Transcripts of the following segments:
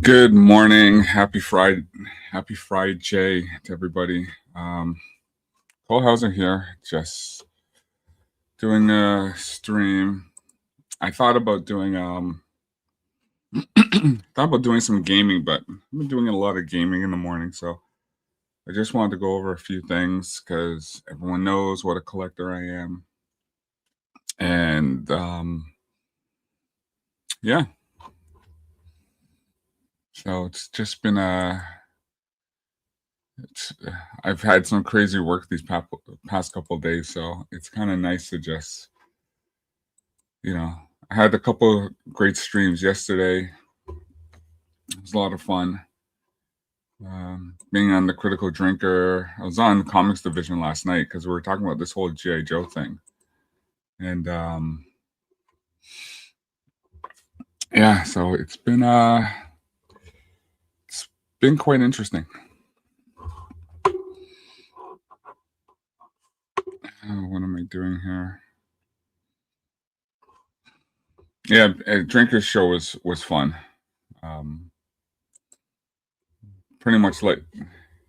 Good morning. Happy Friday to everybody. Cole Hauser here, just doing a stream. I thought about doing some gaming, but I've been doing a lot of gaming in the morning, so I just wanted to go over a few things because everyone knows what a collector I am. And yeah. So it's just been I've had some crazy work these past couple of days, so it's kind of nice to just, I had a couple great streams yesterday. It was a lot of fun. Being on the Critical Drinker, I was on the Comics Division last night because we were talking about this whole G.I. Joe thing, and yeah, so it's been quite interesting. What am I doing here? Yeah, Drinker's show was fun. Pretty much like,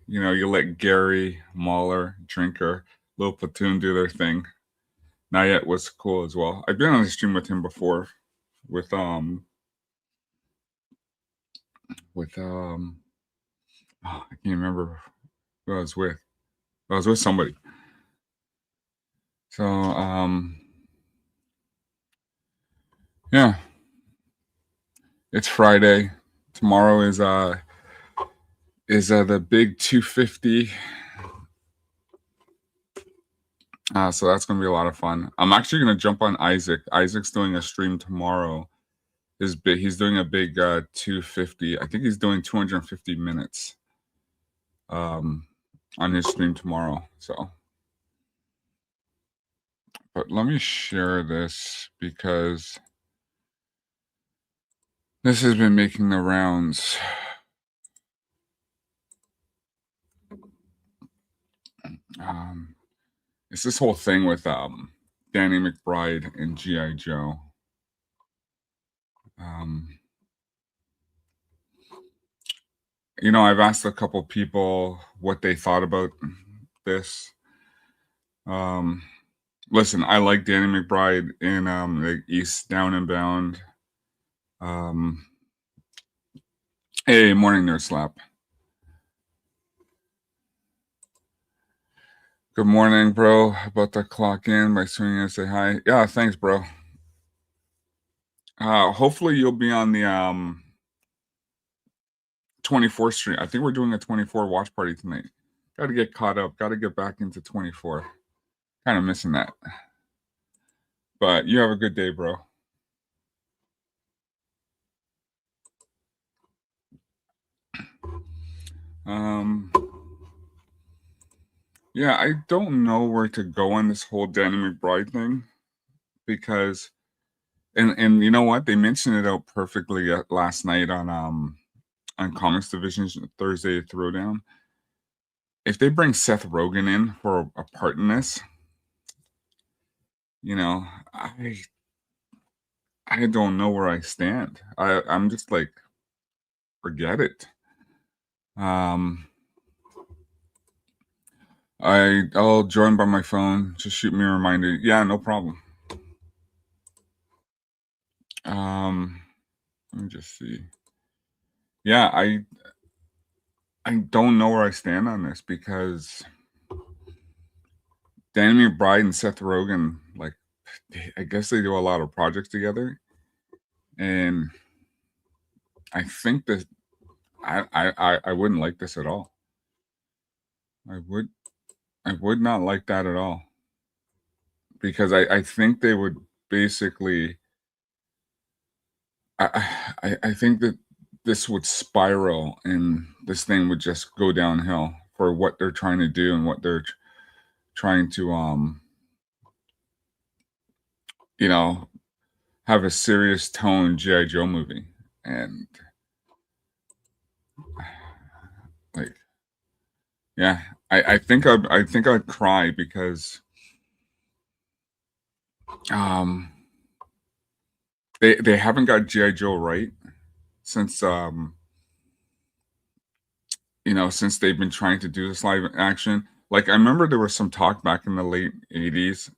you let Gary, Mahler, Drinker, Little Platoon do their thing. Nayet was cool as well. I've been on the stream with him before, with oh, I can't remember who I was with. I was with somebody. So yeah, it's Friday. Tomorrow is the big 250. So that's gonna be a lot of fun. I'm actually gonna jump on Isaac. Isaac's doing a stream tomorrow. He's doing a big 250. I think he's doing 250 minutes on his stream tomorrow. So, but let me share this because this has been making the rounds. It's this whole thing with Danny McBride and G.I. Joe. I've asked a couple people what they thought about this. Listen, I like Danny McBride in the East Down and Bound. Hey, morning, Nerd Slap. Good morning, bro. About to clock in by swinging and say hi. Yeah, thanks, bro. Hopefully you'll be on the 24th stream. I think we're doing a 24 watch party tonight. Got to get caught up. Got to get back into 24. Kind of missing that. But you have a good day, bro. Yeah, I don't know where to go on this whole Danny McBride thing because, and you know what? They mentioned it out perfectly last night on Comics Division's Thursday Throwdown. If they bring Seth Rogen in for a part in this, I don't know where I stand. I'm just like, forget it. I'll join by my phone. Just shoot me a reminder. Yeah, no problem. Let me just see. Yeah, I don't know where I stand on this because Danny McBride and Seth Rogen, like, I guess they do a lot of projects together, and I think that I wouldn't like this at all. I would not like that at all because I think they would basically. I think that this would spiral and this thing would just go downhill for what they're trying to do and what they're trying to have a serious tone G.I. Joe movie. And like, yeah, I think I'd cry because they haven't got G.I. Joe right since since they've been trying to do this live action. Like, I remember there was some talk back in the late 80s,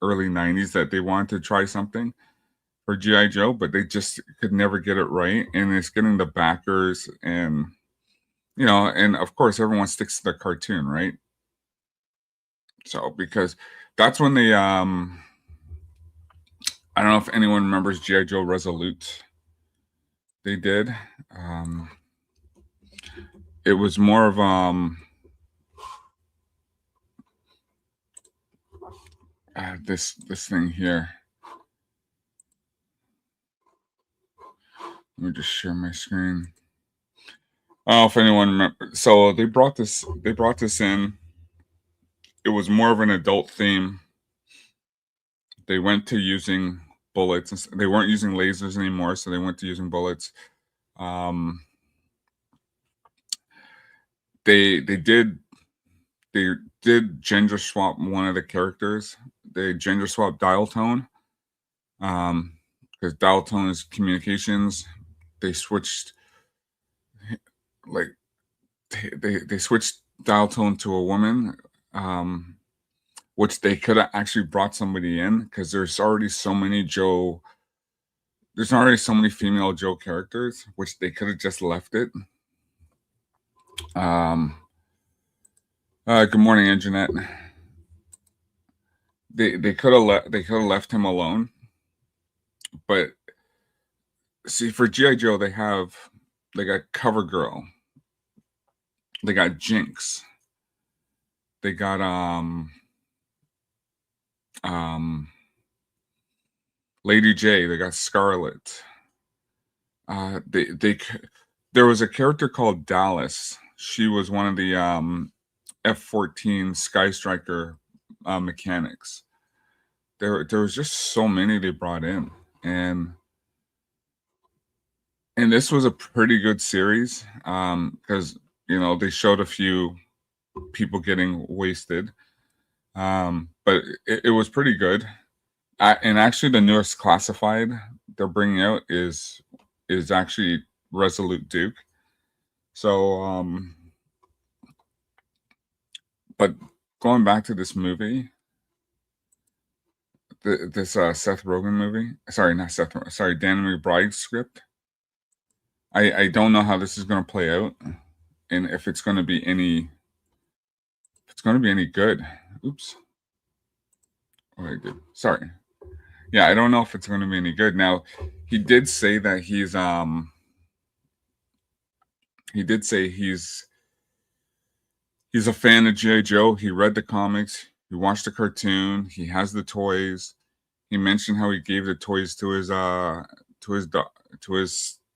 early 90s that they wanted to try something for GI Joe, but they just could never get it right. And it's getting the backers, and of course everyone sticks to the cartoon, right? So because that's when I don't know if anyone remembers GI Joe Resolute. They did. Um, it was more of this thing here. Let me just share my screen. I don't know if anyone remember. So they brought this. They brought this in. It was more of an adult theme. They went to using bullets. They weren't using lasers anymore, so they went to using bullets. Um, they did gender swap one of the characters. They gender swap dial tone. Because dial tone is communications. They switched like they switched dial tone to a woman, which they could have actually brought somebody in because there's already so many female Joe characters, which they could have just left it. Good morning, Internet. They could have left him alone, but see, for GI Joe, they got CoverGirl, they got Jinx, they got Lady J, they got Scarlet. There was a character called Dallas. She was one of the F-14 Sky Striker mechanics. There was just so many they brought in, and this was a pretty good series because they showed a few people getting wasted, but it was pretty good. And actually, the newest classified they're bringing out is actually Resolute Duke. So, but going back to this movie, this Seth Rogen movie. Sorry, not Seth. Sorry, Dan McBride's script. I don't know how this is going to play out, and if it's going to be any good. Oops. Oh, I did. Sorry. Yeah, I don't know if it's going to be any good. Now, he did say that he's a fan of G.I. Joe. He read the comics, he watched the cartoon, he has the toys. He mentioned how he gave the toys to his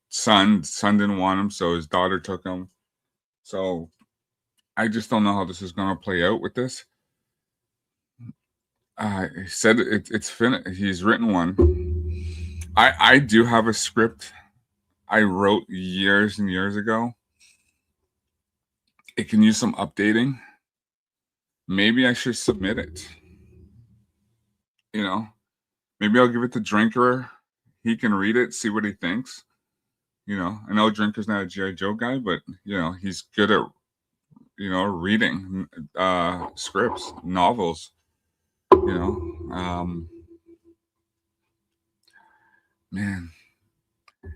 son. Son didn't want him, so his daughter took him. So I just don't know how this is going to play out with this. He said it's finished. He's written one. I do have a script I wrote years and years ago. It can use some updating. Maybe I should submit it. Maybe I'll give it to Drinker. He can read it, see what he thinks. I know Drinker's not a G.I. Joe guy, but he's good at reading scripts, novels. Man,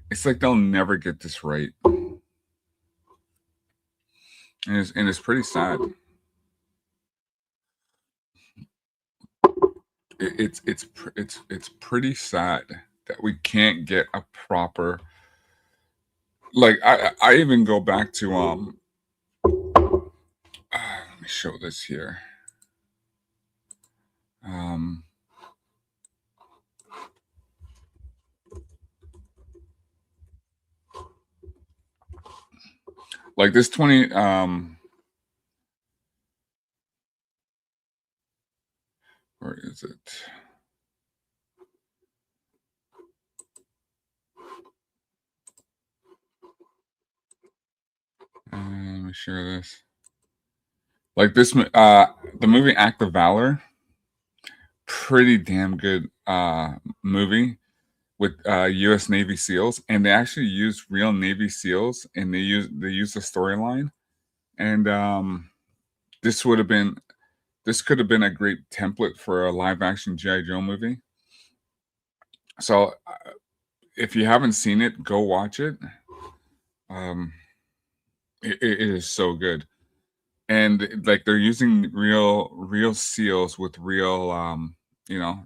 it's like they'll never get this right, and it's pretty sad. It's pretty sad that we can't get a proper, like, I even go back to let me show this here. Like this 20 where is it? Let me share this. Like this, the movie Act of Valor, pretty damn good movie with U.S. Navy SEALs, and they actually used real Navy SEAls, and they use the storyline, and this would have been this could have been a great template for a live action GI Joe movie. So if you haven't seen it, go watch it. Um, it is so good, and like they're using real seals with real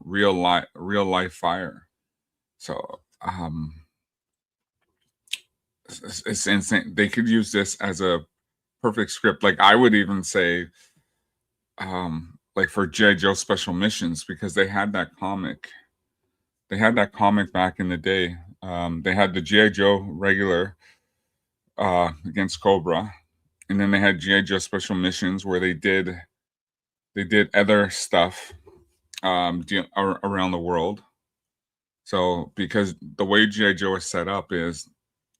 real life fire. So it's insane. They could use this as a perfect script. Like I would even say, like for GI Joe Special Missions because they had that comic. They had that comic back in the day. They had the GI Joe regular against Cobra, and then they had GI Joe Special Missions where they did other stuff around the world. So because the way GI Joe is set up is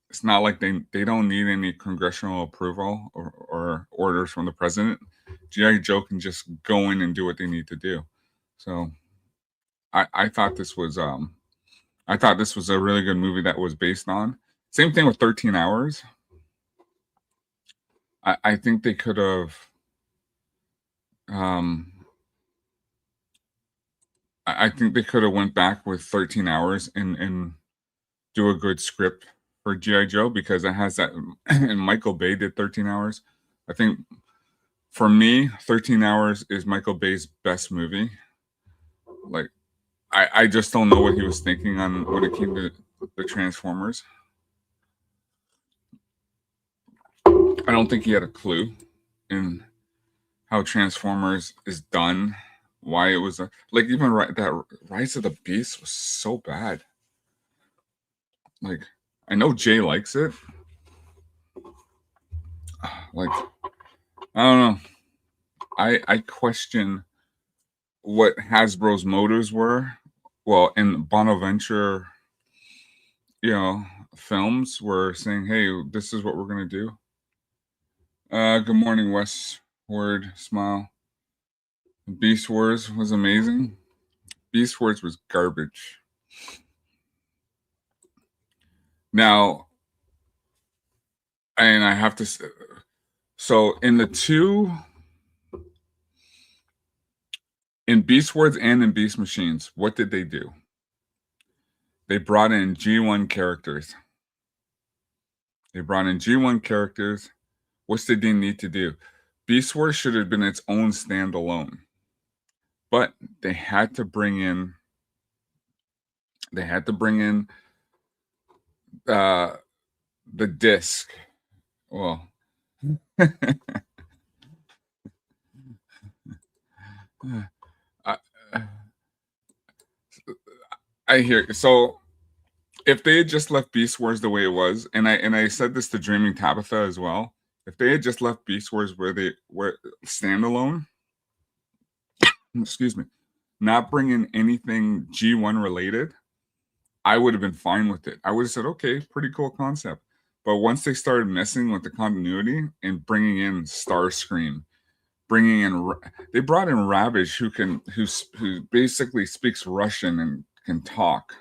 it's not like they don't need any congressional approval or orders from the president. GI Joe can just go in and do what they need to do. So I thought this was I thought this was a really good movie that was based on. Same thing with 13 Hours. I think they could have um I think they could have went back with 13 Hours and do a good script for GI Joe because it has that and Michael Bay did 13 Hours. I think for me, 13 Hours is Michael Bay's best movie. Like I just don't know what he was thinking on when it came to the Transformers. I don't think he had a clue in how Transformers is done, why it was like even that Rise of the Beast was so bad. Like I know Jay likes it. Like I don't know. I question what Hasbro's motives were. Well, in Bonaventure, you know, films were saying, "Hey, this is what we're gonna do." Good morning, Westward Smile. Beast Wars was amazing. Beast Wars was garbage. Now, and I have to say, so in Beast Wars and in Beast Machines, what did they do? They brought in G1 characters. They brought in G1 characters. What did they need to do? Beast Wars should have been its own standalone, but they had to bring in uh, the disc. Well, I, I hear so. If they had just left Beast Wars the way it was, and I said this to Dreaming Tabitha as well, if they had just left Beast Wars where they were standalone, excuse me, not bring in anything G1 related, I would have been fine with it. I would have said, okay, pretty cool concept. But once they started messing with the continuity and bringing in Starscream, bringing in, they brought in Ravage, who basically speaks Russian and can talk.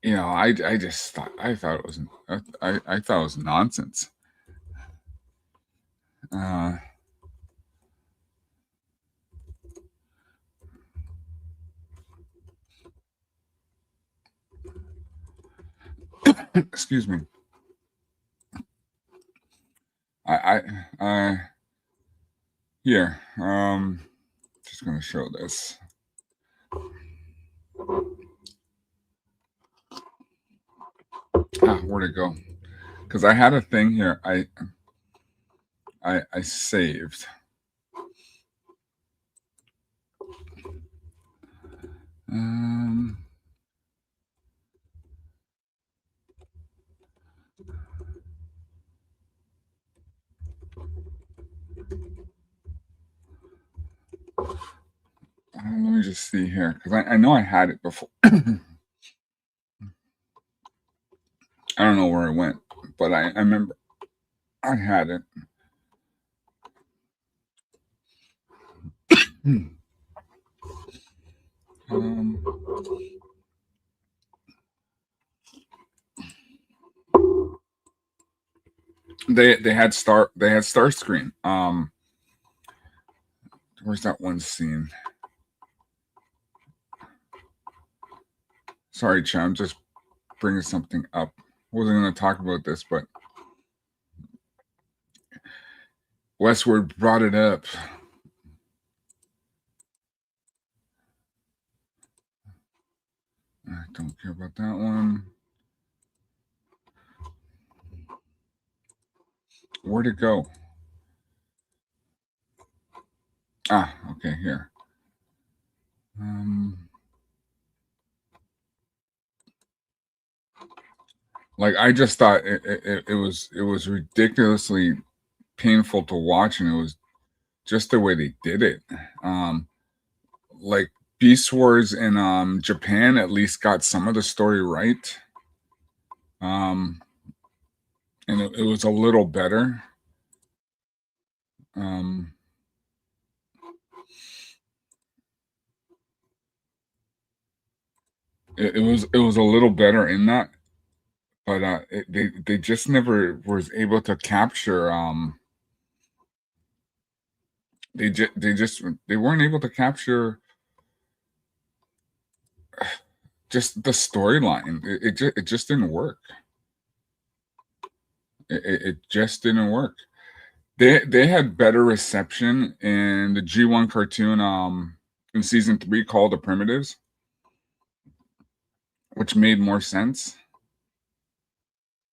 You know, I just thought it was I thought it was nonsense. Uh, excuse me. I here. Just gonna show this. Where'd it go? Because I had a thing here. I saved. Um, let me just see here because I know I had it before. I don't know where it went, but I remember I had it. Um, they had Starscream. Where's that one scene? Sorry, Chad, I'm just bringing something up. Wasn't going to talk about this, but Westward brought it up. I don't care about that one. Where'd it go? Ah, okay, here. Like I just thought it was ridiculously painful to watch, and it was just the way they did it. Like Beast Wars in Japan at least got some of the story right. And it was a little better. It was a little better in that, but they just never was able to capture. They weren't able to capture just the storyline. It just didn't work. It just didn't work. They had better reception in the G1 cartoon in season 3 called The Primitives, which made more sense.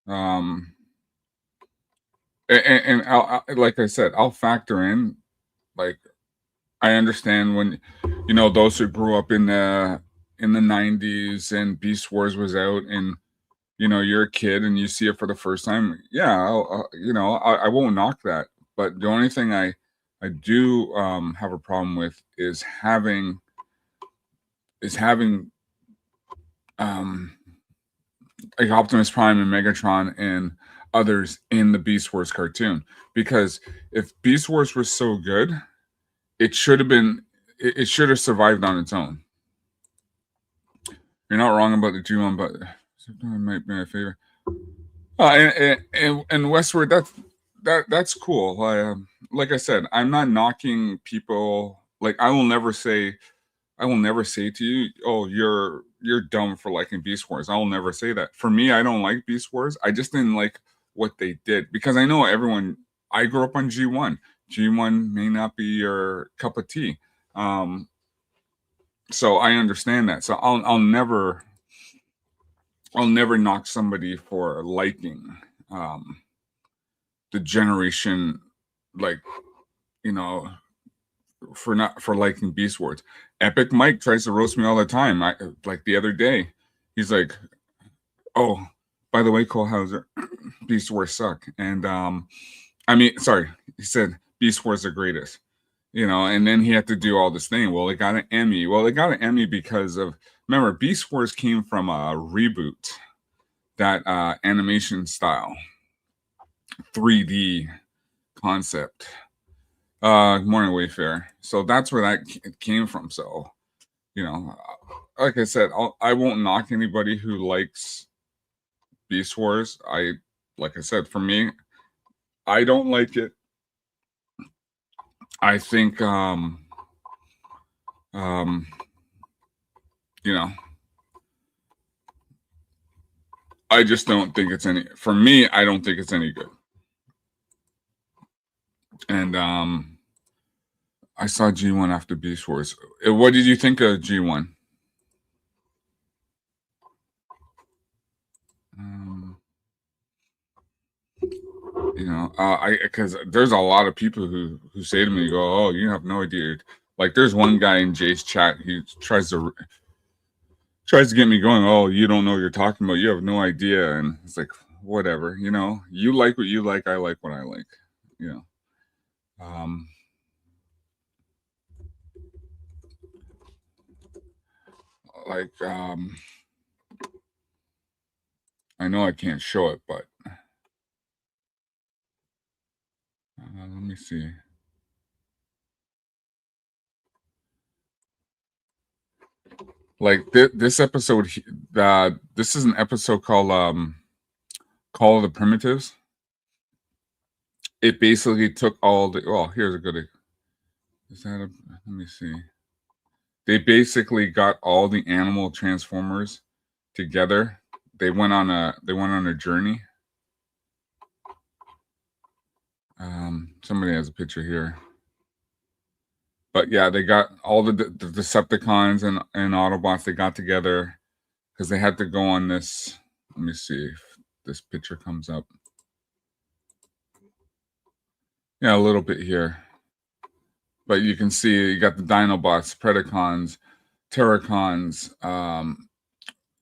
And like I said, I'll factor in, like, I understand when, those who grew up in the 90s and Beast Wars was out, and you're a kid and you see it for the first time. Yeah, I won't knock that. But the only thing I do have a problem with is having like Optimus Prime and Megatron and others in the Beast Wars cartoon, because if Beast Wars was so good, it should have been it should have survived on its own. You're not wrong about the G1, but it might be my favorite. And Westward, that's cool. Like I said, I'm not knocking people. Like I will never say to you, "Oh, you're dumb for liking Beast Wars." I will never say that. For me, I don't like Beast Wars. I just didn't like what they did, because I know everyone. I grew up on G1. G1 may not be your cup of tea, so I understand that. So I'll never knock somebody for liking the generation, like, for liking Beast Wars. Epic Mike tries to roast me all the time. Like the other day, he's like, "Oh, by the way, Cole Hauser, Beast Wars suck." And sorry, he said Beast Wars are greatest. And then he had to do all this thing. Well, it got an Emmy. Well, it got an Emmy because of, remember, Beast Wars came from a reboot, that animation style, 3D concept. Morning Wayfair. So that's where that came from. So, like I said, I won't knock anybody who likes Beast Wars. Like I said, for me, I don't like it. I think, I just don't think it's for me, I don't think it's any good. And I saw G1 after Beast Wars. What did you think of G1? Because there's a lot of people who say to me, "Go, oh, you have no idea." Like, there's one guy in Jay's chat, he tries to get me going. "Oh, you don't know what you're talking about. You have no idea." And it's like, whatever. You like what you like. I like what I like. Like, I know I can't show it, but let me see. Like this episode, this is an episode called Call of the Primitives. it basically took all the. Well, here's a good. Is that a? Let me see. They basically got all the animal transformers together. They went on a journey. Somebody has a picture here. But yeah, they got all the Decepticons and Autobots. They got together because they had to go on this. Let me see if this picture comes up. Yeah, a little bit here, but you can see you got the Dinobots, Predacons, Terracons.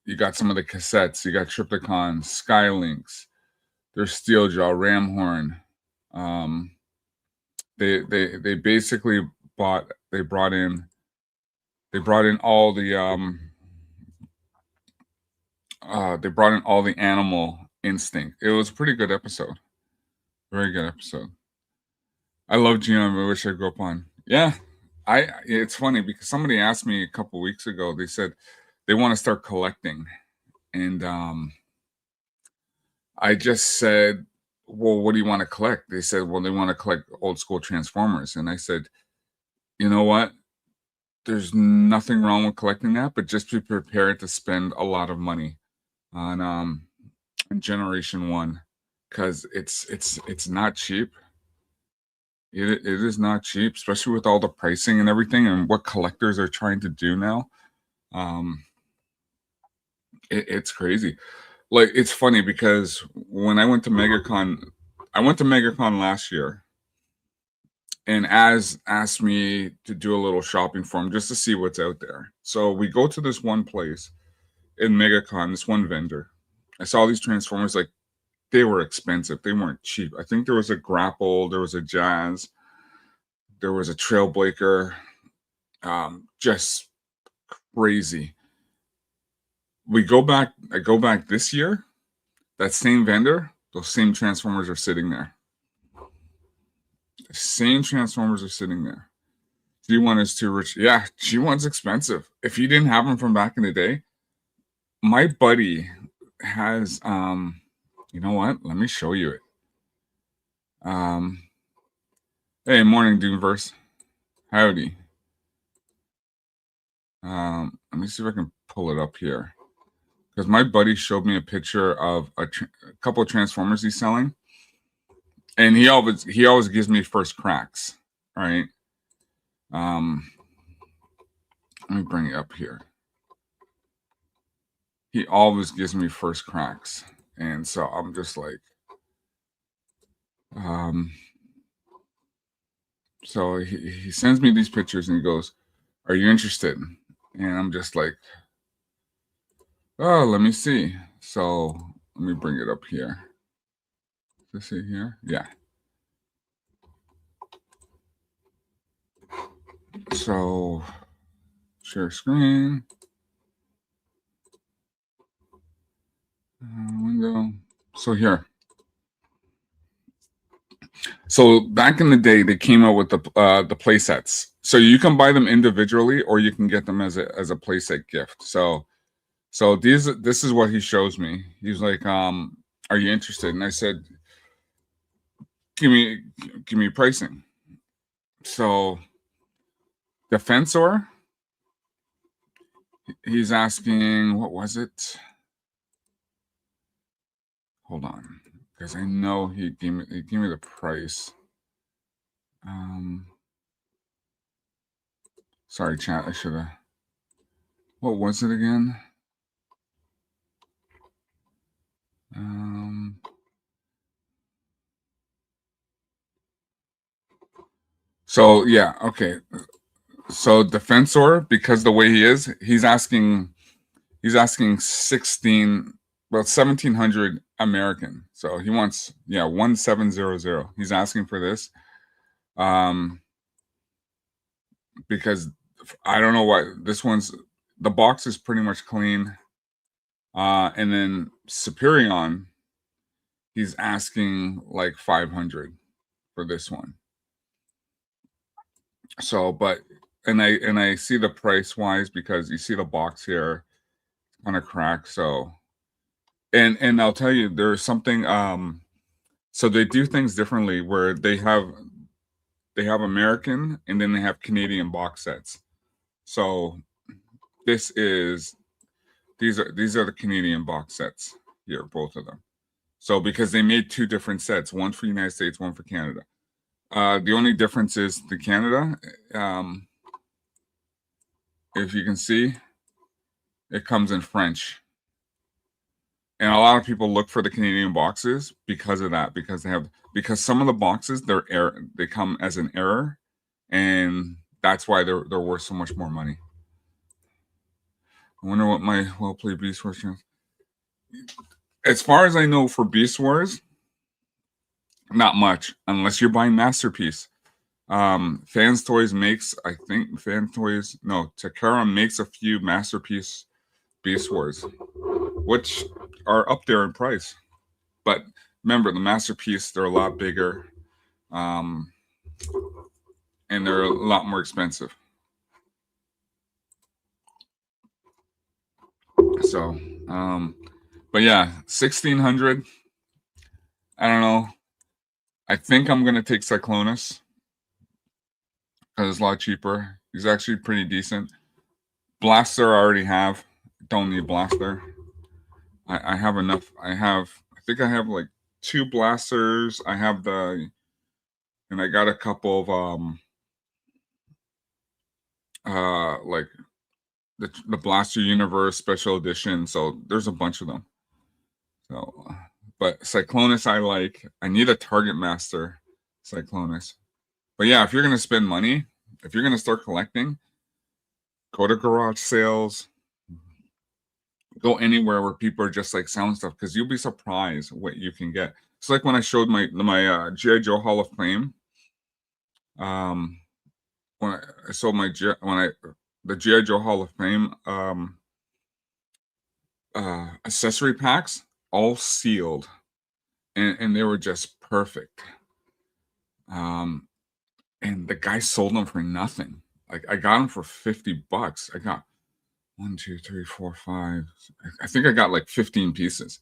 You got some of the cassettes. You got Tripticons, Skylinks. There's Steeljaw, Ramhorn. They basically bought. They brought in all the they brought in all the animal instinct. It was a pretty good episode. Very good episode. I love GM. I wish I grew up on. Yeah, it's funny because somebody asked me a couple weeks ago. They said they want to start collecting, and I just said, "Well, what do you want to collect?" They said, "Well, they want to collect old school Transformers," and I said, "You know what? There's nothing wrong with collecting that, but just be prepared to spend a lot of money on Generation One because it's not cheap. It is not cheap, especially with all the pricing and everything and what collectors are trying to do now. Um, it's crazy. Like it's funny because when I went to MegaCon last year, and Az asked me to do a little shopping for him just to see what's out there. So we go to this one place in MegaCon, this one vendor. I saw these Transformers like they were expensive. They weren't cheap. I think there was a Grapple, there was a Jazz, there was a Trailbreaker, just crazy. I go back this year, that same vendor, those same Transformers are sitting there. The same Transformers are sitting there. G1 is too rich. Yeah, G1's expensive. If you didn't have them from back in the day, my buddy has you know what? Let me show you it. Hey, morning, Doomverse. Howdy. Let me see if I can pull it up here. Because my buddy showed me a picture of a couple of Transformers he's selling. And he always gives me first cracks. All right. Let me bring it up here. He always gives me first cracks. And so I'm just like, so he sends me these pictures and he goes, "Are you interested?" And I'm just like, "Oh, let me see." So let me bring it up here. Is this it here? Yeah. So share screen. Window. So here. So back in the day, they came out with the play sets. So you can buy them individually, or you can get them as a playset gift. So this is what he shows me. He's like, "Are you interested?" And I said, give me pricing." So Defensor, he's asking, what was it? Hold on, because I know he gave me the price. Sorry, chat. I should have. What was it again? So yeah, okay. So Defensor, because the way he is, he's asking 1700 American. So he wants 1700. He's asking for this. Because I don't know why this one's the box is pretty much clean. And then Superion, he's asking like 500 for this one. So, but and I see the price wise because you see the box here on a crack. So, and I'll tell you, there's something So they do things differently where they have American and then they have Canadian box sets. So this is these are the Canadian box sets here, both of them. So because they made two different sets, one for the United States, one for Canada. The only difference is the Canada, if you can see, it comes in French. And a lot of people look for the Canadian boxes because of that, because some of the boxes they come as an error, and that's why they're worth so much more money. I wonder what my well-played Beast Wars chance. As far as I know, for Beast Wars, not much, unless you're buying Masterpiece. Fans Toys makes, I think, Takara makes a few Masterpiece Beast Wars, which are up there in price. But remember, the Masterpiece, they're a lot bigger, and they're a lot more expensive. So, but yeah, 1,600. I don't know. I think I'm gonna take Cyclonus because it's a lot cheaper. He's actually pretty decent. Blaster I already have. Don't need Blaster. I have enough. I think I have like 2 blasters. I got a couple of like the Blaster Universe Special Edition. So there's a bunch of them. So, but Cyclonus I like. I need a Target Master Cyclonus. But yeah, if you're gonna spend money, if you're gonna start collecting, go to garage sales. Go anywhere where people are just like selling stuff, because you'll be surprised what you can get. It's like when I showed my GI Joe Hall of Fame. When I sold the GI Joe Hall of Fame accessory packs, all sealed, and they were just perfect. And the guy sold them for nothing. Like I got them for $50. I got 1, 2, 3, 4, 5. I think I got like 15 pieces.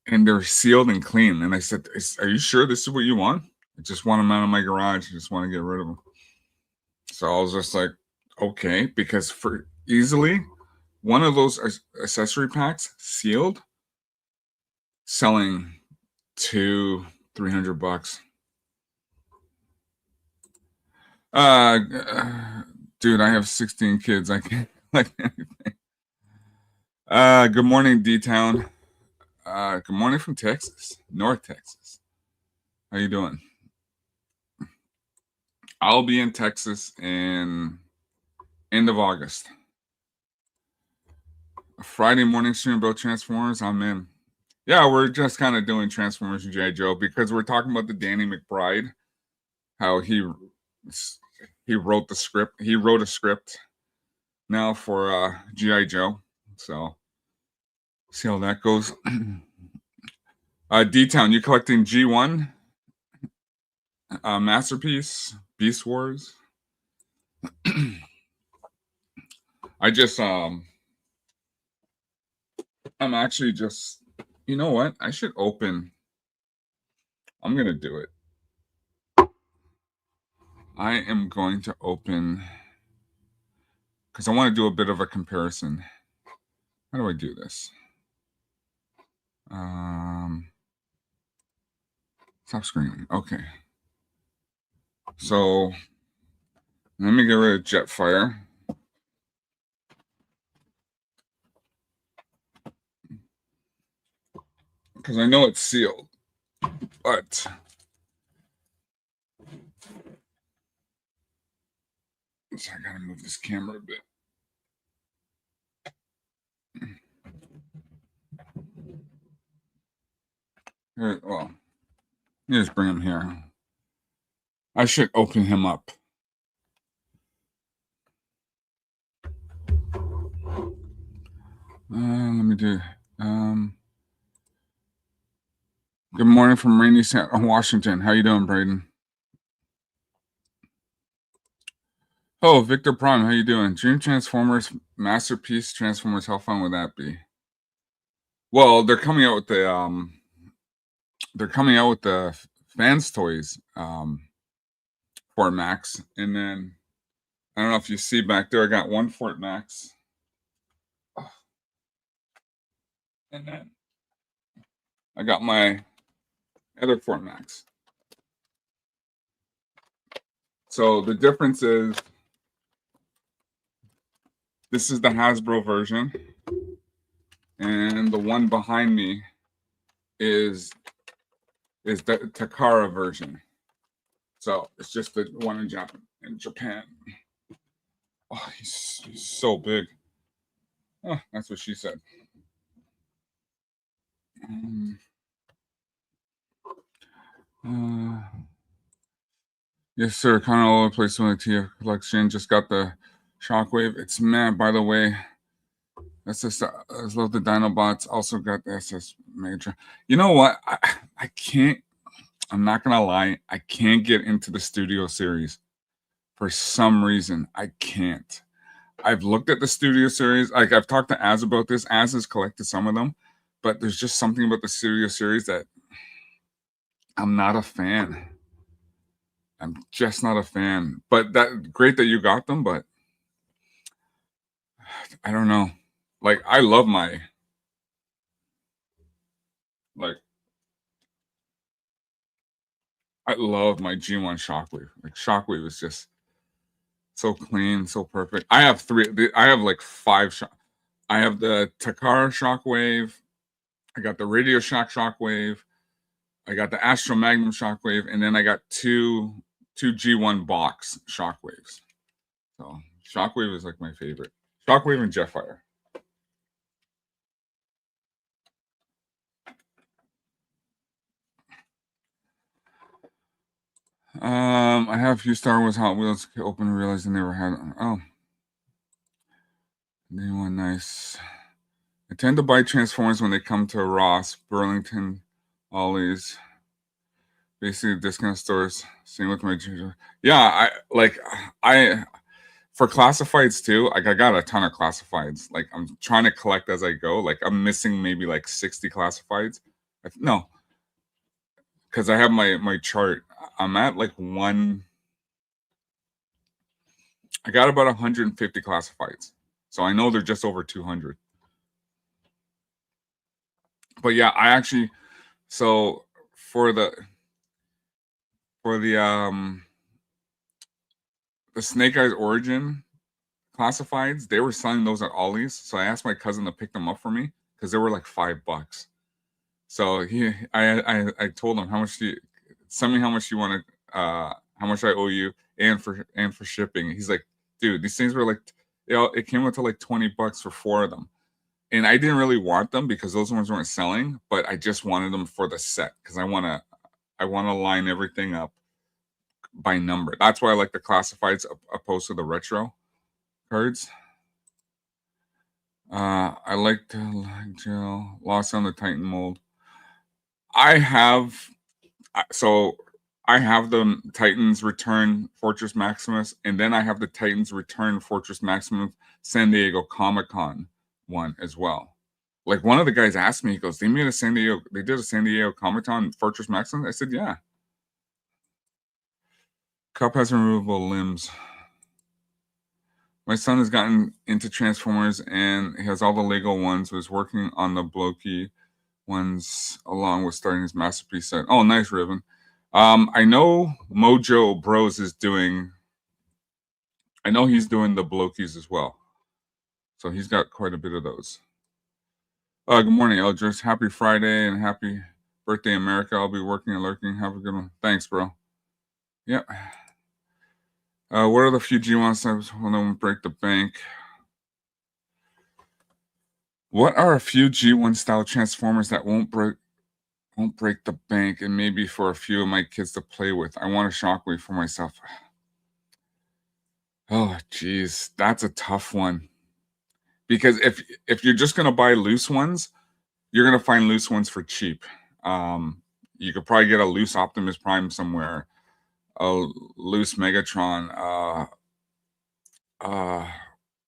And they're sealed and clean. And I said, are you sure this is what you want? I just want them out of my garage. I just want to get rid of them. So I was just like, okay, because for easily one of those accessory packs sealed, selling $200-300. Dude, I have 16 kids. I can't like anything. Good morning, D-Town. Good morning from Texas, North Texas. How you doing? I'll be in Texas in end of August. A Friday morning stream about Transformers. I'm in. Yeah, we're just kind of doing Transformers and G.I. Joe because we're talking about the Danny McBride, how he wrote the script. He wrote a script now for G.I. Joe. So see how that goes. D-Town, you collecting G1? Masterpiece? Beast Wars? I just I'm actually just, you know what? I should open. I'm gonna do it. I am going to open because I want to do a bit of a comparison. How do I do this? Stop screaming. Okay. So let me get rid of Jetfire. Because I know it's sealed. But so I gotta move this camera a bit. Here, well, you just bring him here. I should open him up. Let me do. Good morning from rainy Washington. How you doing, Braden? Oh, Victor Prime, how you doing? Dream Transformers Masterpiece Transformers. How fun would that be? Well, they're coming out with they're coming out with the fans toys Fort Max, and then I don't know if you see back there, I got one Fort Max, and then I got my other Fort Max. So the difference is this is the Hasbro version, and the one behind me is the Takara version. So it's just the one in Japan. Oh, he's so big. Oh, that's what she said. Yes, sir. Kind of all over the place with the TF collection. Just got the Shockwave. It's mad, by the way. SS, I love the Dinobots. Also got the SS Major. You know what? I can't. I'm not gonna lie. I can't get into the Studio series for some reason. I can't. I've looked at the Studio series. Like I've talked to Az about this. Az has collected some of them, but there's just something about the Studio series that I'm not a fan. I'm just not a fan. But that great that you got them, but I don't know. Like I love my like I love my G1 Shockwave. Like Shockwave is just so clean, so perfect. I have I have like five. I have the Takara Shockwave. I got the Radio Shack Shockwave. I got the Astro Magnum Shockwave, and then I got two G1 box Shockwaves. So Shockwave is like my favorite. Shockwave and Jetfire. I have a few Star Wars Hot Wheels open and realized I never had. Oh, they were nice. I tend to buy Transformers when they come to Ross, Burlington, Ollie's, basically discount stores. Same with my yeah. I for classifieds too. Like I got a ton of classifieds. Like I'm trying to collect as I go. Like I'm missing maybe like 60 classifieds. No, because I have my chart. I'm at like one. I got about 150 classifieds, so I know they're just over 200. But yeah, I actually so for the Snake Eyes Origin classifieds, they were selling those at Ollie's. So I asked my cousin to pick them up for me because they were like $5. So I told him how much do you send me how much you want to how much I owe you and for shipping. He's like, dude, these things were like it came up to like $20 for 4 of them. And I didn't really want them because those ones weren't selling, but I just wanted them for the set because I want to line everything up by number. That's why I like the classifieds opposed to the retro cards. I like the Lost on the Titan mold. I have I have the Titans Return Fortress Maximus, and then I have the Titans Return Fortress Maximus San Diego Comic-Con one as well. Like one of the guys asked me, he goes, they did a San Diego Comic-Con Fortress Maximus? I said, yeah. Cup has removable limbs. My son has gotten into Transformers and he has all the Lego ones, was working on the Blokey ones along with starting his Masterpiece set. Oh, nice, Ribbon. I know Mojo Bros is doing. I know he's doing the Blokies as well, so he's got quite a bit of those. Good morning, Eldris. Happy Friday and happy birthday, America. I'll be working and lurking. Have a good one. Thanks, bro. Yep. What are the few G1 subs when they won't break the bank? What are a few G1 style Transformers that won't break the bank, and maybe for a few of my kids to play with? I want a Shockwave for myself. Oh, geez, that's a tough one. Because if you're just gonna buy loose ones, you're gonna find loose ones for cheap. You could probably get a loose Optimus Prime somewhere, a loose Megatron,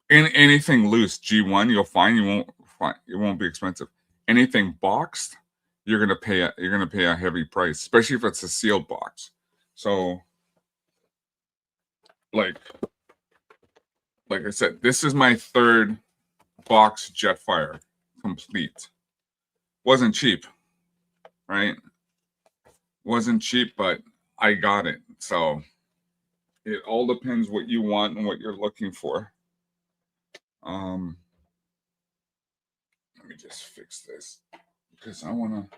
anything loose G1 you'll find it won't be expensive. Anything boxed, you're gonna pay a heavy price, especially if it's a sealed box. So like like I said, this is my third box Jetfire complete. Wasn't cheap, right? Wasn't cheap, but I got it. So it all depends what you want and what you're looking for. Let me just fix this because I want to.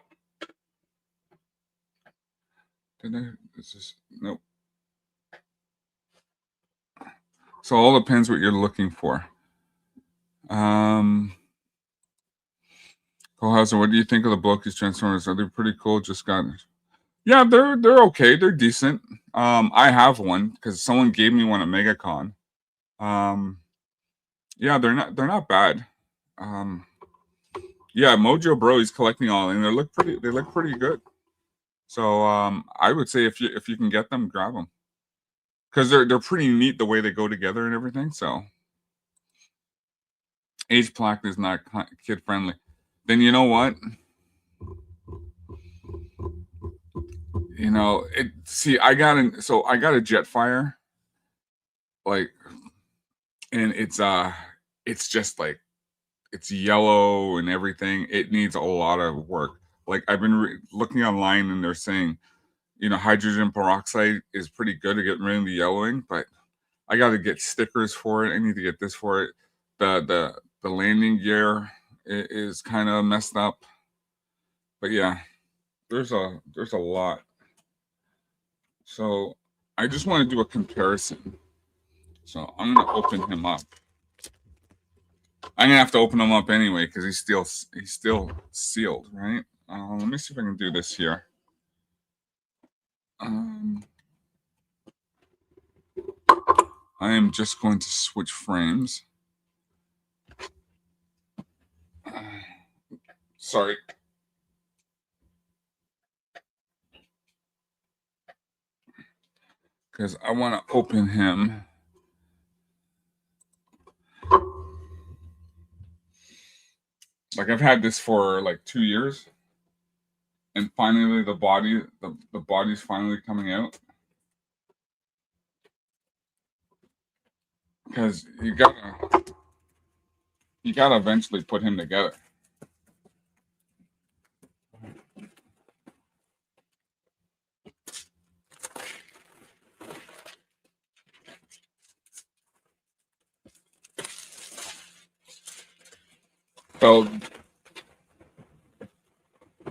Did I? This is nope. So all depends what you're looking for. Kohauser, what do you think of the Bloki's Transformers? Are they pretty cool? Just got. Yeah, they're okay. They're decent. I have one because someone gave me one at MegaCon. Yeah, they're not bad. Yeah, Mojo Bro, he's collecting all, and they look pretty good. So I would say if you can get them, grab them because they're pretty neat the way they go together and everything. So age plaque is not kid friendly. Then you know what? You know it. See, I got a Jetfire, like, and it's just like it's yellow and everything. It needs a lot of work. Like I've been looking online, and they're saying, hydrogen peroxide is pretty good at getting rid of the yellowing, but I got to get stickers for it. I need to get this for it. The landing gear is kind of messed up, but yeah, there's a lot. So I just want to do a comparison. So I'm gonna open him up. I'm gonna have to open him up anyway because he's still sealed, right? Let me see if I can do this here. I am just going to switch frames. Sorry. Because I want to open him. Like I've had this for like 2 years, and finally the body's finally coming out. Because you gotta eventually put him together. So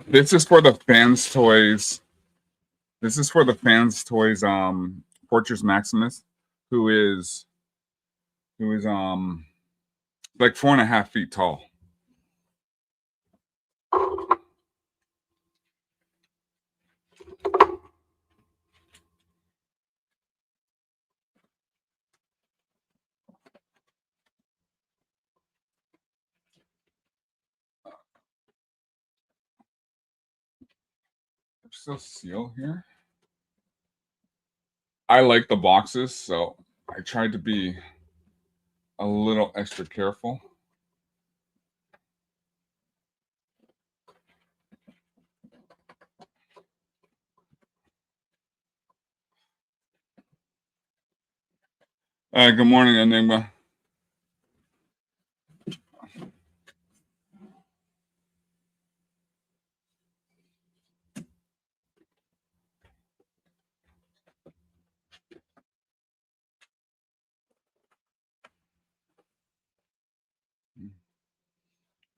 this is for the fans toys. This is for the fans toys. Fortress Maximus, who is like 4.5 feet tall. There's still seal here. I like the boxes, so I tried to be a little extra careful. Good morning, Enigma.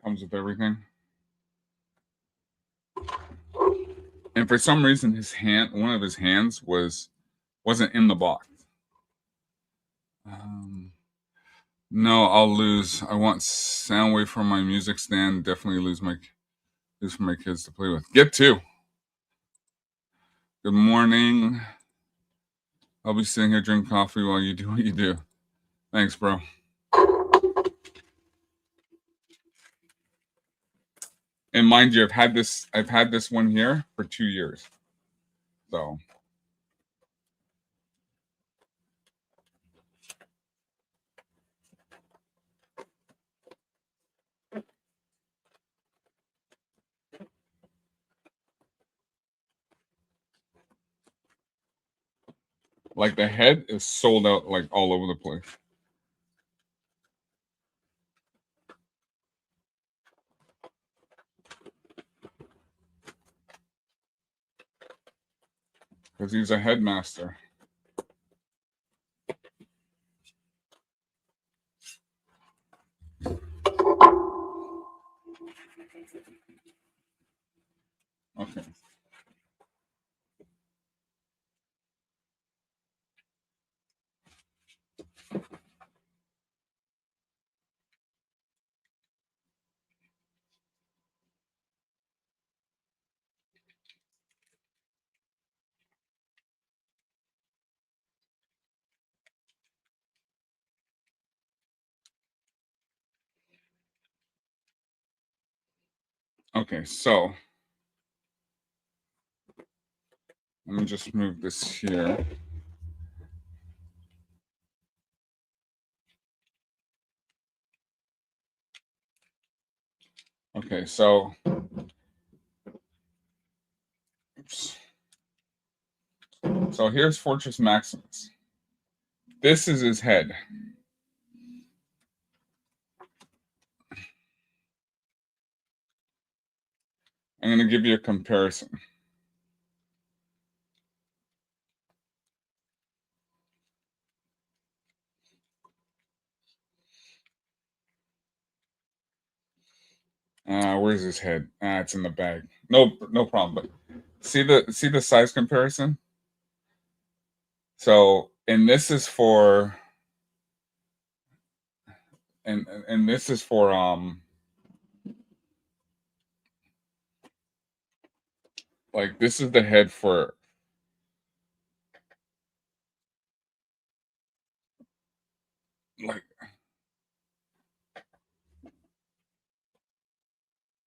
Comes with everything. And for some reason, one of his hands wasn't in the box. No, I'll lose. I want Soundwave from my music stand. Definitely lose for my kids to play with. Get two. Good morning. I'll be sitting here drinking coffee while you do what you do. Thanks, bro. And mind you, I've had this one here for 2 years. So Like the head is sold out like all over the place. Because he's a headmaster. Okay. Okay, so let me just move this here. Okay, so oops. So here's Fortress Maximus. This is his head. I'm going to give you a comparison. Where's his head? It's in the bag. No problem. But see the size comparison. So, and this is for, and this is for like this is the head for like,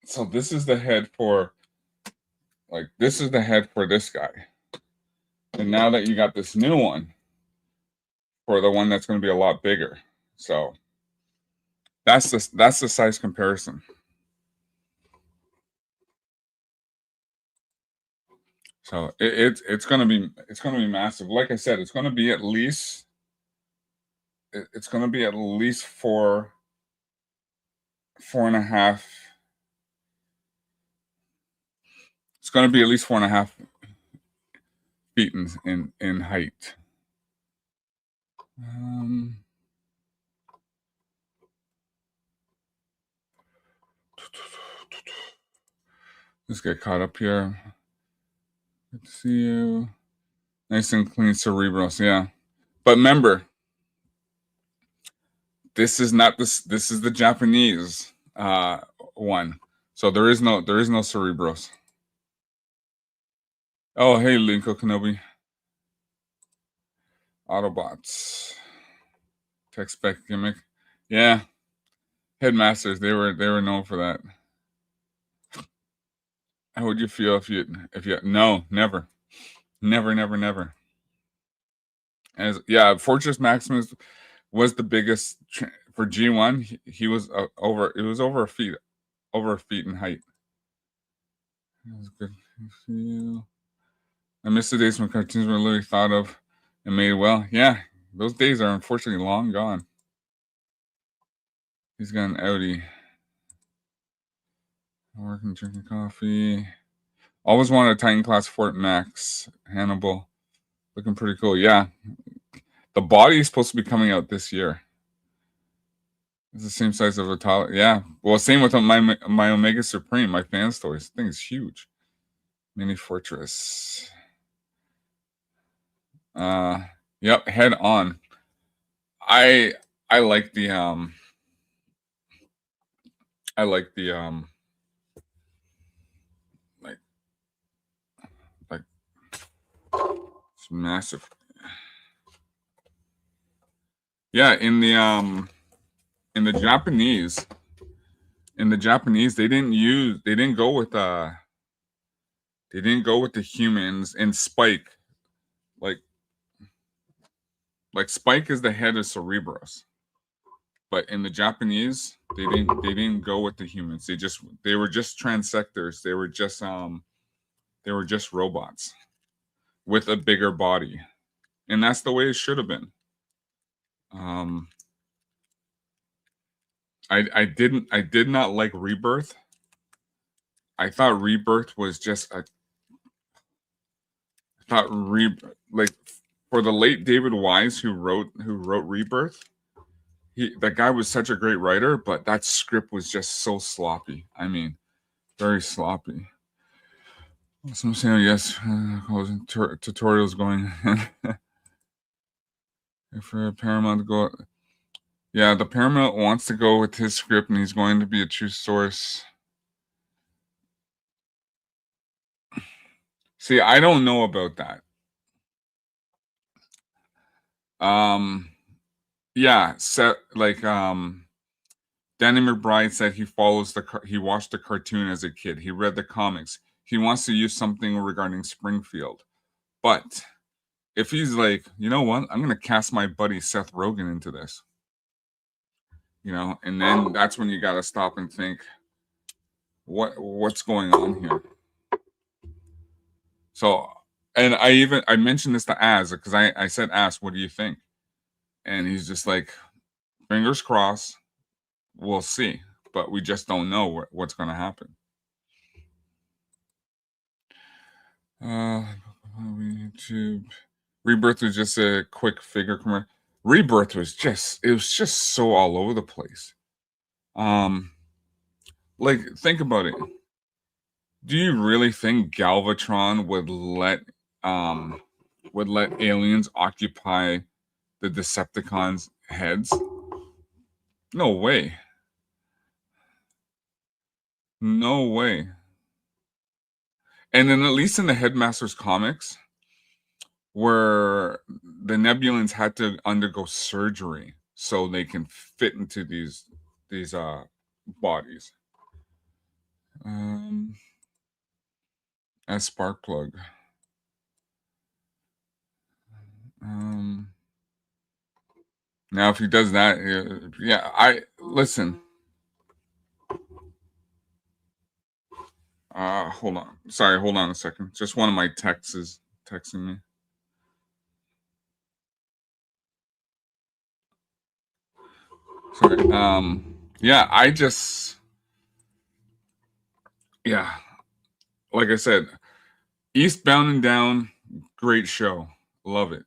so this is the head for like this is the head for this guy. And now that you got this new one for the one that's going to be a lot bigger. So that's the size comparison. So it's gonna be massive. Like I said, it's gonna be at least it's gonna be at least four and a half. It's gonna be at least 4.5 feet in height. Let's get caught up here. Good to see you. Nice and clean Cerebros, yeah. But remember, this is not this. This is the Japanese one. So there is no Cerebros. Oh, hey, Linko Kenobi. Autobots. Tech spec gimmick. Yeah. Headmasters, they were known for that. How would you feel if you no, never. Never. As yeah, Fortress Maximus was the biggest for G1. He was over it was over a feet in height. That was good for you. I miss the days when cartoons were literally thought of and made well. Yeah, those days are unfortunately long gone. He's got an Audi. Working, drinking coffee. Always wanted a Titan class Fort Max. Hannibal. Looking pretty cool. Yeah. The body is supposed to be coming out this year. It's the same size of a toddler. Yeah. Well, same with my Omega Supreme, my fan stories. This thing is huge. Mini Fortress. Yep, head on. I like the like it's massive. Yeah, in the Japanese they didn't go with the humans and Spike. Like Spike is the head of Cerebros. But in the Japanese, they didn't go with the humans. They were just transectors. They were just robots with a bigger body. and that's the way it should have been. Um, I did not like Rebirth. I thought Rebirth was just a thought re like for the late David Wise who wrote Rebirth. That guy was such a great writer, but that script was just so sloppy. I mean, very sloppy. So I'm saying yes, tutorials going. For Paramount to go, yeah, the Paramount wants to go with his script, and he's going to be a true source. See, I don't know about that. Um, yeah, Danny McBride said he watched the cartoon as a kid. He read the comics. He wants to use something regarding Springfield. But if he's like, you know what, I'm gonna cast my buddy Seth Rogen into this, and then that's when you gotta stop and think, what's going on here? So, and I mentioned this to Az because I said, Az, what do you think? And he's just like, fingers crossed, we'll see, but we just don't know what's going to happen. YouTube Rebirth was just a quick figure commercial. Rebirth was just so all over the place. Like, think about it. Do you really think Galvatron would let aliens occupy the Decepticons' heads? No way. No way. And then at least in the Headmasters comics, where the Nebulans had to undergo surgery so they can fit into these bodies. As Sparkplug. Now if he does that, yeah, I listen. Hold on. Sorry, hold on a second. Just one of my texts is texting me. Sorry. Yeah, like I said, Eastbound and Down, great show. Love it.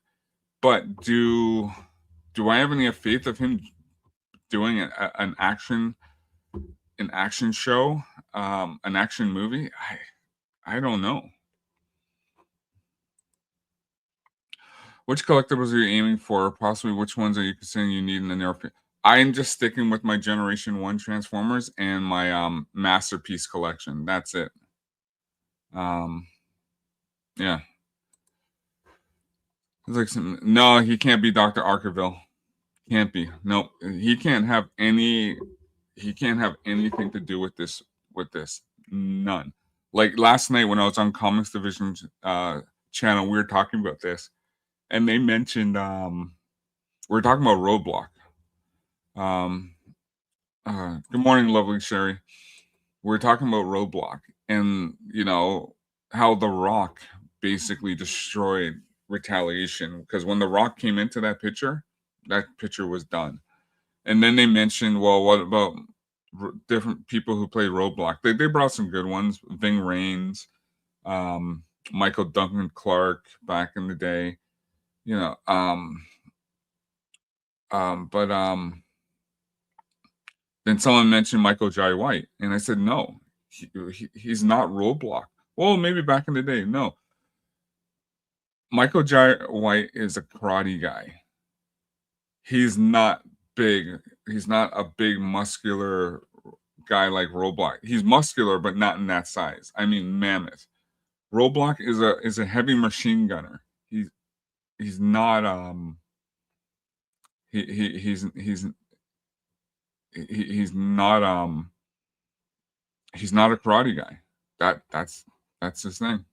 But do I have any faith of him doing an action show, an action movie? I don't know. Which collectibles are you aiming for? Possibly which ones are you considering you need in the near future? I'm just sticking with my Generation 1 Transformers and my Masterpiece collection. That's it. Yeah. It's like no, he can't be Dr. Arkerville. Can't be. No, he can't have anything to do with this None. Like last night when I was on Comics Division channel, we were talking about this, and they mentioned we were talking about Roadblock. Good morning, lovely Sherry. We're talking about Roadblock, and how The Rock basically destroyed Retaliation, because when The Rock came into that picture was done. And then they mentioned, well, what about different people who played Roadblock? They brought some good ones. Ving Rhames, Michael Duncan Clark back in the day, but then someone mentioned Michael Jai White, and I said no, he's not Roadblock. Well, maybe back in the day, no. Michael Jai White is a karate guy. He's not big. He's not a big muscular guy like Roadblock. He's muscular, but not in that size. I mean, mammoth. Roadblock is a heavy machine gunner. He's not he's not he's not a karate guy. That's his thing.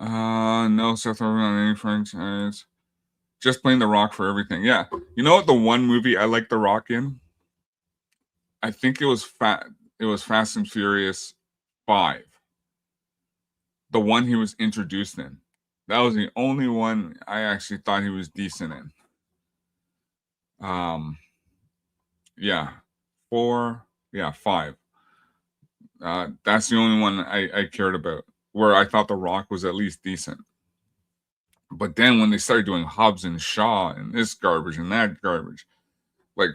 No Seth Rogen on any franchise. Just playing The Rock for everything. Yeah. You know what? The one movie I like The Rock in, I think it was Fast and Furious 5. The one he was introduced in. That was the only one I actually thought he was decent in. Yeah, 4, yeah, 5. That's the only one I cared about, where I thought The Rock was at least decent. But then when they started doing Hobbs and Shaw and this garbage and that garbage, like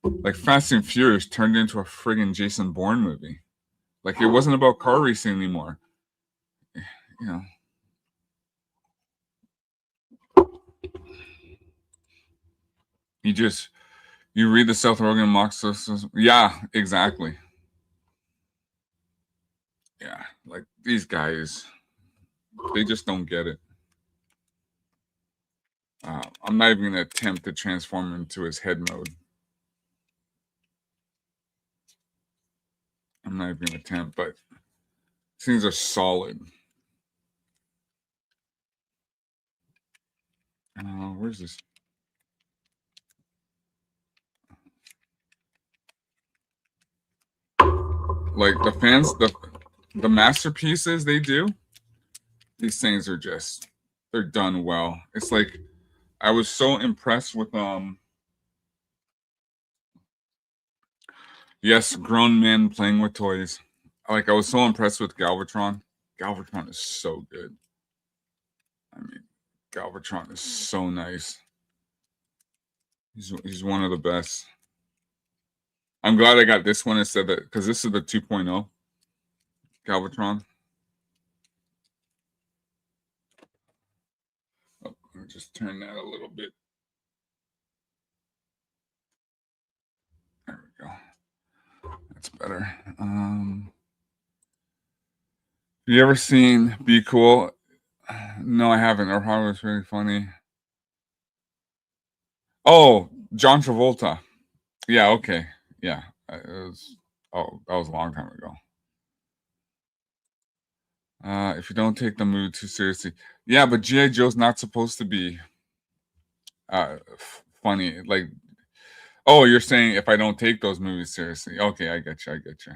like Fast and Furious turned into a friggin' Jason Bourne movie. Like it wasn't about car racing anymore. You know, you just you read the Seth Rogen Mox. Yeah, exactly. Yeah, like these guys, they just don't get it. I'm not even gonna attempt to transform into his head mode. I'm not even gonna attempt, but things are solid. Where's this? Like the masterpieces they do. These things are just they're done well. It's like I was so impressed with yes, grown men playing with toys. Like I was so impressed with Galvatron. Galvatron is so good. I mean, Galvatron is so nice. He's one of the best. I'm glad I got this one instead of because this is the 2.0 Galvatron. Oh, let me just turn that a little bit. There we go. That's better. You ever seen Be Cool? No, I haven't. Or how was really funny. Oh, John Travolta. Yeah, okay. Yeah. It was that was a long time ago. If you don't take the movie too seriously. Yeah, but G.I. Joe's not supposed to be funny. Like, oh, you're saying if I don't take those movies seriously. Okay, I get you. I get you.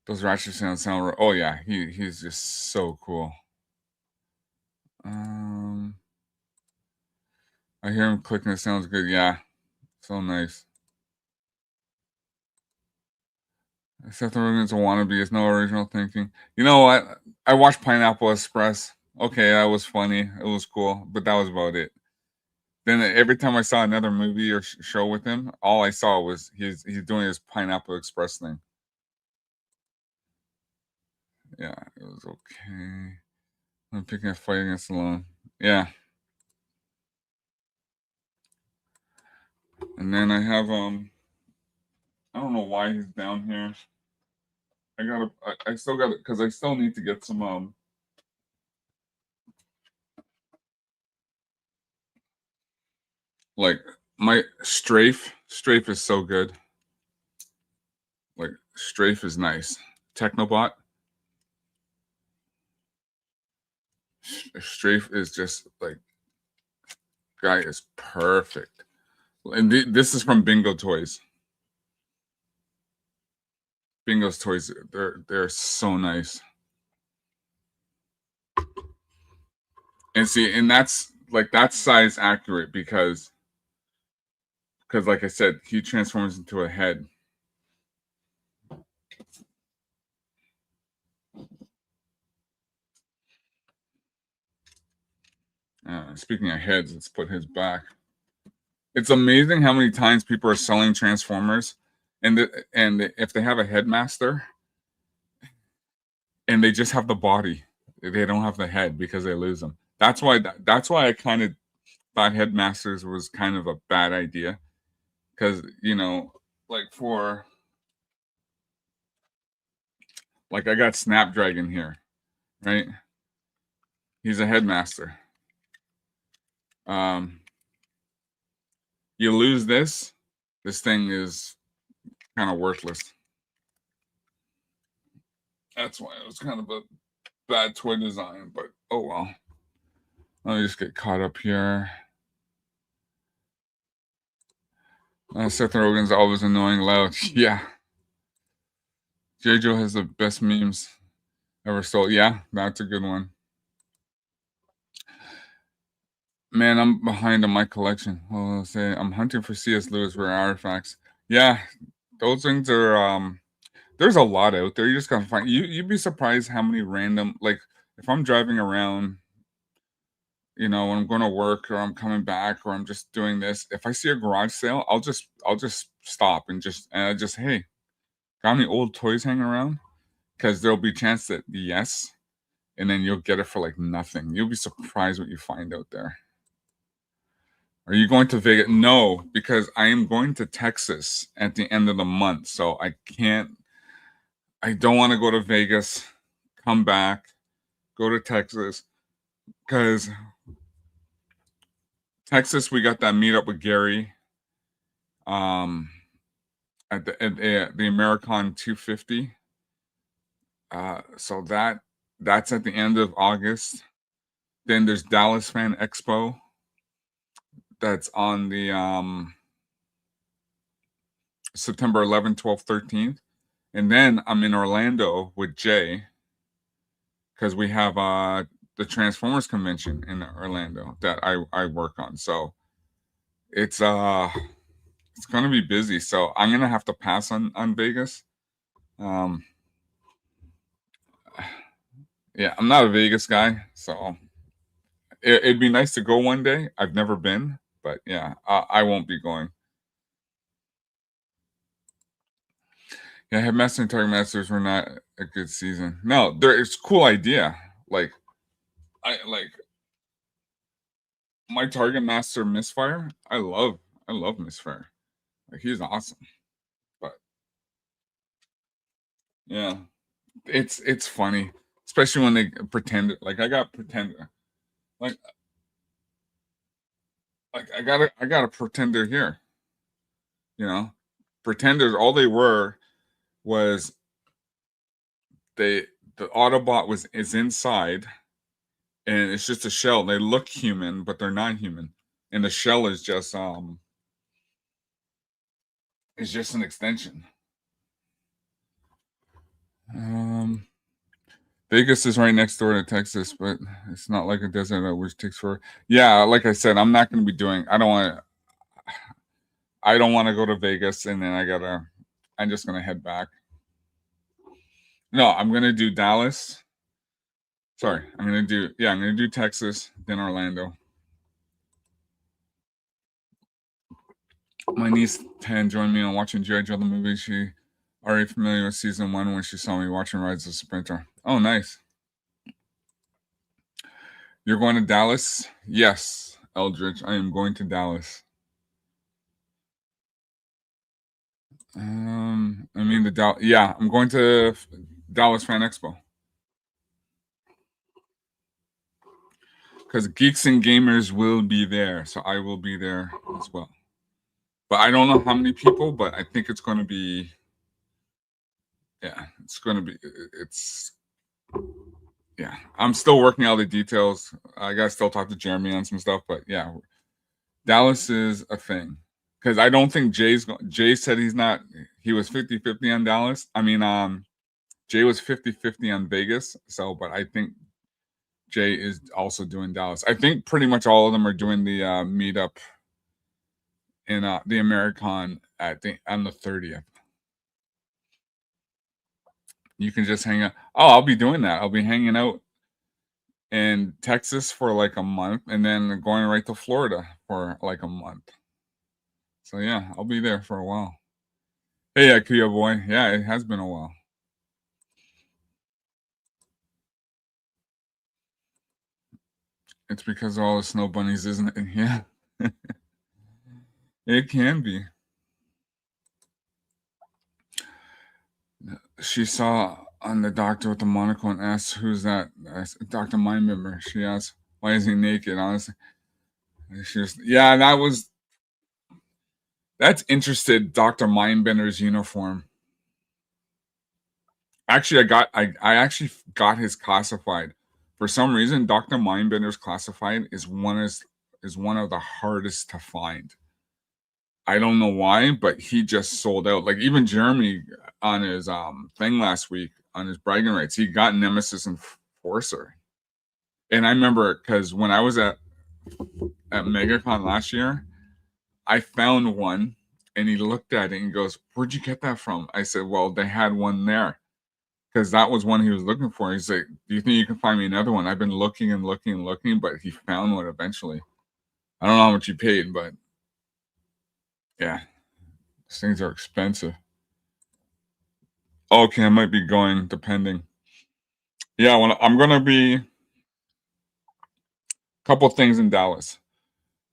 Those Ratchet sound. Oh yeah, he's just so cool. Um, I hear him clicking. It sounds good. Yeah, so nice. Seth Rogen's a wannabe. It's no original thinking. You know what? I watched Pineapple Express. Okay, that was funny. It was cool, but that was about it. Then every time I saw another movie or show with him, all I saw was he's doing his Pineapple Express thing. Yeah, it was okay. I'm picking a fight against alone. Yeah, and then I have I don't know why he's down here. I still got it because I still need to get some like my strafe is so good. Like strafe is nice. Technobot strafe is just like guy is perfect. And this is from Bingo Toys. Bingo's toys, they're so nice. And see, and that's size accurate because like I said, he transforms into a head. Speaking of heads, let's put his back. It's amazing how many times people are selling Transformers, and if they have a headmaster and they just have the body, they don't have the head because they lose them. That's why I kind of thought headmasters was kind of a bad idea because like for like I got Snapdragon here, right? He's a headmaster. Um, you lose this thing is kind of worthless. That's why it was kind of a bad toy design, but oh well. Let me just get caught up here. Seth Rogen's always annoying loud. Yeah. J. Joe has the best memes ever sold. Yeah, that's a good one. Man, I'm behind on my collection. Well, I'll say I'm hunting for C.S. Lewis rare artifacts. Yeah, those things are there's a lot out there. You just gotta find you'd be surprised how many random like if I'm driving around, when I'm going to work or I'm coming back or I'm just doing this, if I see a garage sale, I'll just stop and just hey, got any old toys hanging around? Because there'll be a chance that yes, and then you'll get it for like nothing. You'll be surprised what you find out there. Are you going to Vegas? No, because I am going to Texas at the end of the month. So I don't want to go to Vegas, come back, go to Texas. Because Texas, we got that meetup with Gary um, at the Americon 250. So that's at the end of August. Then there's Dallas Fan Expo. That's on the September 11th, 12th, 13th. And then I'm in Orlando with Jay because we have the Transformers convention in Orlando that I work on. So it's gonna be busy. So I'm gonna have to pass on Vegas. Um, yeah, I'm not a Vegas guy, so it'd be nice to go one day. I've never been, but yeah, I won't be going. Yeah, Headmaster and Target Masters were not a good season. No, it's a cool idea. Like I like my Target Master Misfire. I love Misfire. Like he's awesome. But yeah, it's funny, especially when they pretend. Like I got pretender. Like I got a pretender here. You know, pretenders. All they were was they the Autobot is inside, and it's just a shell. They look human, but they're not human, and the shell is just an extension. Um, Vegas is right next door to Texas, but it's not like a desert which takes for. Yeah, like I said, I'm not going to be doing. I don't want to. I don't want to go to Vegas and then I'm just gonna head back. No, I'm gonna do Dallas. Sorry, I'm gonna do Texas, then Orlando. My niece 10 joined me on watching G.I. Joe the movie. She already familiar with season one when she saw me watching Rise of the Sprinter. Oh, nice. You're going to Dallas? Yes, Eldridge. I am going to Dallas. I mean yeah, I'm going to Dallas Fan Expo. Because Geeks and Gamers will be there, so I will be there as well. But I don't know how many people, but I think it's going to be, yeah, it's going to be, it's, yeah. I'm still working out the details. I got to still talk to Jeremy on some stuff, but yeah, Dallas is a thing. Because I don't think Jay said he was 50-50 on Dallas. I mean, Jay was 50-50 on Vegas. So, but I think Jay is also doing Dallas. I think pretty much all of them are doing the meetup in the Americon on the 30th. You can just hang out. Oh, I'll be doing that. I'll be hanging out in Texas for like a month and then going right to Florida for like a month. So yeah, I'll be there for a while. Hey, Kia boy. Yeah, it has been a while. It's because of all the snow bunnies, isn't it? Yeah. It can be. She saw on the doctor with the monocle and asked, "Who's that?" Dr. Mindmember. She asked, "Why is he naked?" Honestly, she was, yeah, that's interested. Dr. Mindbender's uniform. Actually, I actually got his classified. For some reason, Dr. Mindbender's classified is one of the hardest to find. I don't know why, but he just sold out. Like even Jeremy on his thing last week on his bragging rights, he got Nemesis and Forcer. And I remember because when I was at MegaCon last year, I found one, and he looked at it and goes, "Where'd you get that from?" I said, "Well, they had one there." Because that was one he was looking for. He's like, "Do you think you can find me another one?" I've been looking and looking and looking, but he found one eventually. I don't know how much he paid, but yeah, these things are expensive. Okay, I might be going depending. Yeah, well, I'm gonna be a couple things in Dallas.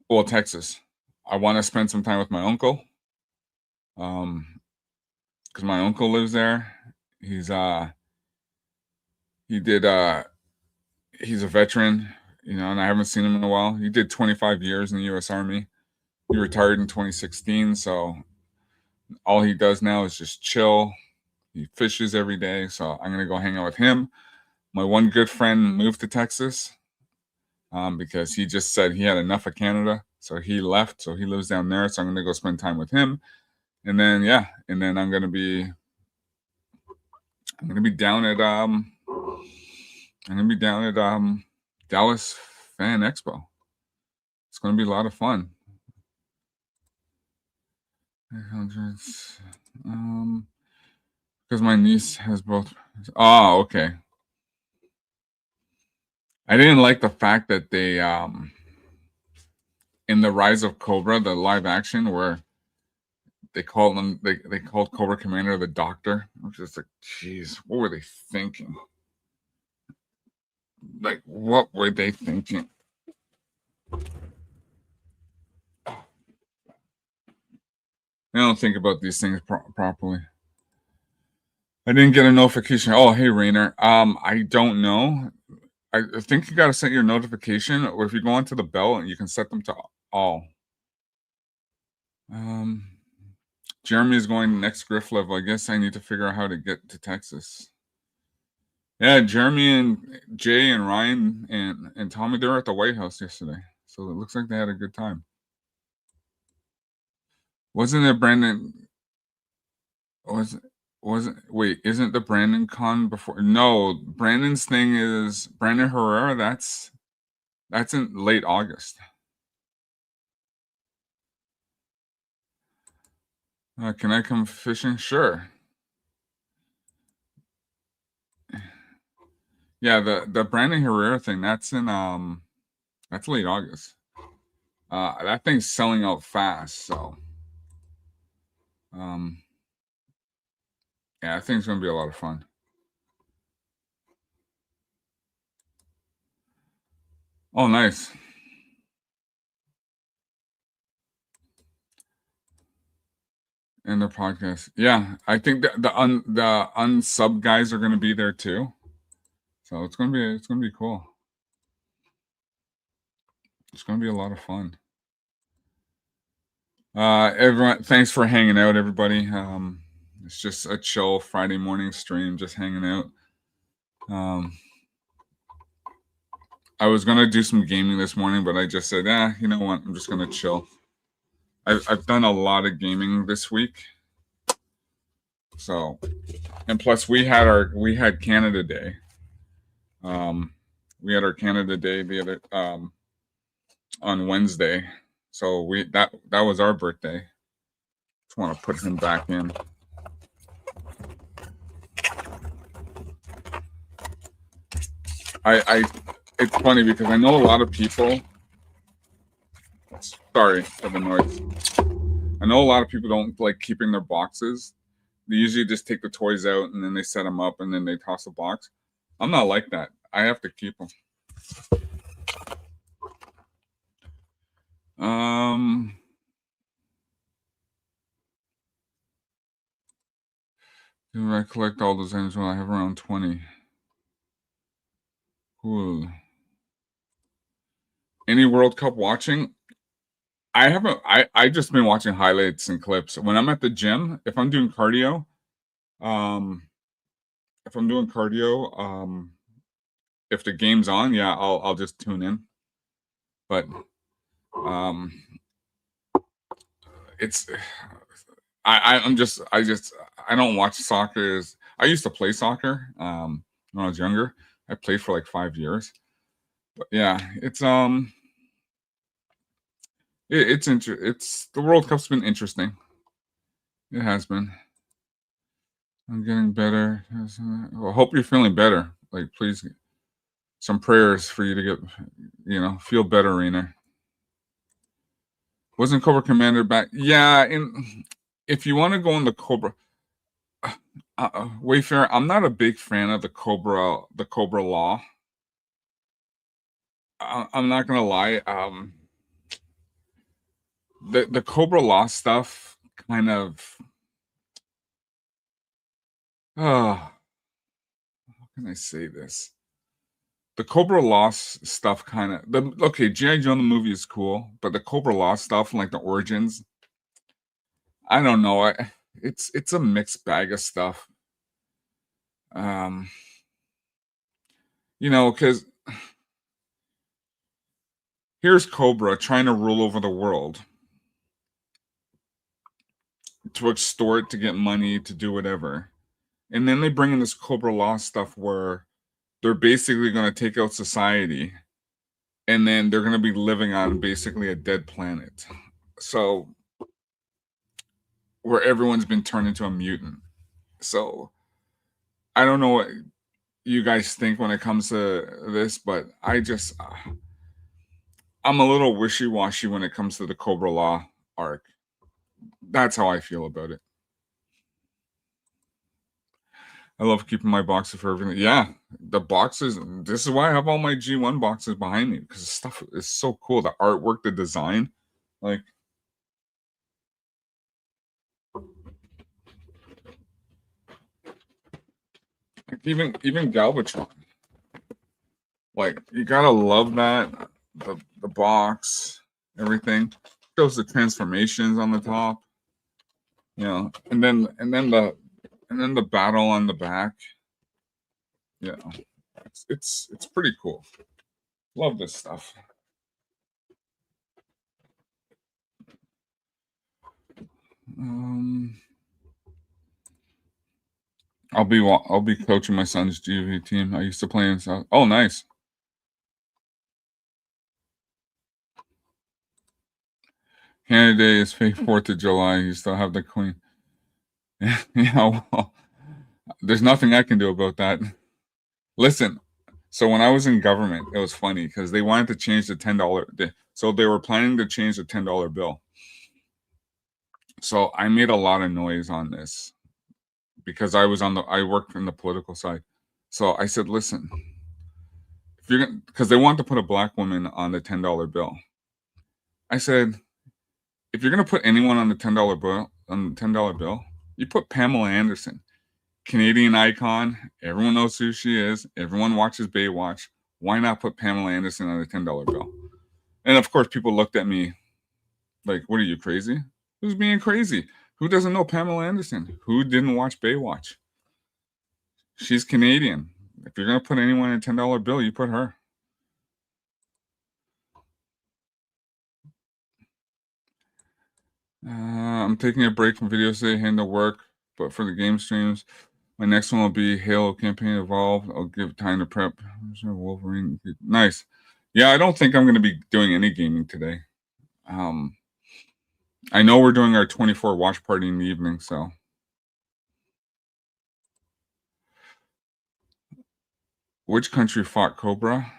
Well, Texas. I want to spend some time with my uncle. Because my uncle lives there. He's he did he's a veteran, and I haven't seen him in a while. He did 25 years in the US Army. He retired in 2016, so all he does now is just chill. He fishes every day, so I'm gonna go hang out with him. My one good friend moved to Texas because he just said he had enough of Canada, so he left. So he lives down there. So I'm gonna go spend time with him, and then and then I'm gonna be down at Dallas Fan Expo. It's gonna be a lot of fun. 800s. Because my niece has both. Oh, okay. I didn't like the fact that they in the Rise of Cobra, the live action, where they called Cobra Commander the Doctor. I was just like, jeez, what were they thinking? Like, what were they thinking? They don't think about these things properly. I didn't get a notification. Oh, hey, Rainer. I don't know. I think you got to set your notification, or if you go onto the bell, you can set them to all. Jeremy is going next Griff level. I guess I need to figure out how to get to Texas. Yeah, Jeremy and Jay and Ryan and Tommy, they were at the White House yesterday. So it looks like they had a good time. Wasn't it Brandon? Wait, isn't the Brandon con before? No, Brandon's thing is Brandon Herrera. That's in late August. Can I come fishing? Sure. Yeah, the Brandon Herrera thing, that's late August. That thing's selling out fast, so yeah, I think it's gonna be a lot of fun. Oh, nice. And the podcast. Yeah, I think the unsub guys are gonna be there too. So it's gonna be cool. It's gonna be a lot of fun. Everyone, thanks for hanging out, everybody. It's just a chill Friday morning stream, just hanging out. I was gonna do some gaming this morning, but I just said, you know what? I'm just gonna chill. I've done a lot of gaming this week, so, and plus we had Canada Day. We had our Canada Day the other on Wednesday, so that was our birthday. Just want to put him back in. It's funny because I know a lot of people. Sorry for the noise. I know a lot of people don't like keeping their boxes. They usually just take the toys out and then they set them up and then they toss the box. I'm not like that. I have to keep them. Do I collect all those items? Well, I have around 20. Cool. Any World Cup watching? I haven't. I just been watching highlights and clips. When I'm at the gym, if I'm doing cardio, if the game's on, yeah, I'll just tune in. But it's I don't watch soccer. I used to play soccer when I was younger. I played for like 5 years. But yeah, it's it's the World Cup's been interesting. It has been. I'm getting better. Yes, well, hope you're feeling better. Like, please, some prayers for you to get, feel better, Rainer. Wasn't Cobra Commander back? Yeah, and if you want to go on the Cobra, Wayfair, I'm not a big fan of the Cobra Law. I'm not gonna lie. The Cobra Law stuff kind of, how can I say this? The Cobra Law stuff kind of the okay. GI Joe the movie is cool, but the Cobra Law stuff, like the origins, I don't know. It's a mixed bag of stuff. Um, because here's Cobra trying to rule over the world, to extort, to get money, to do whatever. And then they bring in this Cobra Law stuff where they're basically going to take out society, and then they're going to be living on basically a dead planet. So, where everyone's been turned into a mutant. So, I don't know what you guys think when it comes to this, but I'm a little wishy washy when it comes to the Cobra Law arc. That's how I feel about it. I love keeping my boxes for everything. Yeah, the boxes. This is why I have all my G1 boxes behind me, because the stuff is so cool. The artwork, the design, like even Galvatron. Like, you gotta love that. The box, everything shows the transformations on the top. And then the battle on the back. Yeah, it's pretty cool. Love this stuff. Um, I'll be coaching my son's GV team. I used to play in South. Oh, nice. Canada Day is fake 4th of July. You still have the Queen. Yeah, well, there's nothing I can do about that. Listen, so when I was in government, it was funny because they wanted to change the $10. So they were planning to change the $10 bill. So I made a lot of noise on this because I worked in the political side. So I said, listen, if you're gonna, because they want to put a black woman on the $10 bill. I said, if you're gonna put anyone on the $10 bill, you put Pamela Anderson, Canadian icon. Everyone knows who she is. Everyone watches Baywatch. Why not put Pamela Anderson on the $10 bill? And of course, people looked at me like, "What are you, crazy? Who's being crazy? Who doesn't know Pamela Anderson? Who didn't watch Baywatch? She's Canadian. If you're gonna put anyone in a $10 bill, you put her." I'm taking a break from videos today, heading to work, but for the game streams, my next one will be Halo Campaign Evolved. I'll give time to prep. Wolverine, nice. Yeah, I don't think I'm going to be doing any gaming today. I know we're doing our 24 watch party in the evening, so. Which country fought Cobra?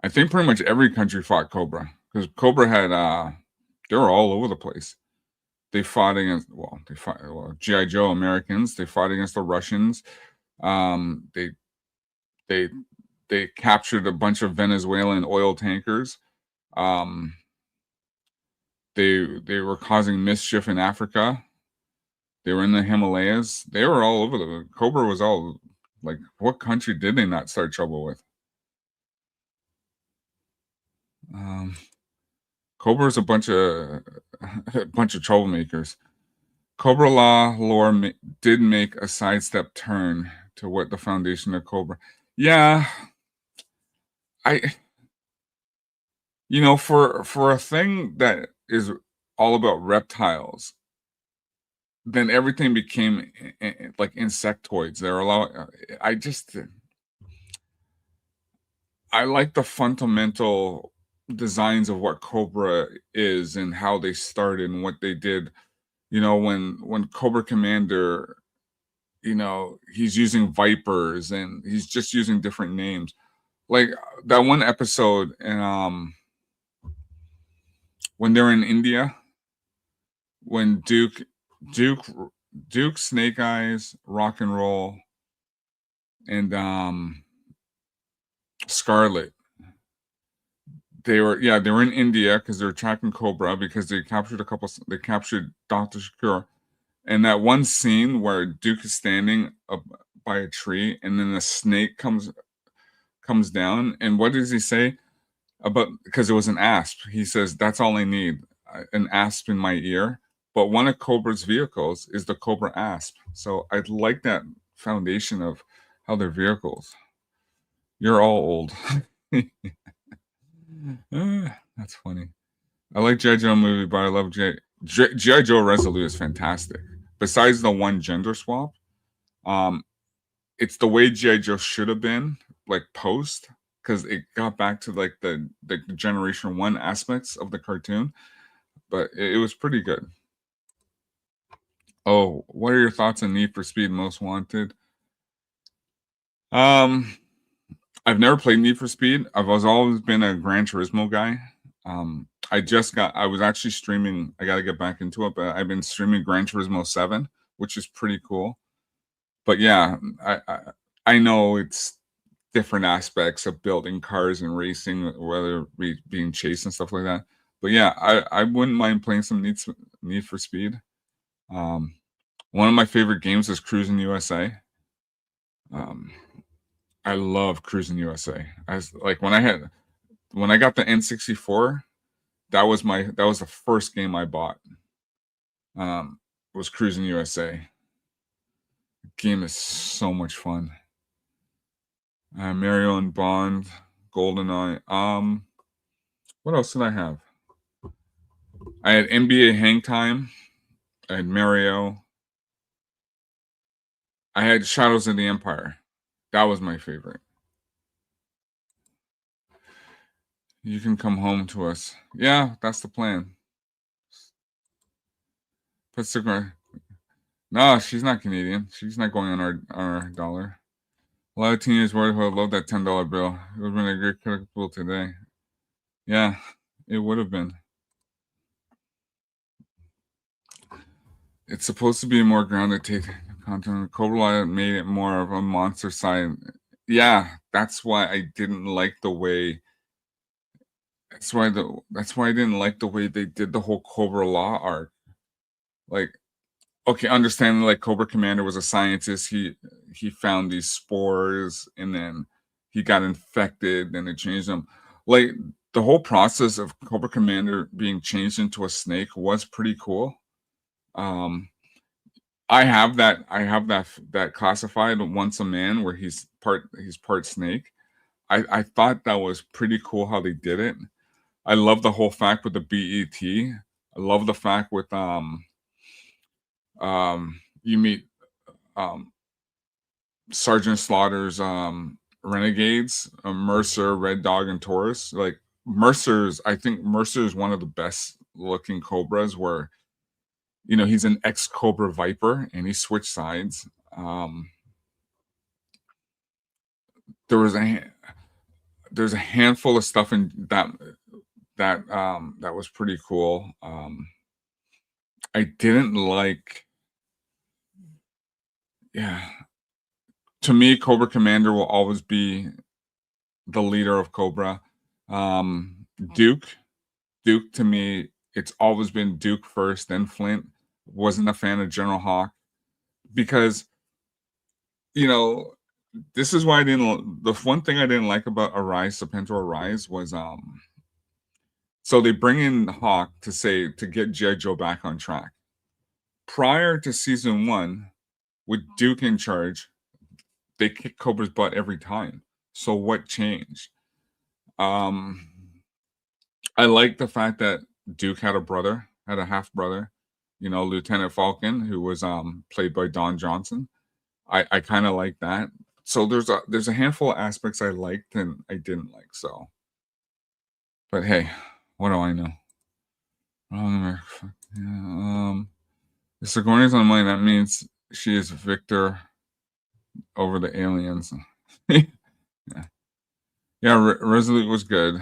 I think pretty much every country fought Cobra, because Cobra had they were all over the place. They fought against GI Joe Americans. They fought against the Russians. They they they captured a bunch of Venezuelan oil tankers. Um, they were causing mischief in Africa. They were in the Himalayas. They were all over the Cobra was all like, what country did they not start trouble with? Cobra is a bunch of a bunch of troublemakers. Cobra Law lore did make a sidestep turn to what the foundation of Cobra. Yeah, I for a thing that is all about reptiles, then everything became like insectoids. They're a lot. I just I like the fundamental designs of what Cobra is and how they started and what they did. When Cobra Commander, he's using vipers and he's just using different names. Like that one episode and when they're in India, when Duke Duke, Snake Eyes, Rock and Roll, and Scarlet. They were in India because they were tracking Cobra because they captured Dr. Shakur. And that one scene where Duke is standing up by a tree and then the snake comes down, and what does he say about, because it was an asp? He says, "That's all I need, an asp in my ear." But one of Cobra's vehicles is the Cobra asp. So I like that foundation of how they're vehicles. You're all old. That's funny. I like G.I. Joe movie, but I love G.I. Joe Resolute is fantastic. Besides the one gender swap, um, it's the way G.I. Joe should have been, like post, because it got back to like the Generation One aspects of the cartoon, but it was pretty good. Oh, what are your thoughts on Need for Speed Most Wanted? Um, I've never played Need for Speed. Always been a Gran Turismo guy. I was actually streaming. I got to get back into it, but I've been streaming Gran Turismo 7, which is pretty cool. But yeah, I know it's different aspects of building cars and racing, whether it be being chased and stuff like that. But yeah, I wouldn't mind playing some Need for Speed. Um, One of my favorite games is Cruising USA. Um, I love Cruising USA. Like when I got the N64, that was the first game I bought. Was Cruising USA. The game is so much fun. Mario and Bond, GoldenEye. What else did I have? I had NBA Hang Time. I had Mario. I had Shadows of the Empire. That was my favorite. You can come home to us. Yeah, that's the plan. Pacific. No, she's not Canadian. She's not going on our dollar. A lot of teenagers would have loved that $10 bill. It would have been a great collectible today. Yeah, it would have been. It's supposed to be more grounded take content. Cobra made it more of a monster side. Yeah, that's why I didn't like the way. That's why I didn't like the way they did the whole Cobra Law arc. Like, okay, understanding like Cobra Commander was a scientist. He found these spores and then he got infected and it changed him. Like the whole process of Cobra Commander being changed into a snake was pretty cool. Um, I have that classified once a man where he's part snake. I thought that was pretty cool how they did it. I love the whole fact with the BET. I love the fact with you meet um Sergeant Slaughter's renegades, Mercer, Red Dog, and Taurus. Like I think Mercer is one of the best looking Cobras where he's an ex Cobra Viper and he switched sides. There was there's a handful of stuff in that was pretty cool. I didn't like, yeah. To me, Cobra Commander will always be the leader of Cobra. Duke, Duke to me, it's always been Duke first, then Flint. Wasn't a fan of General Hawk because you know this is why I didn't. The one thing I didn't like about Arise, Serpento Arise, was so they bring in Hawk to get G.I. Joe back on track. Prior to season one, with Duke in charge, they kick Cobra's butt every time. So what changed? Um, I like the fact that Duke had a half brother, Lieutenant Falcon, who was played by Don Johnson. I kind of like that. So there's a handful of aspects I liked and I didn't like. So, but hey, what do I know? Yeah, if Sigourney's on money, that means she is victor over the aliens. yeah, yeah. Resolute was good.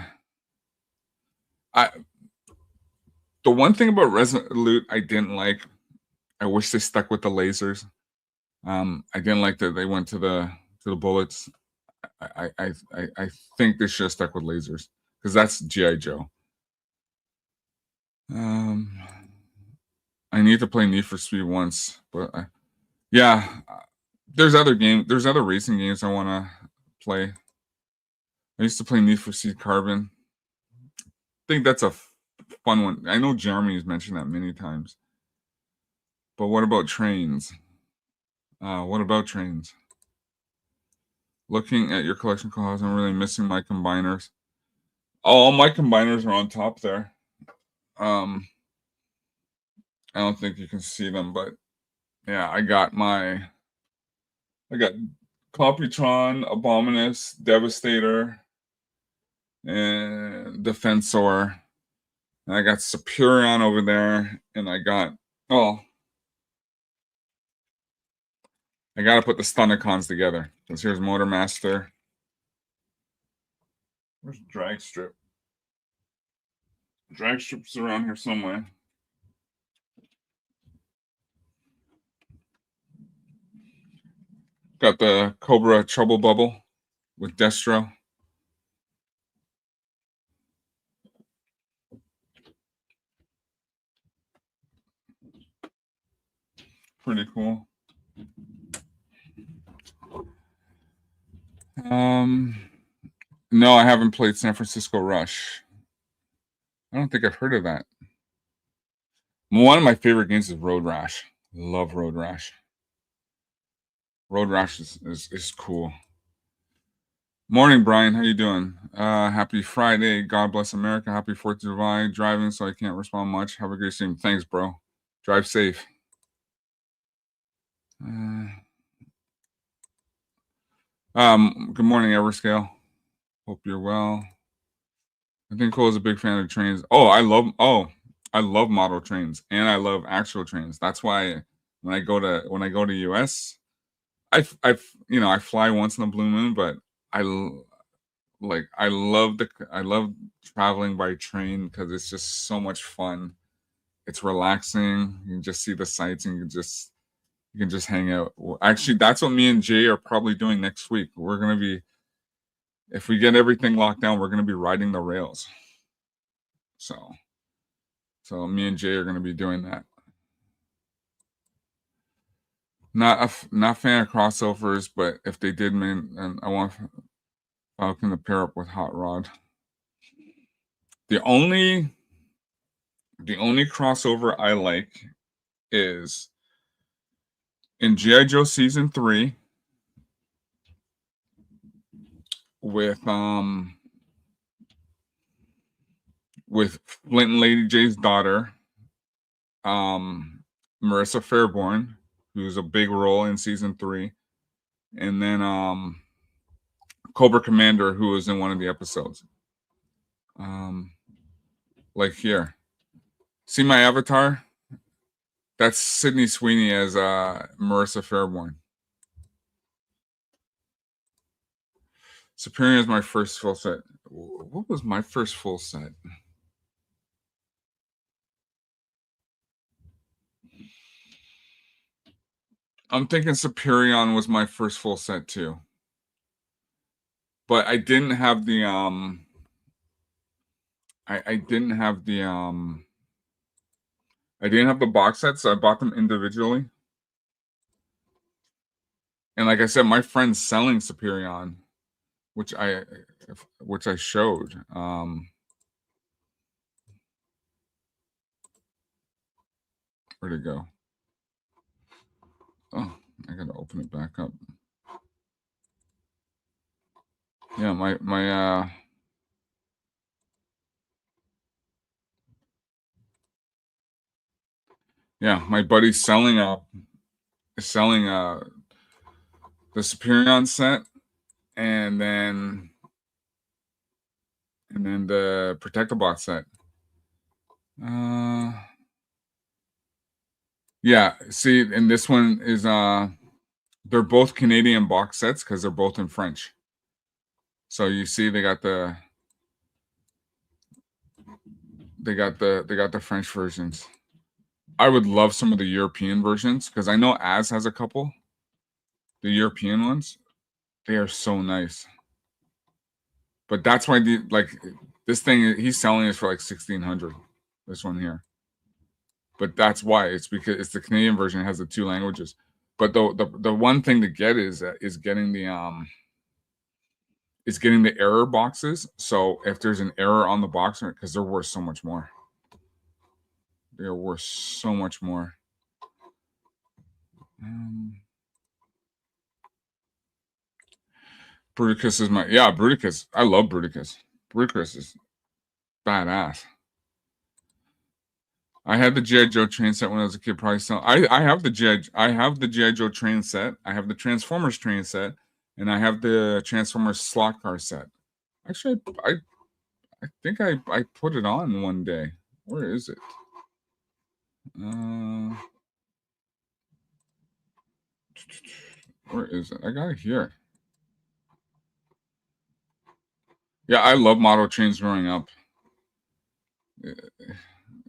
I The one thing about Resolute I didn't like. I wish they stuck with the lasers. I didn't like that they went to the bullets. I think they should have stuck with lasers because that's GI Joe. Um, I need to play Need for Speed once, but yeah, there's other racing games I want to play. I used to play Need for Speed Carbon. I think that's a fun one. I know Jeremy has mentioned that many times. But what about trains? What about trains? Looking at your collection calls, I'm really missing my combiners. Oh, all my combiners are on top there. Um, I don't think you can see them, but yeah, I got Copytron, Abominus, Devastator, and Defensor. And I got Superion over there, and oh, I gotta put the Stunnicons together. Because here's Motormaster. Where's Drag Strip? Drag Strip's around here somewhere. Got the Cobra Trouble Bubble with Destro. Pretty cool. No, I haven't played San Francisco Rush. I don't think I've heard of that. One of my favorite games is Road Rash. Love Road Rash. Road Rash is cool. Morning, Brian. How you doing? Happy Friday. God bless America. Happy 4th of July. Driving, so I can't respond much. Have a great stream. Thanks, bro. Drive safe. Good morning, Everscale. Hope you're well. I think Cole is a big fan of trains. I love model trains and I love actual trains. That's why when I go to US, I fly once in a blue moon, but I love traveling by train because it's just so much fun. It's relaxing. You can just see the sights and you can just hang out. Actually, that's what me and Jay are probably doing next week. We're gonna be If we get everything locked down, we're gonna be riding the rails. So me and Jay are gonna be doing that. Not fan of crossovers, but if they did, man, and I want Falcon to pair up with Hot Rod. The only crossover I like is in G.I. Joe season 3 with Flint and Lady J's daughter, Marissa Fairborn, who's a big role in season 3, and then Cobra Commander, who was in one of the episodes. Like here, see my avatar? That's Sydney Sweeney as Marissa Fairborn. Superior is my first full set. What was my first full set? I'm thinking Superion was my first full set too. But I didn't have the I didn't have the I didn't have the box set, so I bought them individually. And like I said, my friend's selling Superion, which I showed. Where'd it go? Oh, I gotta open it back up. Yeah, my yeah, my buddy's selling the Superion set, and then the Protectabot set. Yeah, see, and this one is they're both Canadian box sets because they're both in French. So you see they got the French versions. I would love some of the European versions because I know Az has a couple. The European ones, they are so nice. But that's why this thing he's selling is for like 1,600. This one here. But that's why it's because it's the Canadian version. It has the 2 languages. But the one thing to get is getting the error boxes. So if there's an error on the box, because they're worth so much more. They are worth so much more. Bruticus is Bruticus. I love Bruticus. Bruticus is badass. I had the G.I. Joe train set when I was a kid. Probably still. I have the G.I. Joe train set. I have the Transformers train set, and I have the Transformers slot car set. Actually, I think I put it on one day. Where is it? Where is it? I got it here. Yeah, I love model trains growing up.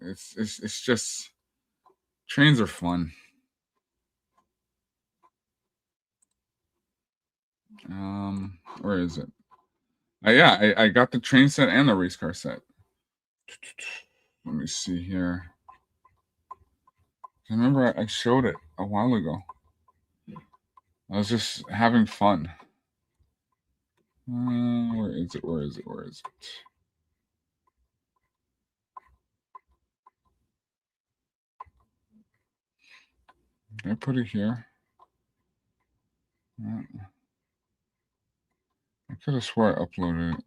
It's just trains are fun. Where is it? I got the train set and the race car set. Let me see here. I remember I showed it a while ago. I was just having fun. Where is it? Where is it? Where is it? Did I put it here? I could have swore I uploaded it.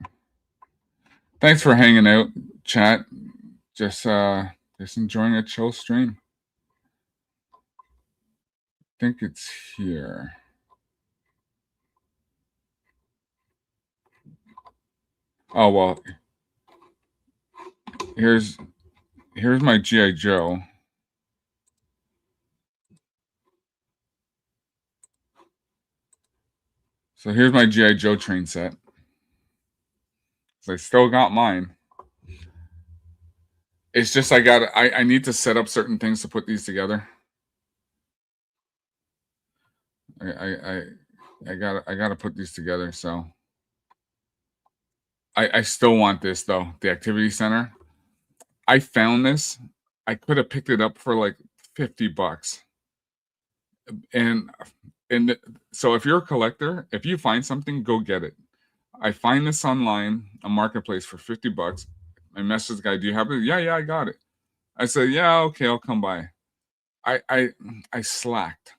Thanks for hanging out, chat. Just enjoying a chill stream. I think it's here. Oh well. Here's my G.I. Joe. So here's my G.I. Joe train set. So I still got mine. It's just I need to set up certain things to put these together. I gotta put these together. So I still want this though. The activity center. I found this. I could have picked it up for like $50. And so if you're a collector, if you find something, go get it. I find this online, a marketplace for $50. I messaged the guy, "Do you have it?" Yeah, I got it. I said, "Yeah, okay, I'll come by." I slacked.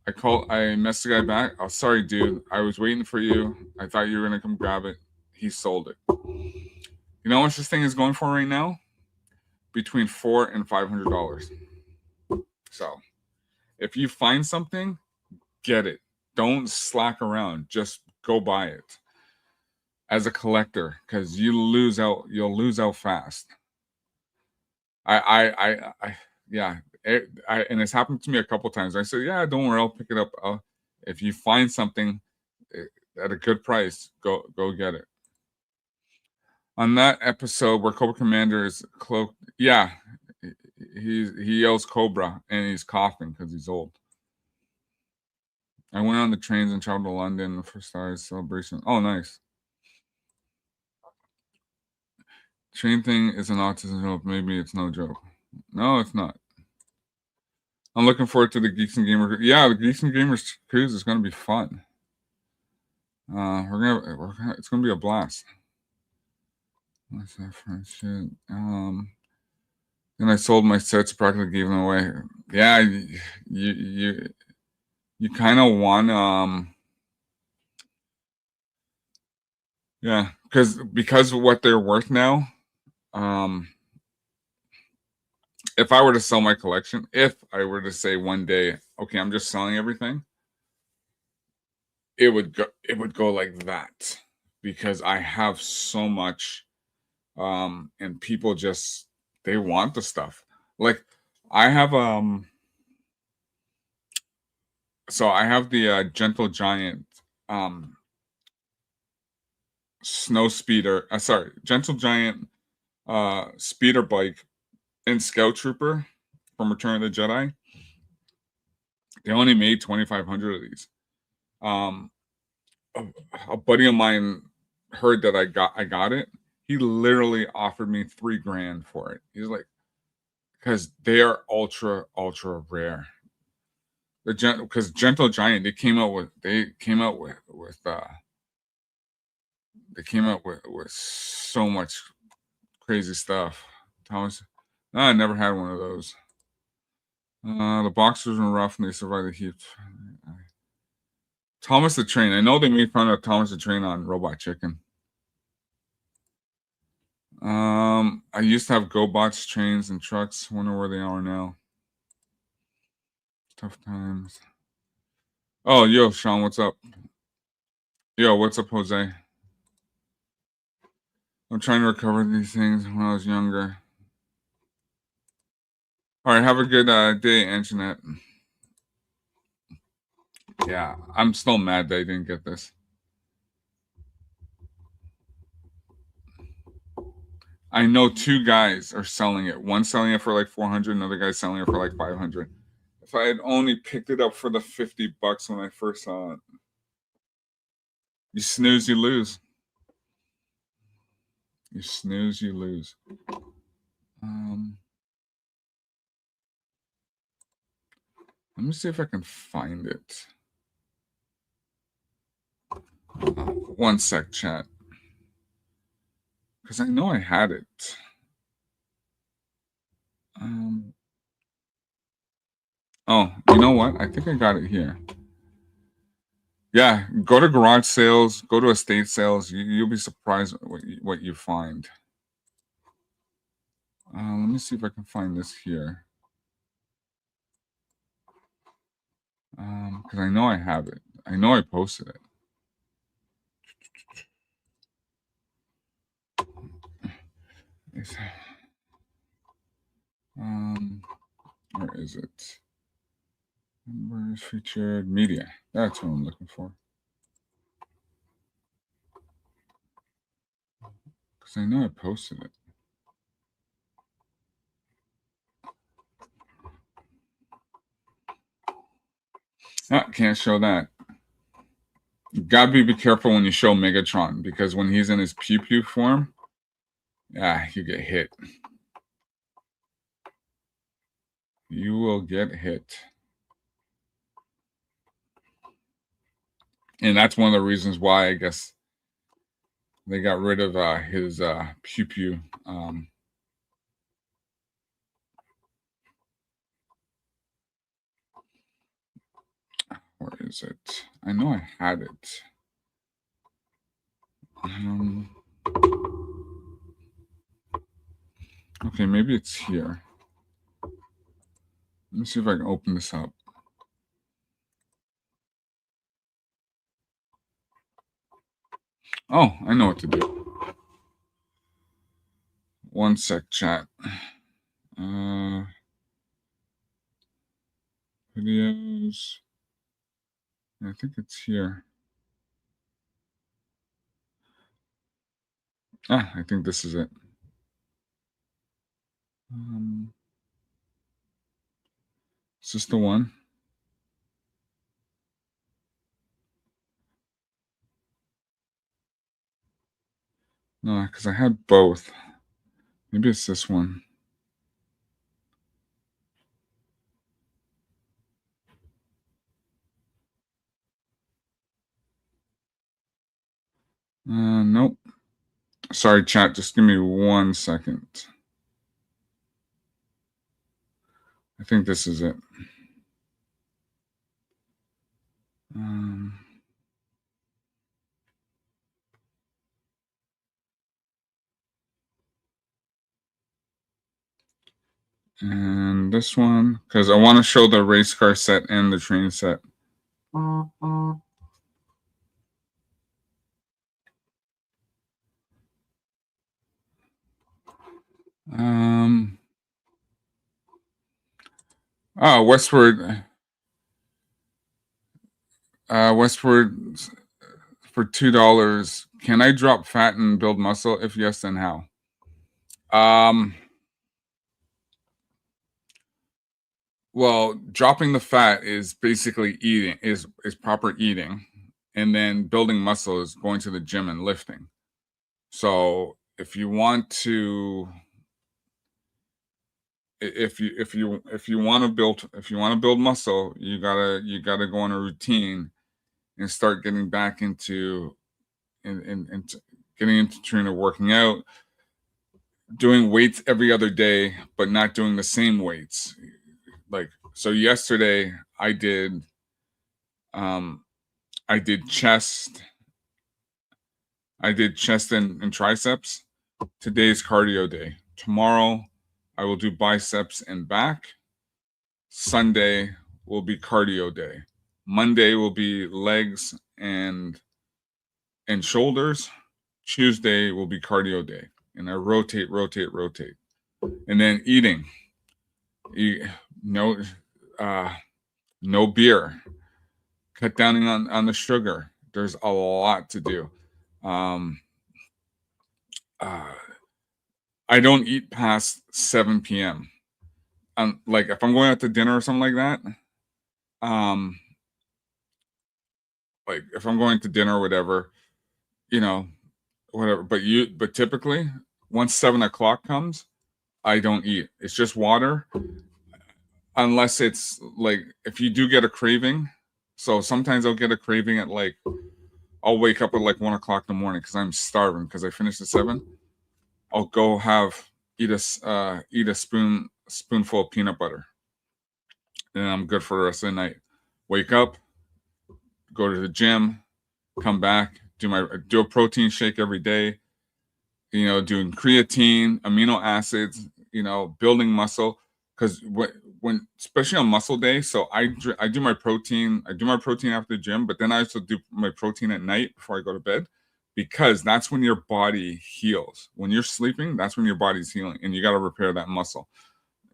I messaged the guy back. "Oh, sorry, dude. I was waiting for you. I thought you were gonna come grab it." He sold it. You know how much this thing is going for right now? Between $400 and $500. So, if you find something, get it. Don't slack around. Just go buy it as a collector because you'll lose out fast. Yeah. And it's happened to me a couple times. I said, "Yeah, don't worry, I'll pick it up." If you find something at a good price, go get it. On that episode where Cobra Commander is cloaked, yeah, he yells Cobra and he's coughing because he's old. I went on the trains and traveled to London for Stars celebration. Oh, nice. Train thing is an autism joke. Maybe it's no joke. No, it's not. I'm looking forward to the Geeks and Gamers. Yeah, the Geeks and Gamers cruise is going to be fun. It's going to be a blast. What's that French shit? Then I sold my sets, practically gave them away. Yeah, you kind of want yeah, because of what they're worth now. If I were to sell my collection, if I were to say one day, okay, I'm just selling everything, it would go like that because I have so much, and people just they want the stuff. Like I have so I have the Gentle Giant um snow speeder. Sorry, Gentle Giant speeder bike and Scout Trooper from Return of the Jedi. They only made 2,500 of these. Um, a, a buddy of mine heard that I got it. He literally offered me 3 grand for it. He's like, because they are ultra rare. Because Gentle Giant, they came out with so much crazy stuff. Thomas, no, I never had one of those. The boxers were rough and they survived the heat. Thomas the Train. I know they made fun of Thomas the Train on Robot Chicken. I used to have GoBots, trains, and trucks. Wonder where they are now. Tough times. Oh, yo, Sean, what's up? Yo, what's up, Jose? I'm trying to recover these things when I was younger. All right, have a good day, Antoinette. Yeah, I'm still mad that I didn't get this. I know 2 guys are selling it. One selling it for like 400, another guy selling it for like 500. If I had only picked it up for the $50 when I first saw it. You snooze, you lose. You snooze, you lose. Let me see if I can find it. One sec, chat. Because I know I had it. Oh, you know what? I think I got it here. Yeah, go to garage sales, go to estate sales. You'll be surprised what you find. Let me see if I can find this here. Because I know I have it. I know I posted it. Where is it? Members featured media. That's what I'm looking for. Because I know I posted it. Ah, can't show that. You gotta be careful when you show Megatron because when he's in his pew pew form, yeah, you get hit. You will get hit. And that's one of the reasons why I guess they got rid of his pew pew. Where is it? I know I had it. Okay, maybe it's here. Let me see if I can open this up. Oh, I know what to do. One sec, chat. Videos. I think it's here. Ah, I think this is it. Is this the one? No, because I had both. Maybe it's this one. Nope. Sorry, chat. Just give me 1 second. I think this is it. And this one, because I want to show the race car set and the train set. Um. Oh, Westward. Westward for $2. Can I drop fat and build muscle? If yes, then how? Um. Well, dropping the fat is basically eating is proper eating, and then building muscle is going to the gym and lifting. So if you want to build muscle, you gotta go on a routine and start getting back into getting into trainer working out, doing weights every other day, but not doing the same weights. Like so yesterday um I did chest and triceps. Today's cardio day. Tomorrow I will do biceps and back. Sunday will be cardio day. Monday will be legs and shoulders. Tuesday will be cardio day. And I rotate, rotate, rotate. And then eating. Eat, no uh no beer. Cut down on the sugar. There's a lot to do. Um uh I don't eat past 7 p.m. Like if I'm going out to dinner or something like that, um, like if I'm going to dinner or whatever, you know, whatever. But typically, once 7 o'clock comes, I don't eat. It's just water, unless it's like if you do get a craving. So sometimes I'll get a craving at like I'll wake up at like 1 o'clock in the morning because I'm starving because I finished at 7. I'll go eat a spoonful of peanut butter, and then I'm good for the rest of the night. Wake up, go to the gym, come back, do a protein shake every day, doing creatine, amino acids, building muscle. Because when especially on muscle day, so I do my protein. I do my protein after the gym, but then I also do my protein at night before I go to bed, because that's when your body heals. When you're sleeping, that's when your body's healing, and you got to repair that muscle.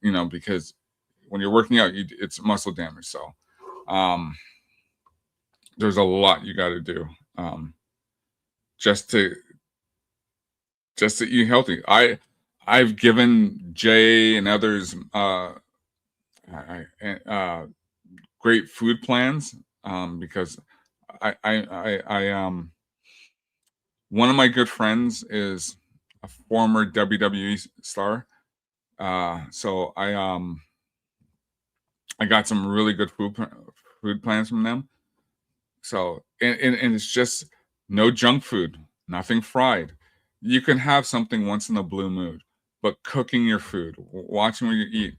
Because when you're working out, it's muscle damage. So um, there's a lot you got to do just to eat healthy. I've given Jay and others great food plans because I one of my good friends is a former WWE star. So I got some really good food plans from them. So and it's just no junk food, nothing fried. You can have something once in a blue moon, but cooking your food, watching what you eat,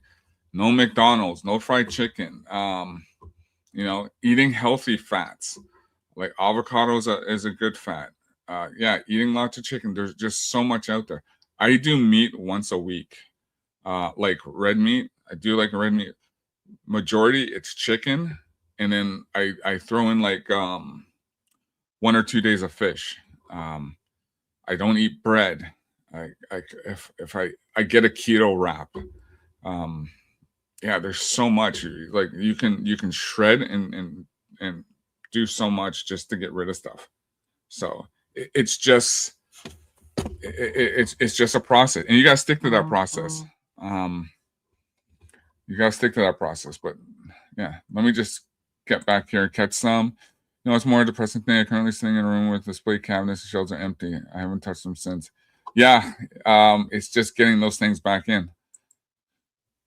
no McDonald's, no fried chicken. Eating healthy fats like avocado is a good fat. Yeah, eating lots of chicken. There's just so much out there. I do meat once a week, like red meat. I do like red meat. Majority it's chicken, and then I throw in like 1 or 2 days of fish. Um, I don't eat bread. If I get a keto wrap. Um, yeah, there's so much. Like you can shred and do so much just to get rid of stuff. So it's just it's just a process, and you gotta stick to that process. Um, you gotta stick to that process. But yeah, let me just get back here and catch some. It's more a depressing thing. I'm currently sitting in a room with display cabinets and shelves are empty. I haven't touched them since. Yeah, it's just getting those things back in.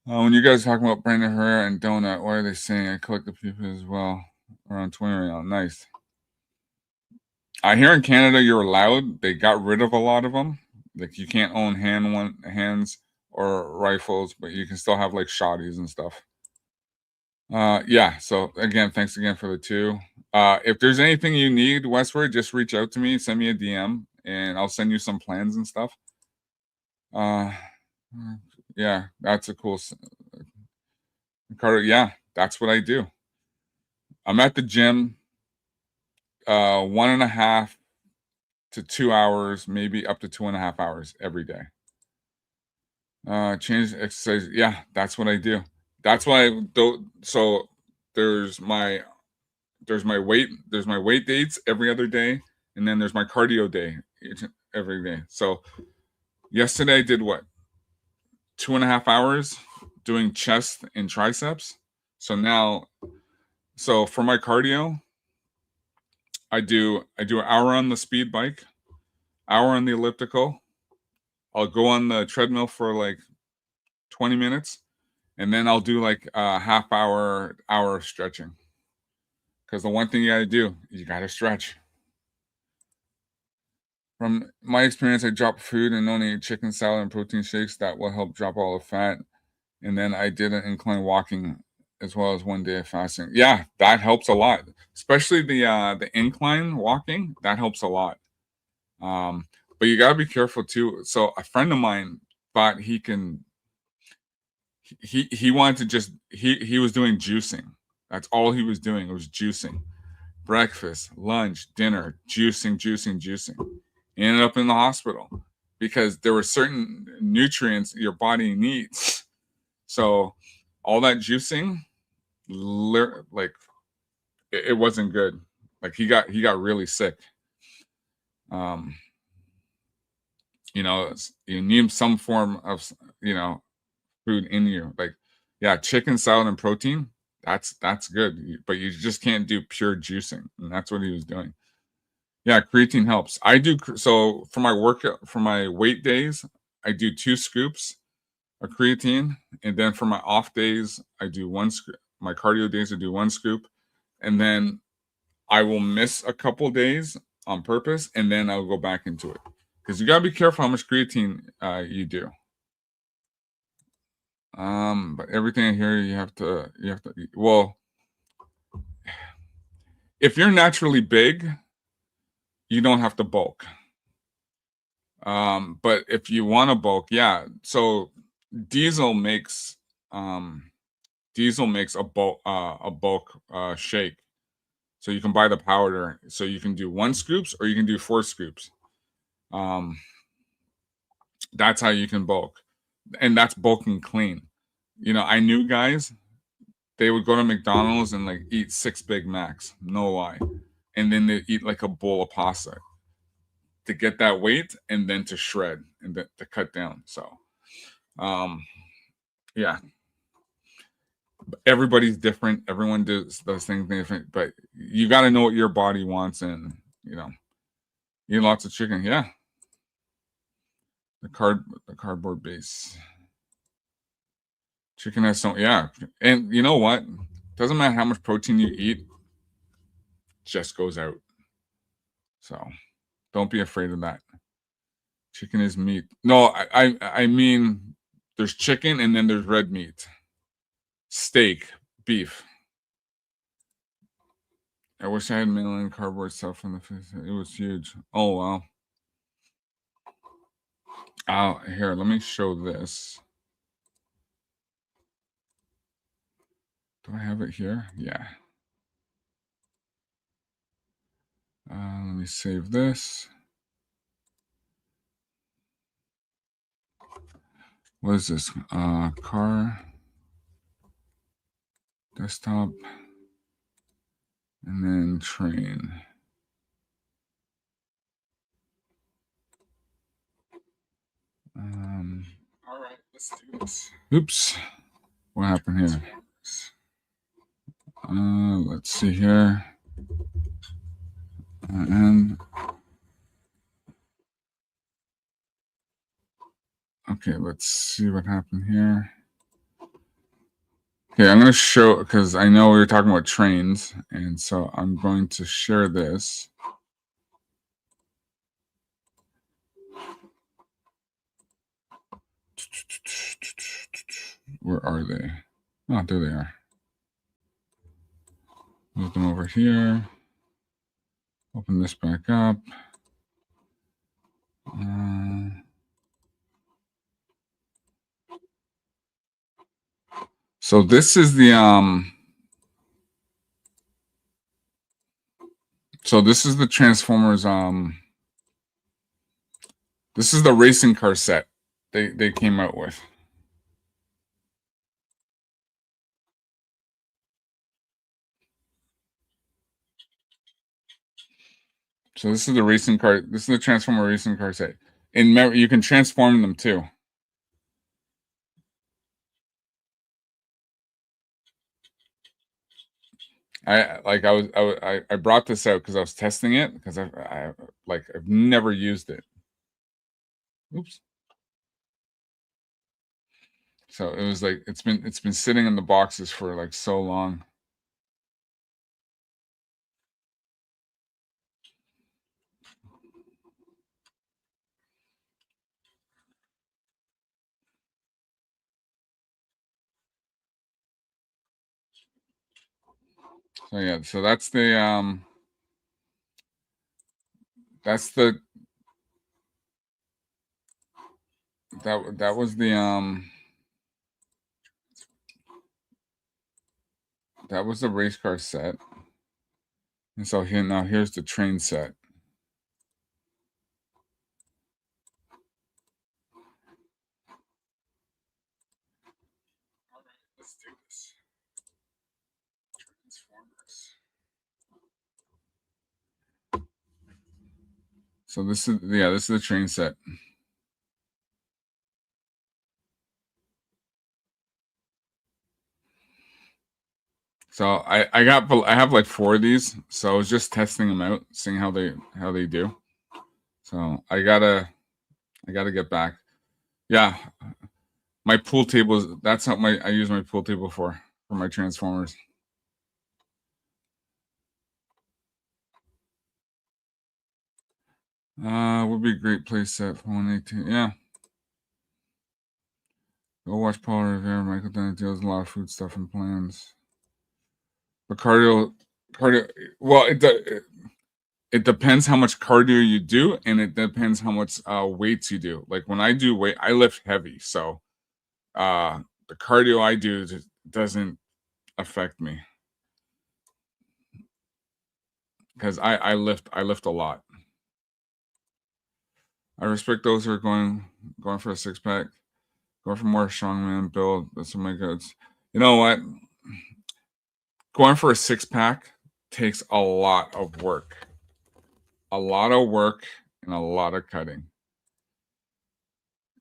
When you guys talk about Brandon Herrera and Donut, why are they saying I collect the people as well? Around 20 right now. Nice. Here in Canada, you're allowed. They got rid of a lot of them. Like you can't own hands or rifles, but you can still have like shotties and stuff. Yeah. So again, thanks again for the 2. If there's anything you need, Westward, just reach out to me, send me a DM, and I'll send you some plans and stuff. Yeah, that's a cool. Carter, yeah, that's what I do. I'm at the gym 1.5 to 2 hours, maybe up to 2.5 hours every day. Change exercise. Yeah, that's what I do. That's why so there's my there's my weight dates every other day, and then there's my cardio day every day. So yesterday I did what, 2.5 hours doing chest and triceps. So now, so for my cardio, I do an hour on the speed bike, hour on the elliptical. I'll go on the treadmill for like 20 minutes, and then I'll do like a half hour of stretching. Because the one thing you got to do, you got to stretch. From my experience, I drop food and only eat chicken salad and protein shakes. That will help drop all the fat. And then I did an incline walking as well as one day of fasting. Yeah, that helps a lot, especially the incline walking. That helps a lot. Um, but you got to be careful too. So a friend of mine thought he wanted to just he was doing juicing. That's all he was doing. It was juicing. Breakfast, lunch, dinner, juicing. He ended up in the hospital because there were certain nutrients your body needs. So all that juicing, like it wasn't good. Like he got really sick. Um, you need some form of food in you. Like, yeah, chicken salad and protein. That's good, but you just can't do pure juicing, and that's what he was doing. Yeah, creatine helps. I do so for my workout for my weight days. I do 2 scoops of creatine, and then for my off days, I do 1 scoop. My cardio days, I do 1 scoop, and then I will miss a couple days on purpose, and then I'll go back into it because you gotta be careful how much creatine you do. But everything I hear, you have to. Well, if you're naturally big, you don't have to bulk. But if you want to bulk, yeah. So Diesel makes um, Diesel makes a bulk shake. So you can buy the powder. So you can do 1 scoops or you can do 4 scoops. Um, that's how you can bulk, and that's bulking clean. I knew guys, they would go to McDonald's and like eat 6 Big Macs, no lie, and then they eat like a bowl of pasta to get that weight, and then to shred and to cut down. So, um, yeah, everybody's different. Everyone does those things different, but you got to know what your body wants, and eat lots of chicken. Yeah, the cardboard base chicken has some. Yeah, and you know what? Doesn't matter how much protein you eat, just goes out. So don't be afraid of that. Chicken is meat. No, I mean there's chicken and then there's red meat, steak, beef. I wish I had mail-in cardboard stuff from the food. It was huge. Oh wow. Here, let me show this. Do I have it here? Yeah. Let me save this. What is this? Car, desktop, and then train. All right, let's do this. Oops. What happened here? Let's see here. And okay, let's see what happened here. Okay, I'm going to show, because I know we were talking about trains, and so I'm going to share this. Where are they? Oh, there they are. Move them over here. Open this back up. So this is the so this is the Transformers this is the racing car set. they came out with. So this is the racing car. This is the Transformer racing car set. And you can transform them too. I brought this out because I was testing it because I've never used it. Oops. So it was like it's been sitting in the boxes for like so long. So yeah, so that's the that's the that was the that was the race car set. And so here's the train set. All right, let's do this. Transformers. So this is the train set. So I have like 4 of these. So I was just testing them out, seeing how they do. So I gotta get back. Yeah, my pool table that's how I use my pool table for my Transformers. Would be a great place set for 118. Yeah. Go watch Paul Revere, Michael Donatello's a lot of food stuff and plans. But cardio, well, it depends how much cardio you do, and it depends how much weights you do. Like when I do weight, I lift heavy, so the cardio I do just doesn't affect me because I lift a lot. I respect those who are going for a 6 pack, going for more strongman build. That's what my goods. You know what? Going for a 6 pack takes a lot of work. A lot of work and a lot of cutting.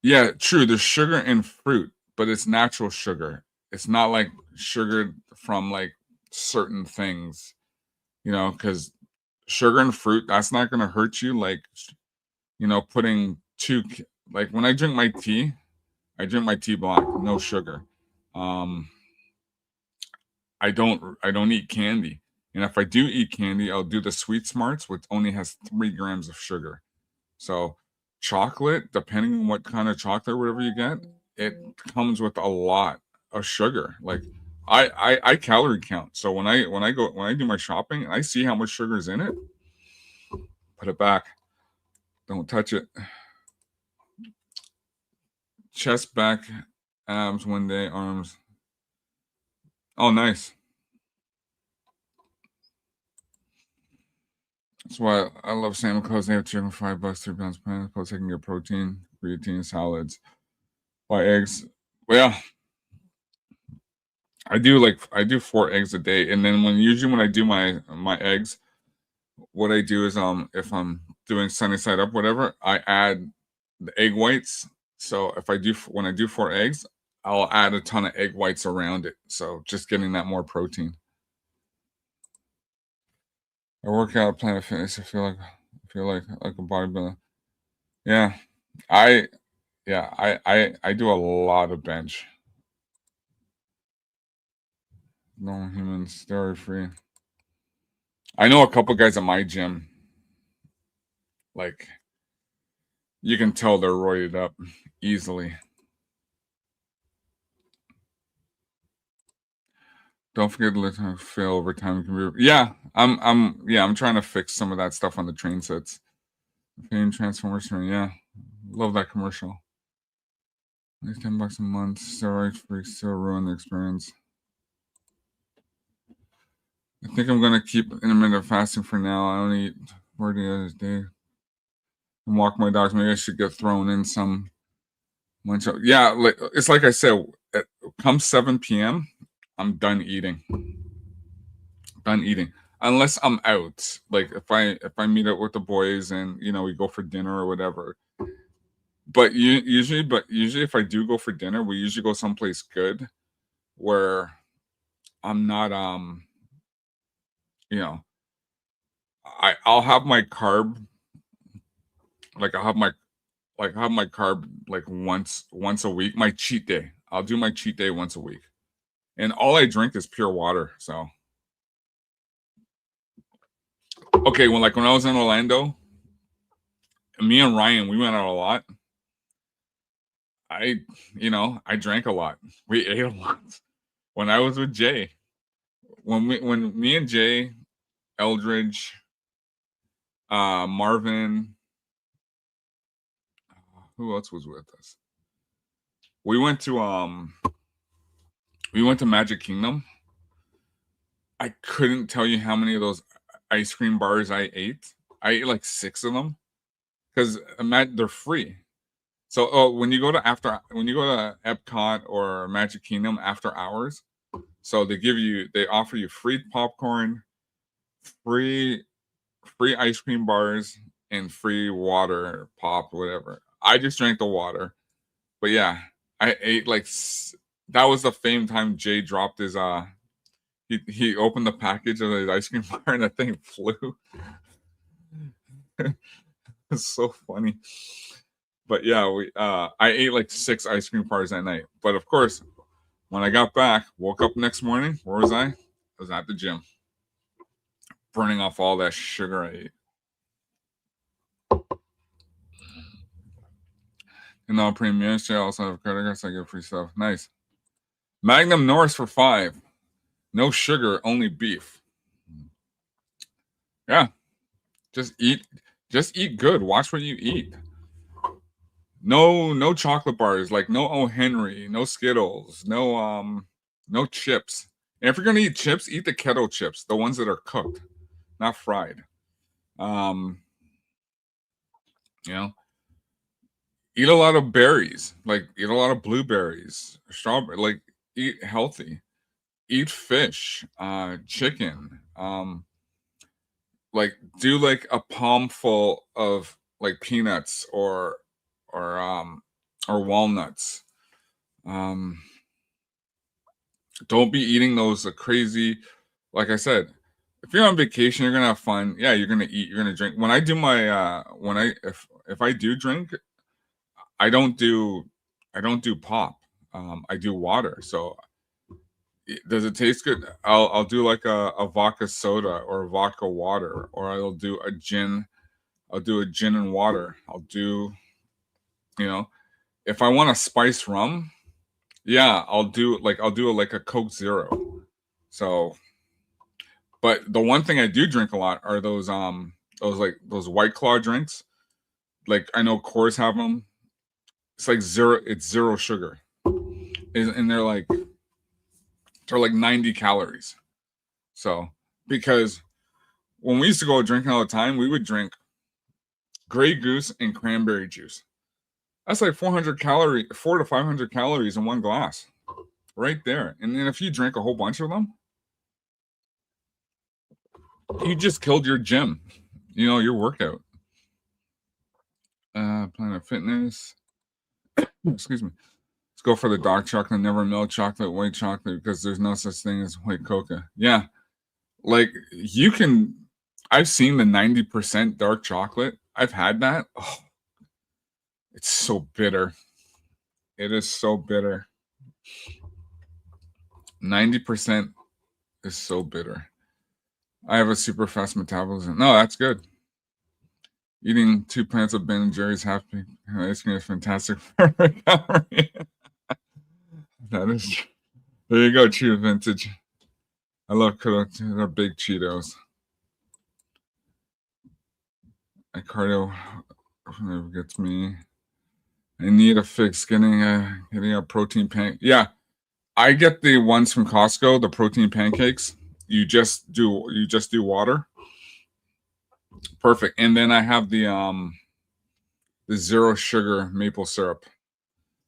Yeah, true. There's sugar in fruit, but it's natural sugar. It's not like sugar from like certain things, because sugar and fruit, that's not going to hurt you. Like, putting like when I drink my tea black, no sugar. Um, I don't eat candy. And if I do eat candy, I'll do the Sweet Smarts, which only has 3 grams of sugar. So chocolate, depending on what kind of chocolate or whatever you get, it comes with a lot of sugar. Like I calorie count. So when I do my shopping, I see how much sugar is in it. Put it back. Don't touch it. Chest, back, abs, 1 day, arms. Oh, nice. That's why I love salmon clothes. They have chicken, $5, 3 pounds plan. Plus, I can get protein, creatine, salads, buy eggs. Well, yeah, I do 4 eggs a day, and then usually when I do my eggs, what I do is if I'm doing sunny side up whatever, I add the egg whites. So if I do when I do 4 eggs, I'll add a ton of egg whites around it. So just getting that more protein. I work out at Planet Fitness. I feel like a bodybuilder. Yeah, I I do a lot of bench. No humans, steroid free. I know a couple guys at my gym. Like you can tell they're roided up easily. Don't forget to let time fail over time. Yeah, I'm trying to fix some of that stuff on the train sets. Fame Transformers train, yeah. Love that commercial. At least $10 a month. Steroid free still ruin the experience. I think I'm gonna keep intermittent fasting for now. I only eat 40 hours a day and walk my dogs. Maybe I should get thrown in some Yeah, like it's like I said, come 7 p.m., I'm done eating. Done eating. Unless I'm out. Like if I meet up with the boys and we go for dinner or whatever. But usually if I do go for dinner, we usually go someplace good where I'm not you know, I'll have my carb, like I'll have my carb like once a week, my cheat day. I'll do my cheat day once a week. And all I drink is pure water. So okay, when I was in Orlando, me and Ryan, we went out a lot. I I drank a lot. We ate a lot. When I was with Jay, when me and Jay, Eldridge, Marvin, who else was with us? We went to Magic Kingdom. I couldn't tell you how many of those ice cream bars I ate. I ate like 6 of them because they're free. So when you go to Epcot or Magic Kingdom after hours, so they offer you free popcorn, free ice cream bars, and free water, pop, whatever. I just drank the water. But yeah, I ate that was the same time Jay dropped his he opened the package of his ice cream bar and that thing flew. It's so funny. But yeah, I ate like 6 ice cream bars that night. But of course, when I got back, woke up next morning, where was I? I was at the gym, burning off all that sugar I ate. And now premium share also have credit cards. I get free stuff. Nice. Magnum Norris for 5. No sugar, only beef. Yeah. Just eat good. Watch what you eat. No chocolate bars, like no O. Henry, no Skittles, no chips. And if you're gonna eat chips, eat the kettle chips, the ones that are cooked, not fried. Um, you know, eat a lot of berries, like eat a lot of blueberries, strawberry, like eat healthy. Eat fish, chicken, like do like a palm full of like peanuts or or walnuts. Um, don't be eating those crazy. Like I said, if you're on vacation, you're gonna have fun. Yeah, you're gonna eat. You're gonna drink. When I do my when I if I do drink, I don't do I don't do pop. I do water. So does it taste good? I'll do like a vodka soda or a vodka water, or I'll do a gin. I'll do a gin and water. I'll do you know if I want a spice rum, yeah, I'll do like a Coke Zero. So, but the one thing I do drink a lot are those White Claw drinks. Like I know Coors have them. It's like zero. It's zero sugar, and they're like 90 calories. So because when we used to go drinking all the time, we would drink Grey Goose and cranberry juice. That's like 4 to 500 calories in one glass, right there. And then if you drink a whole bunch of them, you just killed your gym. Your workout. Planet Fitness. Excuse me. Let's go for the dark chocolate, never milk chocolate, white chocolate, because there's no such thing as white coca. Yeah. Like you can I've seen the 90% dark chocolate. I've had that. Oh, it's so bitter. It is so bitter. 90% is so bitter. I have a super fast metabolism. No, that's good. Eating 2 pints of Ben and Jerry's happy ice cream is fantastic for recovery. That is true. There you go, Cheeto Vintage. I love they're big Cheetos. My cardio never gets me. I need a fix getting a protein pancake. Yeah, I get the ones from Costco, the protein pancakes. You just do water. Perfect. And then I have the zero sugar maple syrup.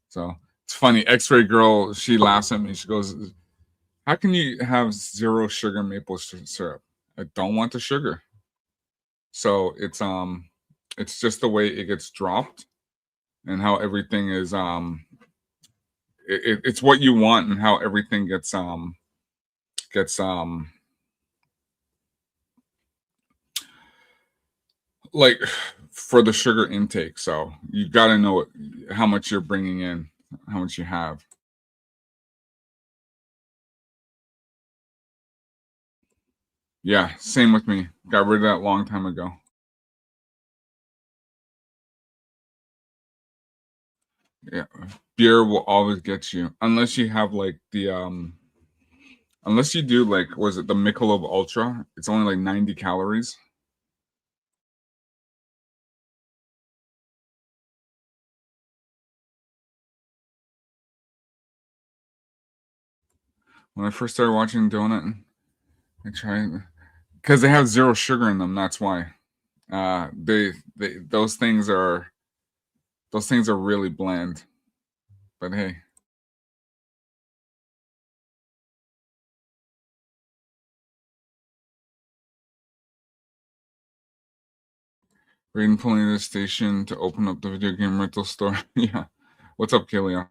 So it's funny. X-ray girl, she laughs at me. She goes, "How can you have zero sugar maple syrup? I don't want the sugar." So it's just the way it gets dropped and how everything is it's what you want and how everything gets like for the sugar intake. So you got to know how much you're bringing in, how much you have. Yeah, same with me. Got rid of that long time ago. Yeah, beer will always get you unless you have like unless you do like was it the Michelob Ultra? It's only like 90 calories. When I first started watching Donut, I tried because they have zero sugar in them. That's why. They those things are really bland. But hey, Raiden pulling to the station to open up the video game rental store. Yeah. What's up, Killia?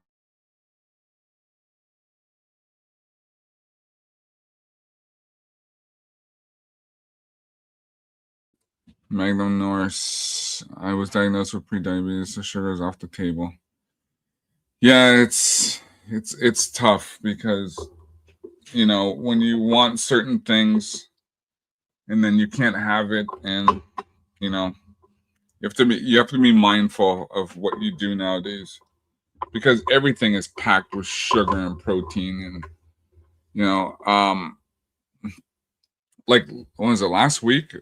Magnum Norris. I was diagnosed with prediabetes, so sugar is off the table. Yeah, it's tough because when you want certain things and then you can't have it, and you know you have to be mindful of what you do nowadays because everything is packed with sugar and protein and you know um like when was it last week?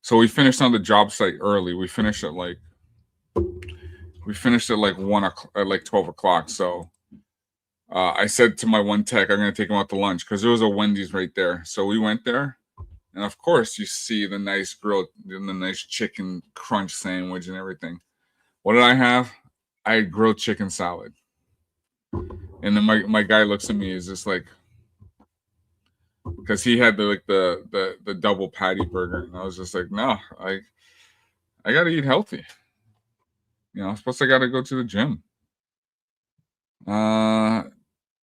So we finished on the job site early. We finished at like 1 o'clock, at like 12 o'clock. So I said to my one tech, I'm gonna take him out to lunch because there was a Wendy's right there. So we went there, and of course you see the nice grilled, the nice chicken crunch sandwich and everything. What did I have? I had grilled chicken salad, and then my guy looks at me, is just like, because he had the double patty burger, and I was just like, no, I gotta eat healthy. Plus I gotta go to the gym. Uh,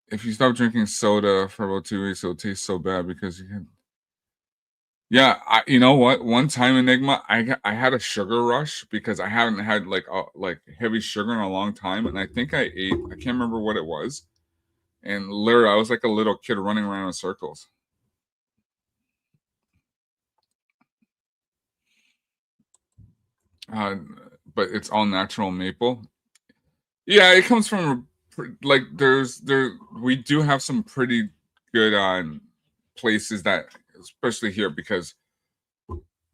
if you stop drinking soda for about 2 weeks, it'll taste so bad because you can. Yeah, you know what? One time, Enigma, I had a sugar rush because I haven't had like heavy sugar in a long time, and I think I can't remember what it was, and literally I was like a little kid running around in circles. Uh, but it's all natural maple. Yeah, it comes from like there we do have some pretty good places that, especially here, because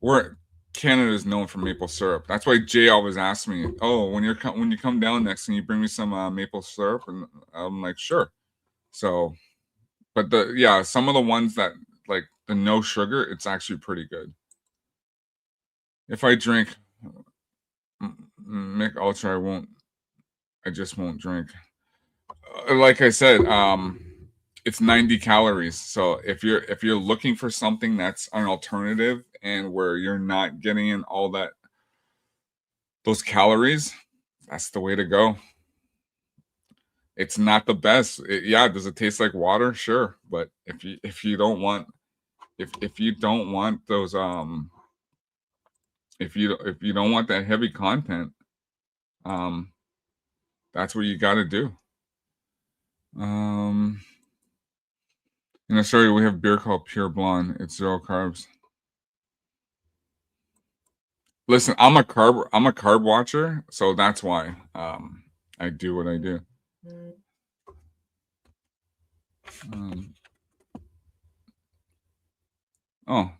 we're Canada is known for maple syrup. That's why Jay always asks me, "Oh, when you come down next, can you bring me some maple syrup?" And I'm like, "Sure." So, but some of the ones that like the no sugar, it's actually pretty good. If I drink Mick Ultra, I won't. I just won't drink. Like I said, it's 90 calories. So if you're looking for something that's an alternative and where you're not getting in all those calories, that's the way to go. It's not the best. Yeah, does it taste like water? Sure, but if you don't want if you don't want those if you don't want that heavy content, um, that's what you got to do. Um, in Australia, we have beer called Pure Blonde. It's zero carbs. Listen, I'm a carb watcher, so that's why I do what I do. Um, oh,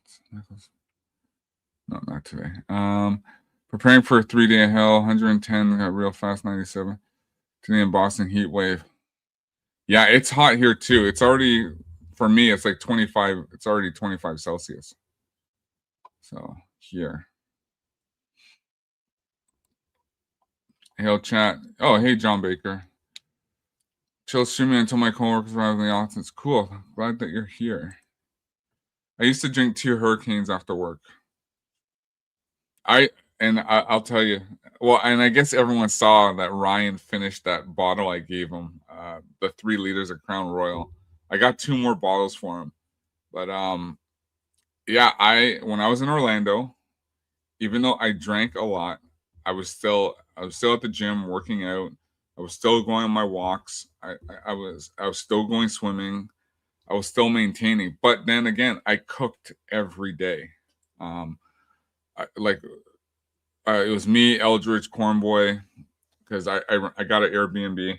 no, not today. Preparing for a 3-day hell, 110, got real fast, 97. Today in Boston heat wave. Yeah, it's hot here too. It's already for me. It's like 25. It's already 25 Celsius. So here, hail chat. Oh, hey John Baker. Chill streaming until my coworkers arrive in the office. It's cool. Glad that you're here. I used to drink 2 Hurricanes after work. I'll tell you. Well, and I guess everyone saw that Ryan finished that bottle I gave him, the 3 liters of Crown Royal. I got 2 more bottles for him. But yeah, when I was in Orlando, even though I drank a lot, I was still at the gym working out. I was still going on my walks. I was still going swimming. I was still maintaining. But then again, I cooked every day. Um, like it was me, Eldridge, Cornboy, because I got an Airbnb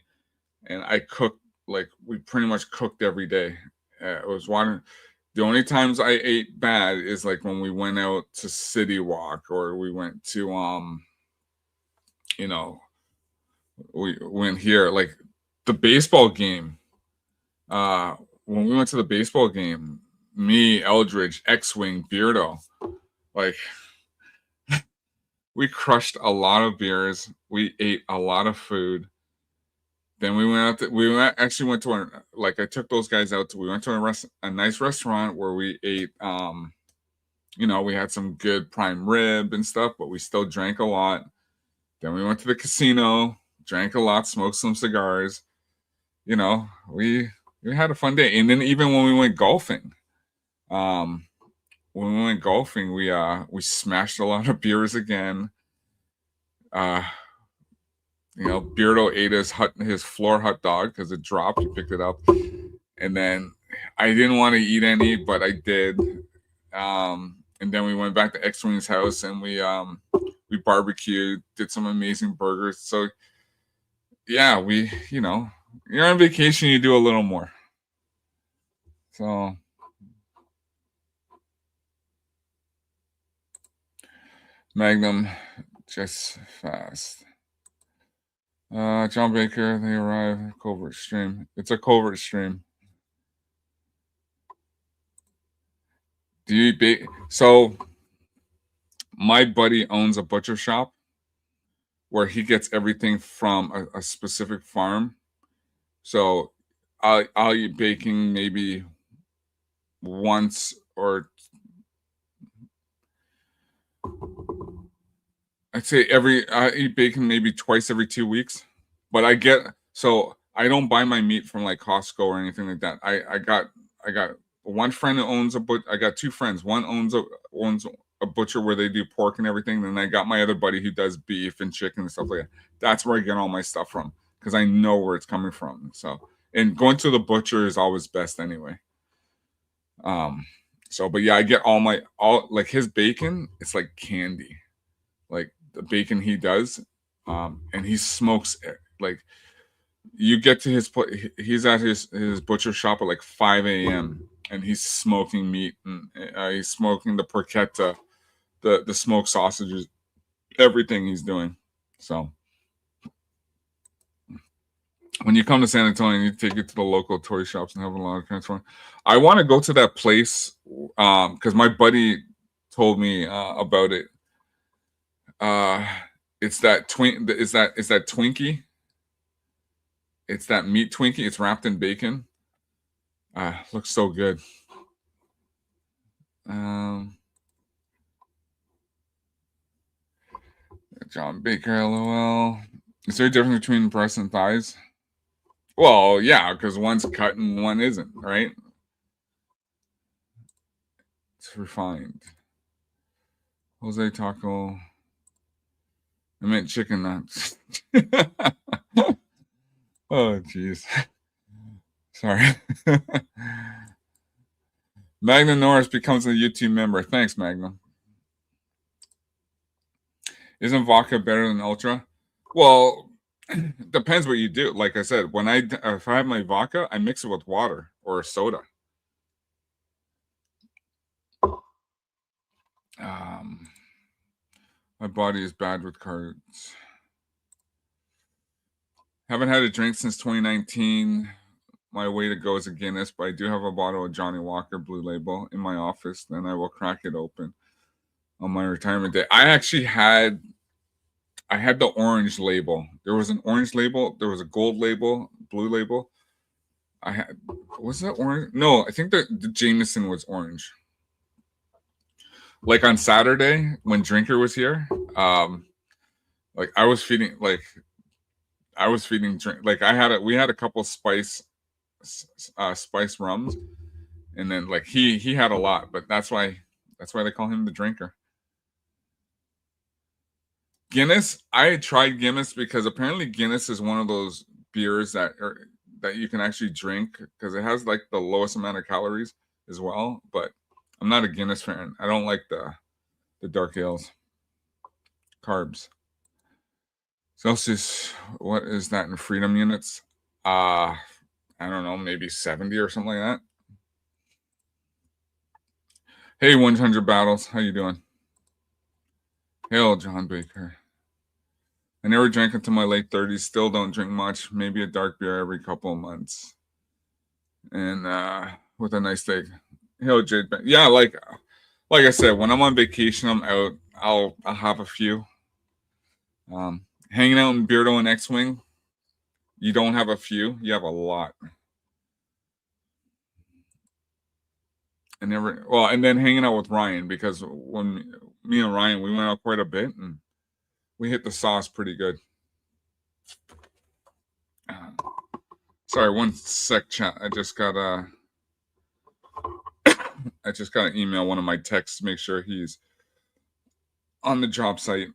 and I cooked, like we pretty much cooked every day. It was one. The only times I ate bad is like when we went out to City Walk or we went to you know, we went here like the baseball game. When we went to the baseball game, me, Eldridge, X-Wing, Beardo, like we crushed a lot of beers. We ate a lot of food. Then we went out. Actually went to like I took those guys out. We went to a nice restaurant where we ate. We had some good prime rib and stuff, but we still drank a lot. Then we went to the casino, drank a lot, smoked some cigars. We had a fun day. And then even when we went golfing, um, we smashed a lot of beers again. Beardo ate his floor hot dog because it dropped. He picked it up, and then I didn't want to eat any, but I did. And then we went back to X-Wing's house and we barbecued, did some amazing burgers. So yeah, you're on vacation, you do a little more. So Magnum, just fast. John Baker, they arrive. Covert stream. It's a covert stream. Do you eat bacon? So my buddy owns a butcher shop where he gets everything from a specific farm. So I'll eat bacon maybe once, or I'd say I eat bacon maybe twice every 2 weeks. But I don't buy my meat from like Costco or anything like that. I got one friend who owns I got 2 friends. One owns a butcher where they do pork and everything. Then I got my other buddy who does beef and chicken and stuff like that. That's where I get all my stuff from because I know where it's coming from. So, and going to the butcher is always best anyway. But yeah, I get all like his bacon. It's like candy, like the bacon he does, and he smokes it. Like you get to he's at his butcher shop at like 5 a.m. and he's smoking meat and he's smoking the porchetta, the smoked sausages, everything he's doing. So when you come to San Antonio, you take it to the local toy shops and have a lot of transform. I want to go to that place because my buddy told me about it. It's that Twinkie. It's that meat Twinkie. It's wrapped in bacon. Looks so good. John Baker, LOL. Is there a difference between breasts and thighs? Well, yeah, because one's cut and one isn't, right? It's refined. Jose Taco. I meant chicken nuts. Oh, jeez. Sorry. Magnum Norris becomes a YouTube member. Thanks, Magnum. Isn't vodka better than Ultra? Well, depends what you do. Like I said, if I have my vodka, I mix it with water or a soda. My body is bad with cards. Haven't had a drink since 2019. My way to go is a Guinness, but I do have a bottle of Johnny Walker Blue Label in my office. Then I will crack it open on my retirement day. I had the orange label. There was an orange label. There was a gold label, blue label. I had, was that orange? No, I think the Jameson was orange. Like on Saturday when Drinker was here, like I was feeding drink. Like we had a couple spice rums, and then like he had a lot, but that's why they call him the Drinker. Guinness, I tried Guinness because apparently Guinness is one of those beers that you can actually drink because it has like the lowest amount of calories as well. But I'm not a Guinness fan. I don't like the dark ales, carbs. Celsius, what is that in freedom units? I don't know, maybe 70 or something like that. Hey, 100 battles, how you doing? Hail, John Baker. I never drank until my late 30s. Still don't drink much. Maybe a dark beer every couple of months. And with a nice steak. Hail, Jade. Yeah, like I said, when I'm on vacation, I'm out. I'll have a few. Hanging out in Beardo and X-Wing, you don't have a few. You have a lot. And then hanging out with Ryan, because when me and Ryan, we went out quite a bit and we hit the sauce pretty good. Sorry, one sec, chat. I just got to email one of my texts to make sure he's on the job site.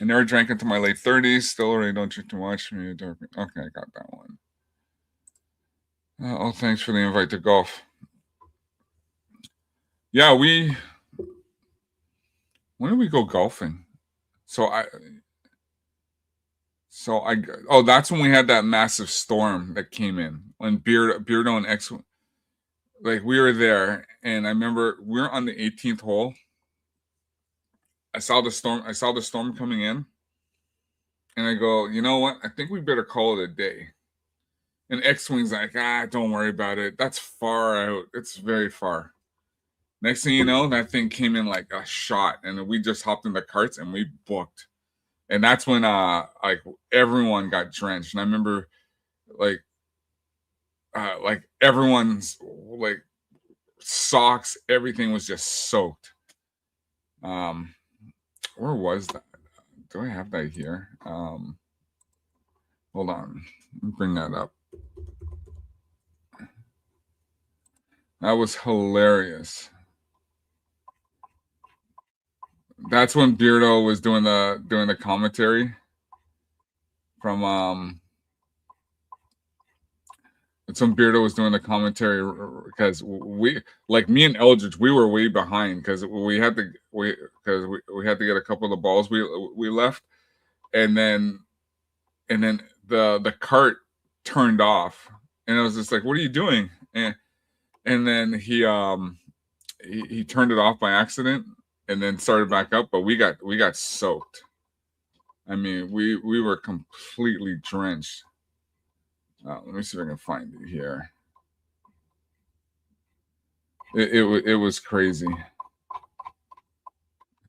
I never drank into my late 30s. Still already don't drink too much. Okay, I got that one. Oh, thanks for the invite to golf. Yeah, when did we go golfing? That's when we had that massive storm that came in when Beardo and X, like we were there, and I remember we were on the 18th hole. I saw the storm coming in, and I go, you know what? I think we better call it a day. And X-Wing's like, don't worry about it. That's far out. It's very far. Next thing you know, that thing came in like a shot, and we just hopped in the carts and we booked. And that's when like everyone got drenched. And I remember like everyone's like socks, everything was just soaked. Where was that? Do I have that here? Hold on. Let me bring that up. That was hilarious. That's when Beardo was doing the commentary from it's when Beardo was doing the commentary because we, like me and Eldridge, we were way behind because we had to get a couple of the balls we left, and then the cart turned off, and I was just like, "What are you doing?" And then he turned it off by accident, and then started back up, but we got soaked. I mean, we were completely drenched. Let me see if I can find it here. It was crazy. I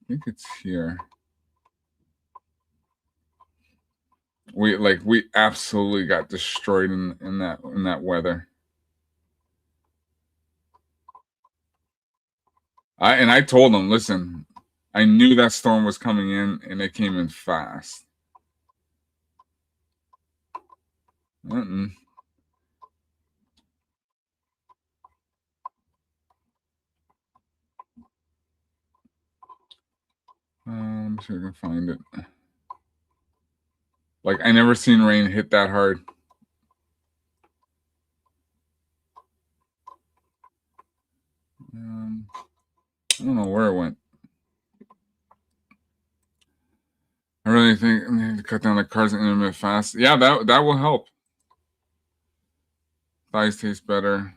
think it's here. We absolutely got destroyed in that weather. I told them, listen, I knew that storm was coming in, and it came in fast. I'm sure I can find it. Like, I never seen rain hit that hard. I don't know where it went. I really think I need to cut down the carbs and intermittent fast. Yeah, that will help. Thighs taste better.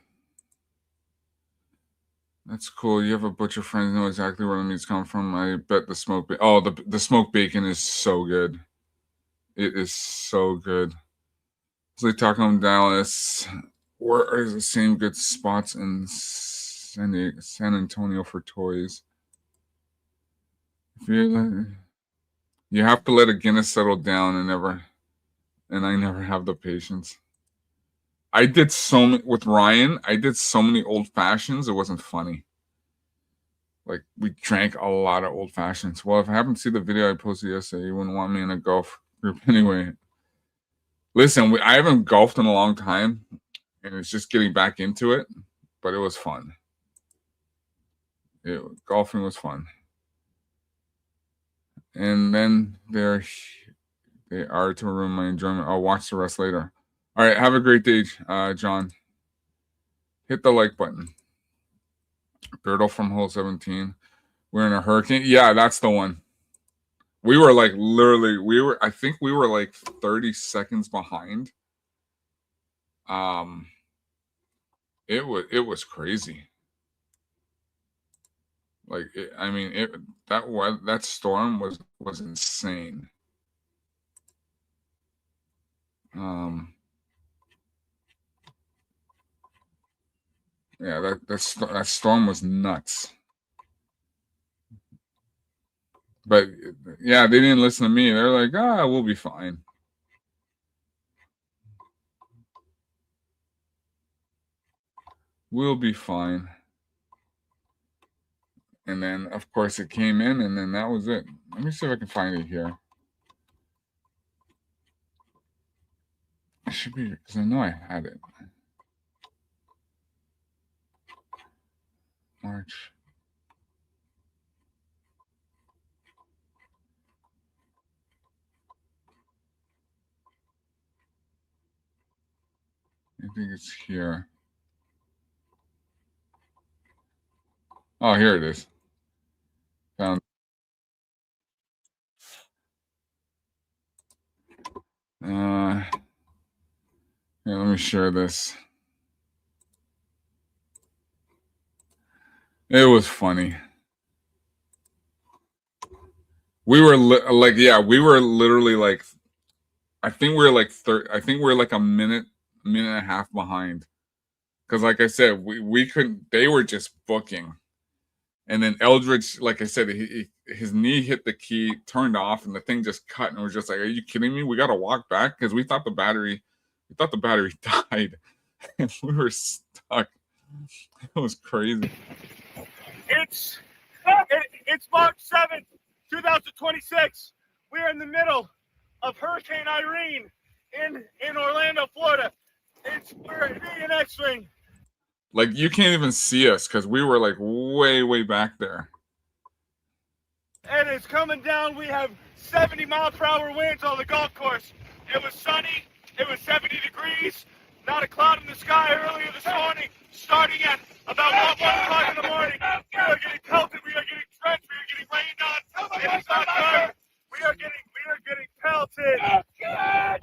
That's cool. You have a butcher friend who know exactly where the meats come from. I bet the smoked the smoked bacon is so good. It is so good. It's like Taco in Dallas. Where is the same good spots in San Antonio for toys? You have to let a Guinness settle down and I never have the patience. I did so many with Ryan. I did so many old fashions. It wasn't funny. Like we drank a lot of old fashions. Well, if I haven't seen the video I posted yesterday, you wouldn't want me in a golf group anyway. Listen, I haven't golfed in a long time, and it's just getting back into it. But it was fun. Golfing was fun. And then they are to ruin my enjoyment. I'll watch the rest later. All right, have a great day, John. Hit the like button. Bertle from hole 17. We're in a hurricane. Yeah, that's the one. We were like literally, I think we were like 30 seconds behind. It was crazy. Like, that storm was insane. Yeah, that storm was nuts. But yeah, they didn't listen to me. They're like, we'll be fine. We'll be fine. And then, of course, it came in, and then that was it. Let me see if I can find it here. It should be, because I know I had it. March. I think it's here. Oh, here it is. Found. Here, let me share this. It was funny. We were we were literally like, I think we were like a minute and a half behind. Because like I said, we couldn't. They were just booking, and then Eldridge, like I said, his knee hit the key, turned off, and the thing just cut. And we're just like, "Are you kidding me? We got to walk back," because we thought the battery died, and we were stuck. It was crazy. It's March 7th, 2026. We are in the middle of Hurricane Irene in Orlando, Florida. We're in an X-ring. Like, you can't even see us because we were like way back there. And it's coming down. We have 70-mile-per-hour winds on the golf course. It was sunny. It was 70 degrees. Not a cloud in the sky earlier this morning. Starting at about 1 o'clock in the morning. We are getting pelted. We are getting drenched. We are getting rained on. It is not good. We are getting pelted. Oh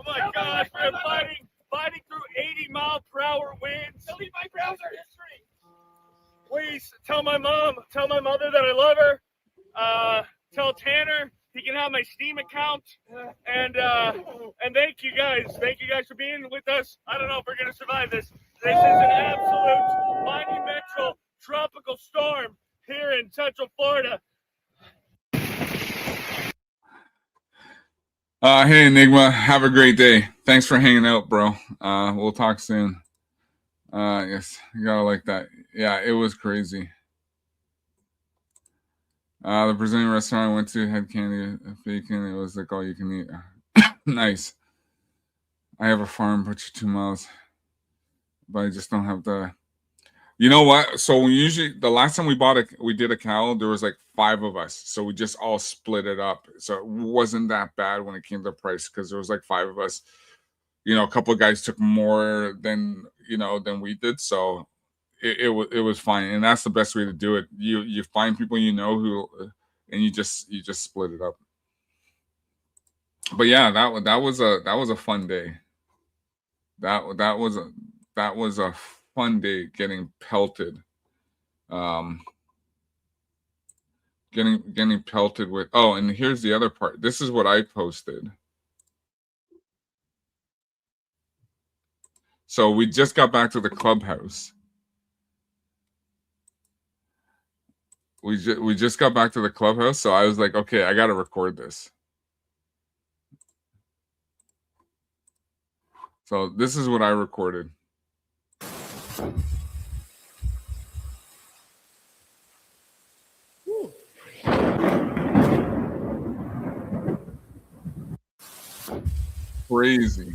my gosh, we are fighting through 80-mile-per-hour winds. Delete my browser history. Please tell my mother that I love her. Tell Tanner he can have my Steam account. And thank you guys. Thank you guys for being with us. I don't know if we're gonna survive this. This is an absolute monumental tropical storm here in Central Florida. Hey Enigma, have a great day. Thanks for hanging out, bro. We'll talk soon. Yes, you gotta like that. Yeah, it was crazy. The Brazilian restaurant I went to had candy, bacon. It was like all you can eat. Nice. I have a farm, but you're 2 miles, but I just don't have the. You know what? So usually the last time we did a cow, there was like 5 of us, so we just all split it up. So it wasn't that bad when it came to price because there was like 5 of us. You know, a couple of guys took more than we did, so it was fine, and that's the best way to do it. You find people who, and you just split it up. But yeah, that was a fun day. That was a fun day getting pelted. Getting pelted with. Oh, and here's the other part. This is what I posted. So we just got back to the clubhouse. we just got back to the clubhouse, so I was like, okay, I got to record this. So this is what I recorded. Crazy.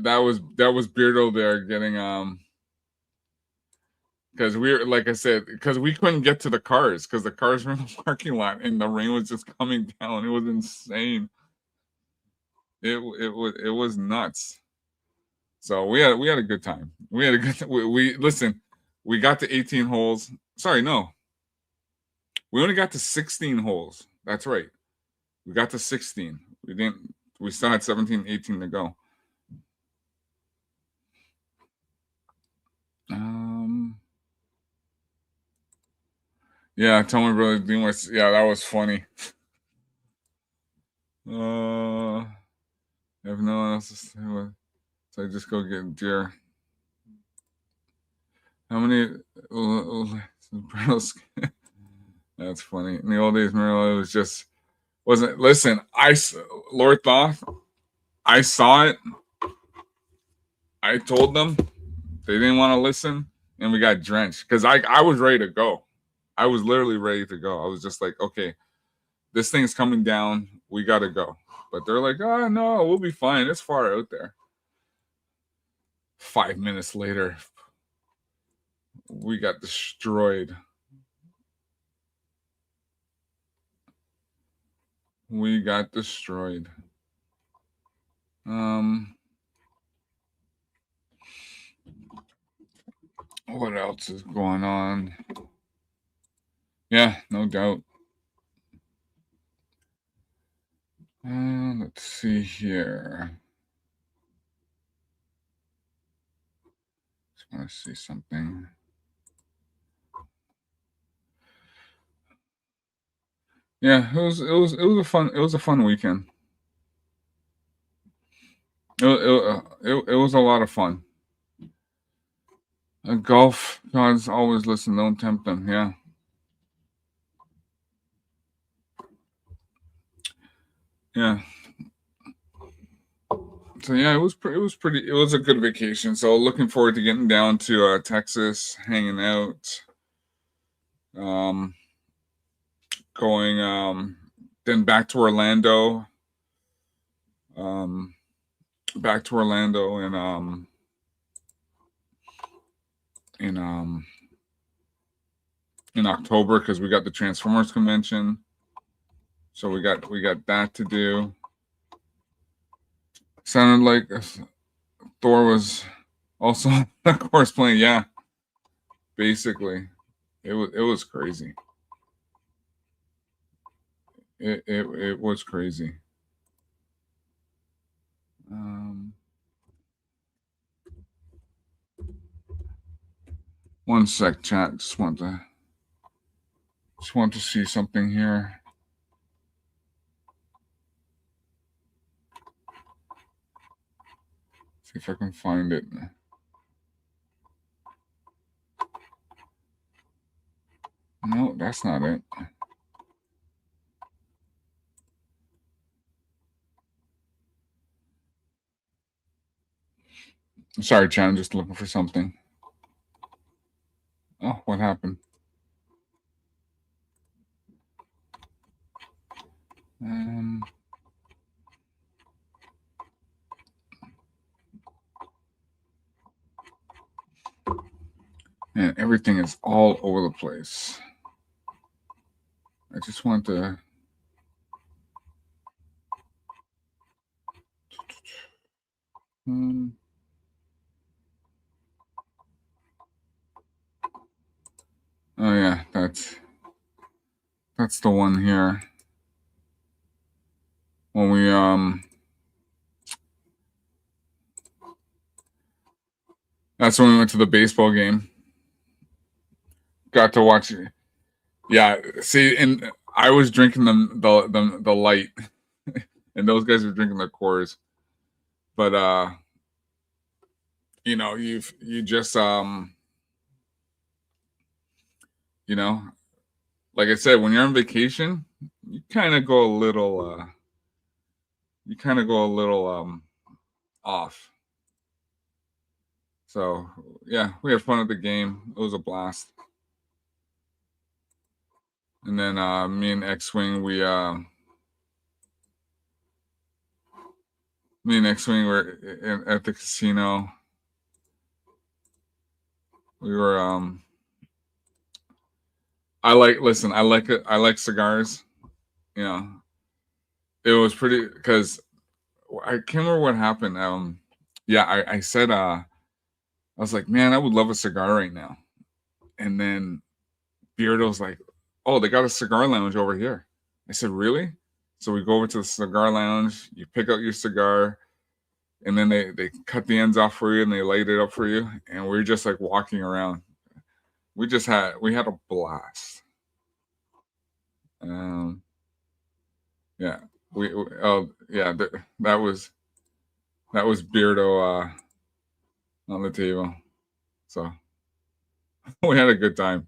That was Beardo there getting because we were, like I said, because we couldn't get to the cars because the cars were in the parking lot and the rain was just coming down. It was insane. It was nuts. So we had a good time. We had a good we listen. We got to 18 holes. Sorry, no. We only got to 16 holes. That's right. We got to 16. We didn't. We still had 17, 18 to go. Yeah, tell my brother doing my. Yeah, that was funny. If no one else is, so I just go get deer. How many? That's funny. In the old days, Marilyn was just wasn't. Listen, Lord Thoth, I saw it. I told them they didn't want to listen, and we got drenched because I was ready to go. I was literally ready to go. I was just like, okay, this thing's coming down. We got to go. But they're like, oh, no, we'll be fine. It's far out there. 5 minutes later, we got destroyed. We got destroyed. What else is going on? Yeah, no doubt. Let's see here. Just want to see something. Yeah, it was a fun weekend. It was a lot of fun. Golf gods always listen, don't tempt them. Yeah. Yeah. So yeah, it was a good vacation. So looking forward to getting down to Texas, hanging out, going then back to Orlando, and in October because we got the Transformers convention. So we got that to do. Sounded like Thor was also of course playing. Yeah, basically, it was crazy. It was crazy. One sec, chat. Just want to see something here. See if I can find it. No, that's not it. Sorry, chat. I'm just looking for something. Oh, what happened? Man, everything is all over the place. I just want to. Oh yeah, that's the one here. When we that's when we went to the baseball game. Got to watch it. Yeah, see, and I was drinking the light, and those guys were drinking the Coors. But you just you know, like I said, when you're on vacation, you kind of go a little you kind of go a little off. So yeah, we had fun at the game. It was a blast. And then me and X-Wing, were at the casino. We were I like cigars. You know, it was pretty because I can't remember what happened. Yeah, I said I was like, man, I would love a cigar right now. And then Beardo's like, oh, they got a cigar lounge over here. I said, really? So we go over to the cigar lounge. You pick out your cigar, and then they cut the ends off for you and they light it up for you. And we're just like walking around. We had a blast. Um, yeah, yeah, that was Beardo on the table. So we had a good time.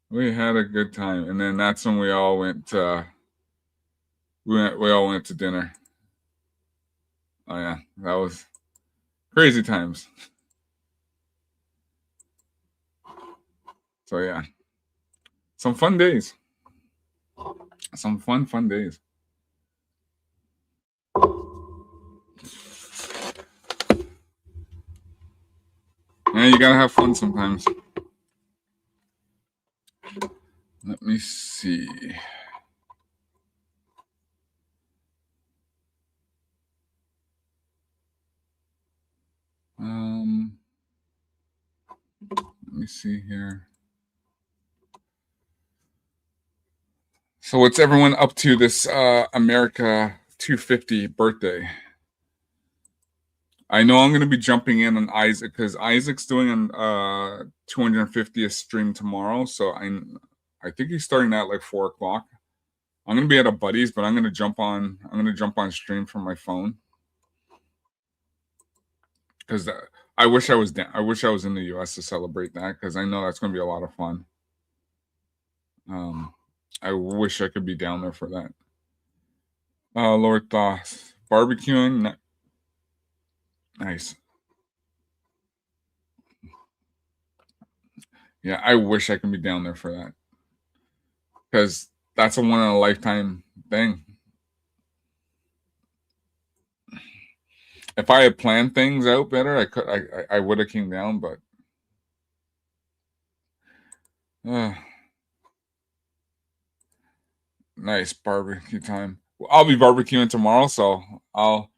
We had a good time, and then that's when we all went. We all went to dinner. Oh yeah, that was crazy times. So yeah, some fun days. Some fun days. Yeah, you gotta have fun sometimes. Let me see. Um, let me see here. So what's everyone up to this America 250 birthday? I know I'm going to be jumping in on Isaac because Isaac's doing an 250th stream tomorrow. So I think he's starting at like 4 o'clock. I'm going to be at a buddy's, but I'm going to jump on. I'm going to jump on stream from my phone because I wish I was. I wish I was in the U.S. to celebrate that because I know that's going to be a lot of fun. I wish I could be down there for that. Lord Thos, barbecuing, nice. Yeah, I wish I could be down there for that because that's a one in a lifetime thing. If I had planned things out better, I would have came down, but uh, nice barbecue time. I'll be barbecuing tomorrow, so I'll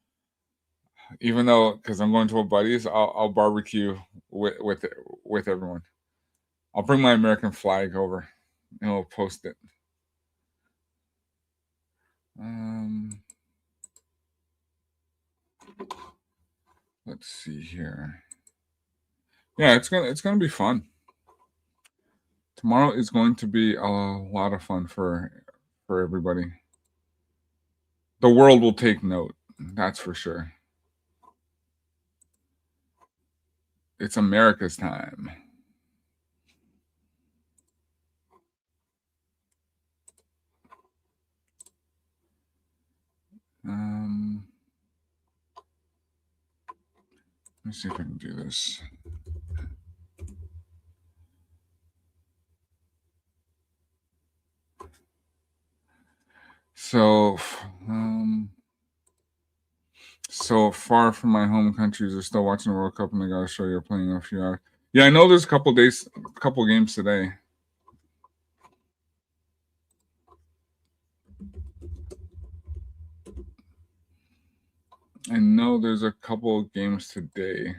even though because I'm going to a buddy's, I'll barbecue with everyone. I'll bring my American flag over and we'll post it. Let's see here. Yeah, it's gonna be fun. Tomorrow is going to be a lot of fun for everybody. The world will take note. That's for sure. It's America's time. Let me see if I can do this. So, so far from my home countries are still watching the World Cup, and they got to show you're playing a few hours. Yeah, I know there's a couple games today. I know there's a couple games today.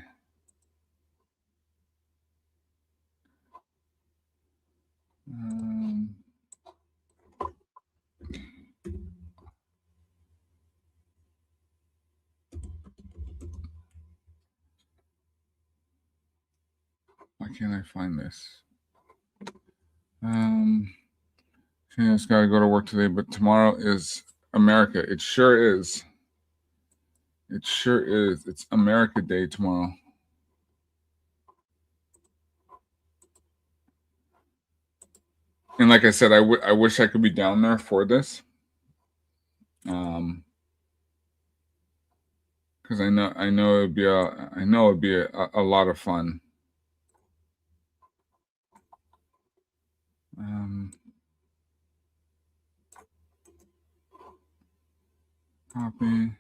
Why can't I find this? I just gotta go to work today, but tomorrow is America. It sure is. It sure is. It's America Day tomorrow. And like I said, I wish I could be down there for this. Because I know it'd be a lot of fun. Copy.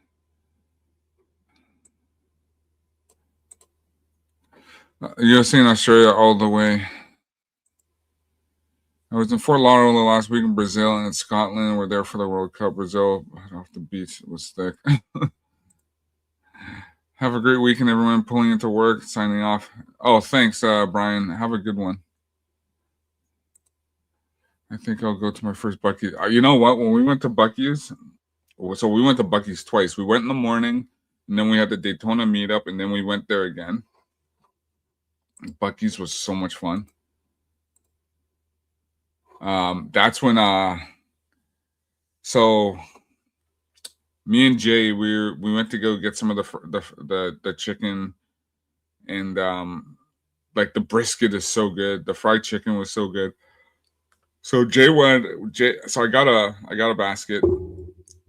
You're seeing Australia all the way. I was in Fort Lauderdale last week in Brazil and in Scotland. We're there for the World Cup. Brazil off the beach. It was thick. Have a great weekend, everyone. Pulling into work, signing off. Oh, thanks, Brian. Have a good one. I think I'll go to my first Buc-ee's. You know what? When we went to Buc-ee's, so we went to Buc-ee's twice. We went in the morning, and then we had the Daytona meetup, and then we went there again. Buc-ee's was so much fun. That's when so me and Jay we went to go get some of the chicken, and like the brisket is so good. The fried chicken was so good. So so I got a basket.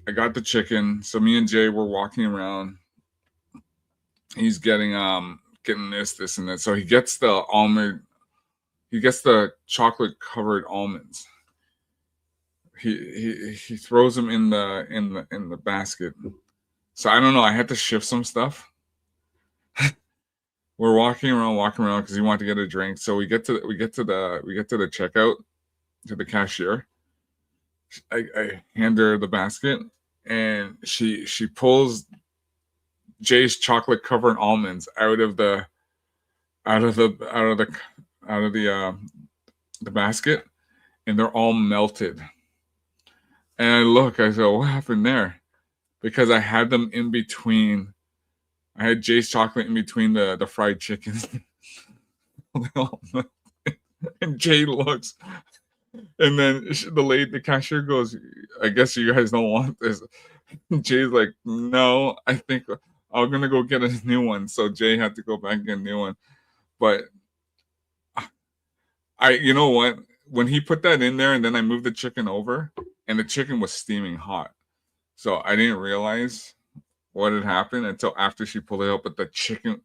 I got the chicken. So me and Jay were walking around. He's getting this and that. So he gets the chocolate covered almonds. He throws them in the basket. So I don't know. I had to shift some stuff. We're walking around because he wanted to get a drink. So we get to the checkout, to the cashier. I hand her the basket, and she pulls Jay's chocolate covered almonds out of the basket, and they're all melted. And I said, what happened there? Because I had them in between. I had Jay's chocolate in between the fried chicken. And Jay looks, and then the cashier goes, I guess you guys don't want this. Jay's like, no, I think I'm gonna go get a new one. So Jay had to go back and get a new one. But you know what? When he put that in there, and then I moved the chicken over, and the chicken was steaming hot. So I didn't realize what had happened until after she pulled it out. But the chicken,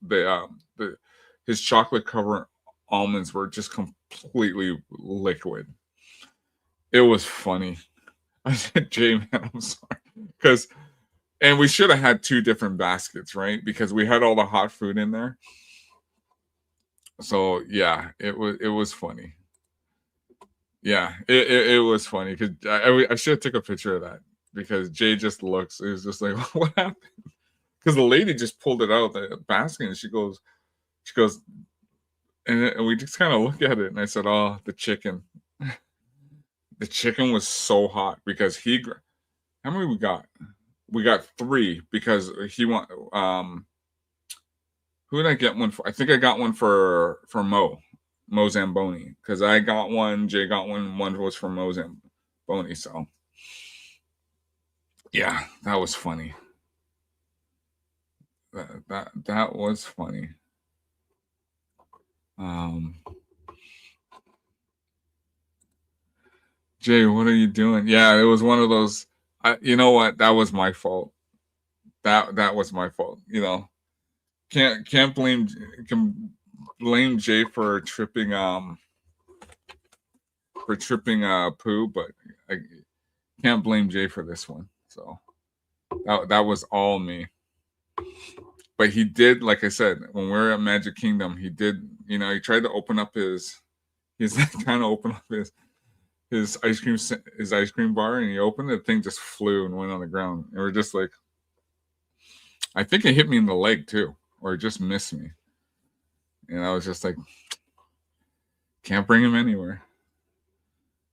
his chocolate covered almonds were just completely liquid. It was funny. I said, Jay, man, I'm sorry. And we should have had two different baskets, right? Because we had all the hot food in there. So yeah, it was funny. Yeah, it was funny because I should have took a picture of that, because Jay just looks. It was just like, what happened? Because the lady just pulled it out of the basket, and she goes, and we just kind of look at it, and I said, oh, the chicken. The chicken was so hot because how many we got? We got 3 because he want who did I get one for? I think I got one for Mo Zamboni, because I got one, Jay got one was for Mo Zamboni. So yeah, that was funny. That was funny. Jay, what are you doing? Yeah, it was one of those. You know what? That was my fault. That was my fault. You know, can't blame Jay for tripping poo, but I can't blame Jay for this one. So that was all me. But he did, like I said, when we were at Magic Kingdom, he did. You know, he tried to open up he's trying to open up his ice cream bar, and he opened it, the thing just flew and went on the ground. And we're just like, I think it hit me in the leg too, or it just missed me. And I was just like, can't bring him anywhere.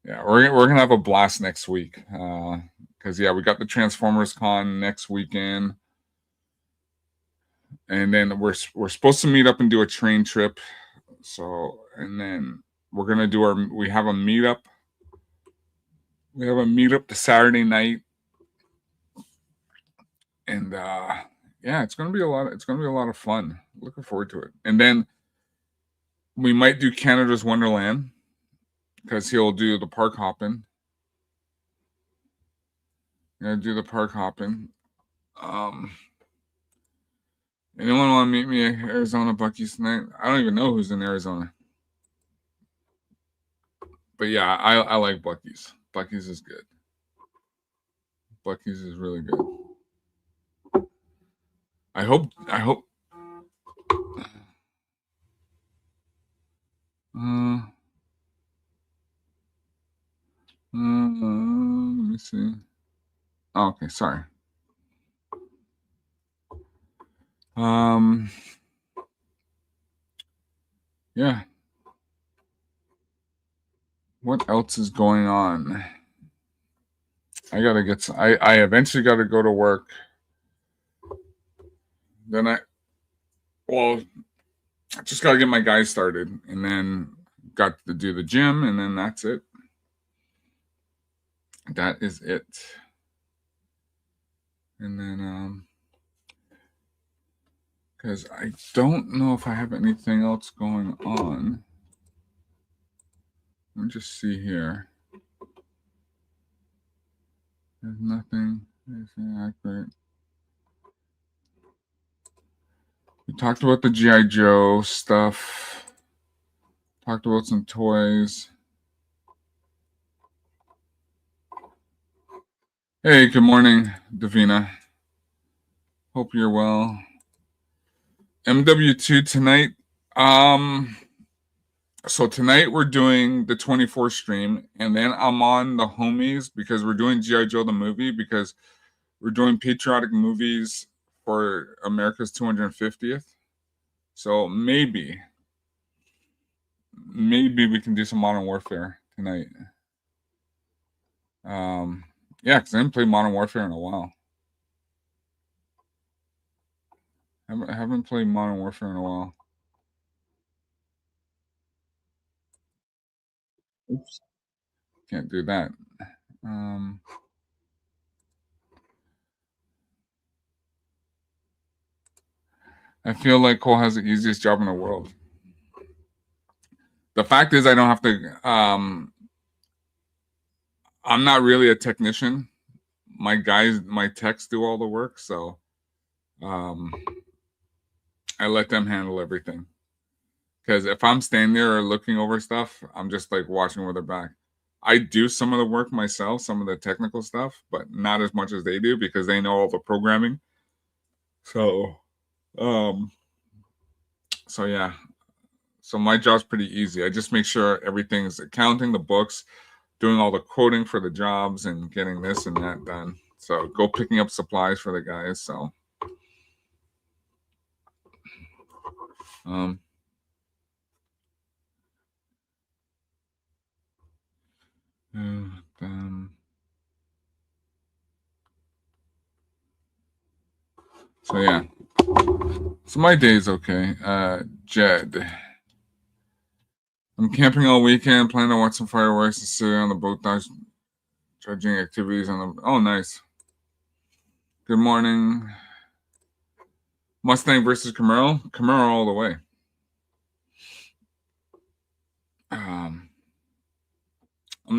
Yeah, we're gonna have a blast next week. Because we got the Transformers Con next weekend, and then we're supposed to meet up and do a train trip. So, and then we're gonna do we have a meetup. The Saturday night, and yeah, it's gonna be a lot. It's gonna be a lot of fun. Looking forward to it. And then we might do Canada's Wonderland because he'll do the park hopping. Gonna do the park hopping. Um, Anyone want to meet me at Arizona Bucky's tonight? I don't even know who's in Arizona. But yeah, I like Bucky's. Bucky's is good. Bucky's is really good. I hope. Let me see. Oh, okay, sorry. Yeah. What else is going on? I gotta get. I eventually got to go to work. Then I just got to get my guys started, and then got to do the gym, and then that's it. That is it. And then because I don't know if I have anything else going on. Let me just see here. There's nothing. Anything accurate. We talked about the G.I. Joe stuff. Talked about some toys. Hey, good morning, Davina. Hope you're well. MW2 tonight. So tonight we're doing the 24 stream, and then I'm on the homies because we're doing G.I. Joe the movie because we're doing patriotic movies for America's 250th. So maybe we can do some Modern Warfare tonight. Yeah, because I haven't played Modern Warfare in a while. I haven't played Modern Warfare in a while. Oops. Can't do that. I feel like Cole has the easiest job in the world. The fact is, I don't have to. I'm not really a technician. My guys, my techs do all the work, so I let them handle everything. Because if I'm standing there or looking over stuff, I'm just like watching where they're back. I do some of the work myself, some of the technical stuff, but not as much as they do because they know all the programming. So, so yeah. So my job's pretty easy. I just make sure everything's accounting, the books, doing all the quoting for the jobs, and getting this and that done. So go picking up supplies for the guys. So, so yeah. So my day's okay. Jed. I'm camping all weekend, planning to watch some fireworks and sit on the boat judging activities on the. Oh, nice. Good morning. Mustang versus Camaro. Camaro all the way. I'm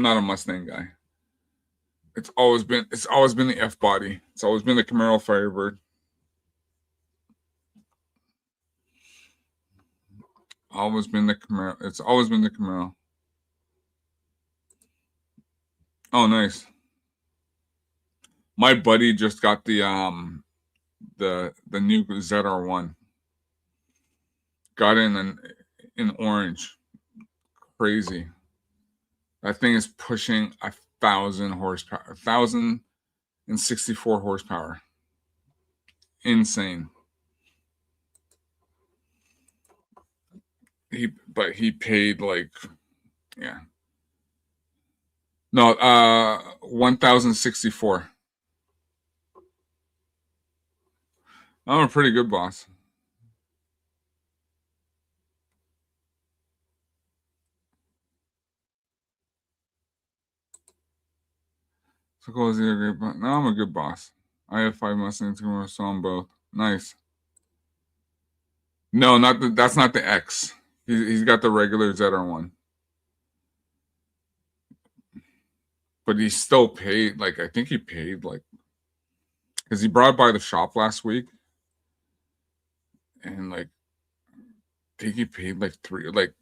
not a Mustang guy. It's always been the F body. It's always been the Camaro Firebird. Always been the Camaro. It's always been the Camaro. Oh, nice. My buddy just got the new ZR1. Got in orange. Crazy. That thing is pushing 1,000 horsepower. 1,064 horsepower. Insane. He paid like, yeah. No, 1,064. I'm a pretty good boss. So cool, is he a great boss? No, I'm a good boss. I have 5 Mustangs, so I'm both. Nice. No, that's not the X. He's got the regular ZR1. But he still paid, like, I think he paid, like, because he brought it by the shop last week. And, like, I think he paid, like,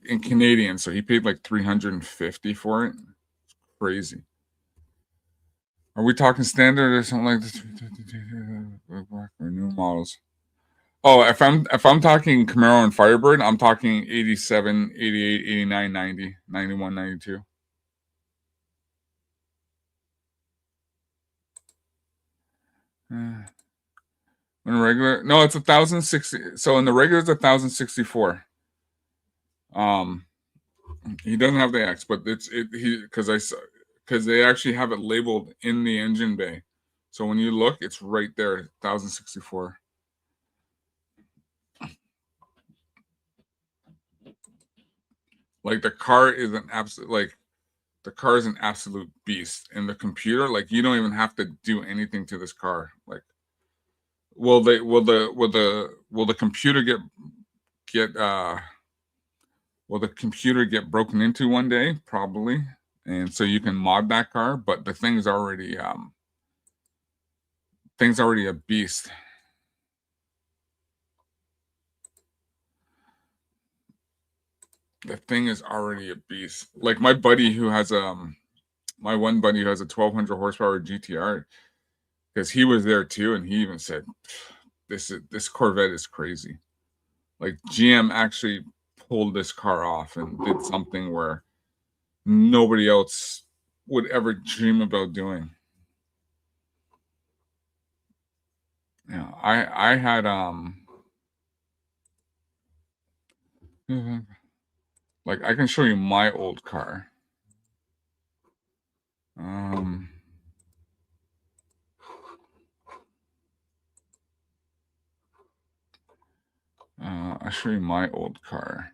in Canadian. So he paid, like, 350 for it. It's crazy. Are we talking standard or something like this? Or new models? Oh, if I'm talking Camaro and Firebird, I'm talking 87, 88, 89, 90, 91, 92. In regular, no, it's 1,060. So in the regular, it's 1,064. He doesn't have the X, but because they actually have it labeled in the engine bay. So when you look, it's right there, 1,064. Like the car is an absolute beast. And the computer, like you don't even have to do anything to this car. Like, will the computer get will the computer get broken into one day? Probably. And so you can mod that car, but the thing's already a beast. The thing is already a beast. Like my buddy who has my one buddy who has a 1,200 horsepower GTR, because he was there too, and he even said, "This Corvette is crazy." Like GM actually pulled this car off and did something where nobody else would ever dream about doing. Yeah, I had like I can show you my old car. I'll show you my old car.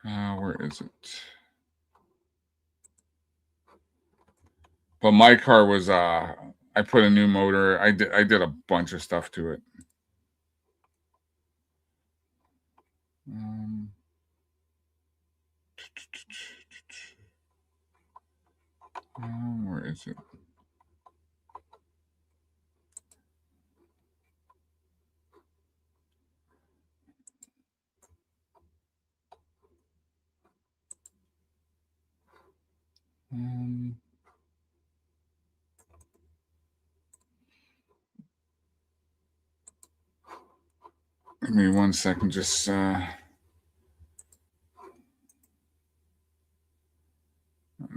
Where is it? But my car was I put a new motor. I did a bunch of stuff to it. Where is it? Give me 1 second, just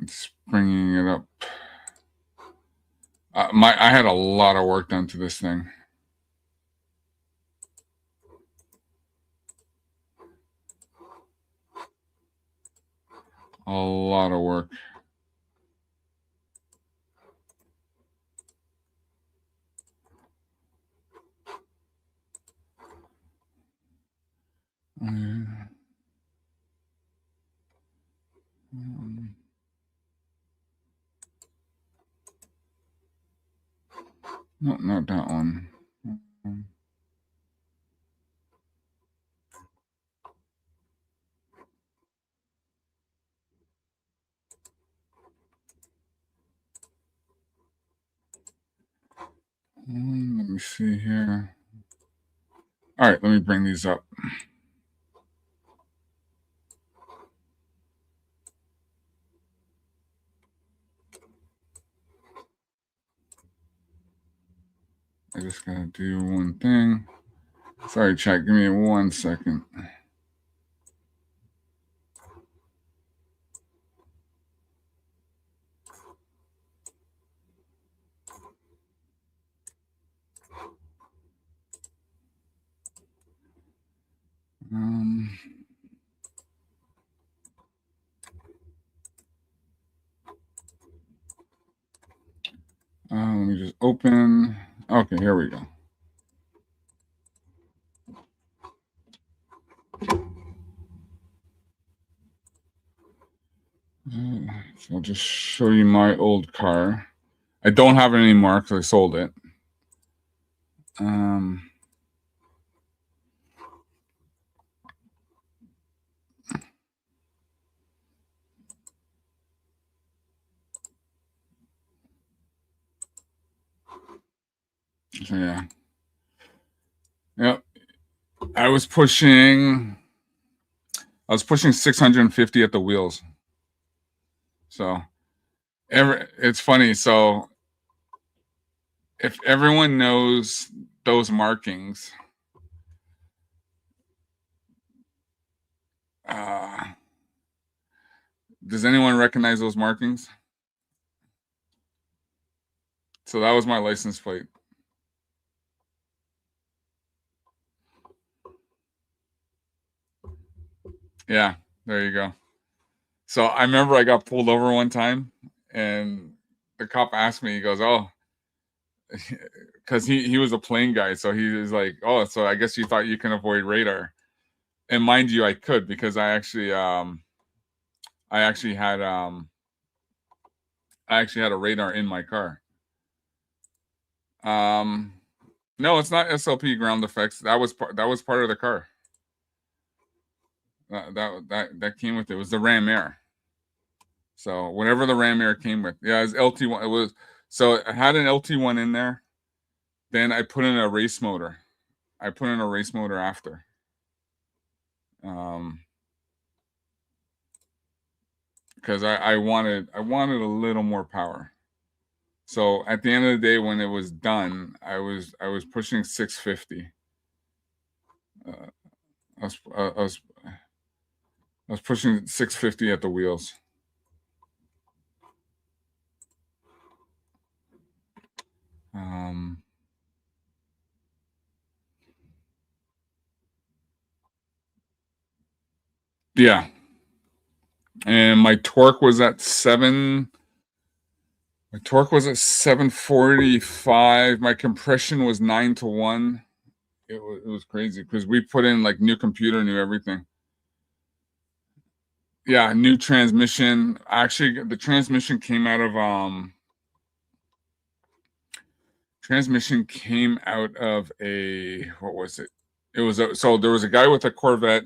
it's bringing it up. I had a lot of work done to this thing. A lot of work. No, not that one. Let me see here. All right, let me bring these up. I just gotta do one thing. Sorry, chat. Give me 1 second. Let me just open. Okay, here we go. So I'll just show you my old car. I don't have it anymore because I sold it. So yeah. Yep. I was pushing 650 at the wheels. So it's funny. So if everyone knows those markings, does anyone recognize those markings? So that was my license plate. Yeah, there you go. So I remember I got pulled over one time, and the cop asked me, he goes, "Oh," because he was a plane guy, so he was like, "Oh, so I guess you thought you can avoid radar." And mind you, I could, because I actually had a radar in my car. No, it's not SLP ground effects. That was part of the car. That came with it. It was the Ram Air. So whatever the Ram Air came with, yeah, it was LT1. It was, so I had an LT1 in there. Then I put in a race motor. After. Because I wanted a little more power. So at the end of the day, when it was done, I was pushing 650. I was pushing 650 at the wheels. Yeah, and my torque was at 745. My compression was 9-1. It was crazy because we put in like new computer, new everything. Yeah, new transmission. Actually, the transmission came out of a, what was it? It was so there was a guy with a Corvette.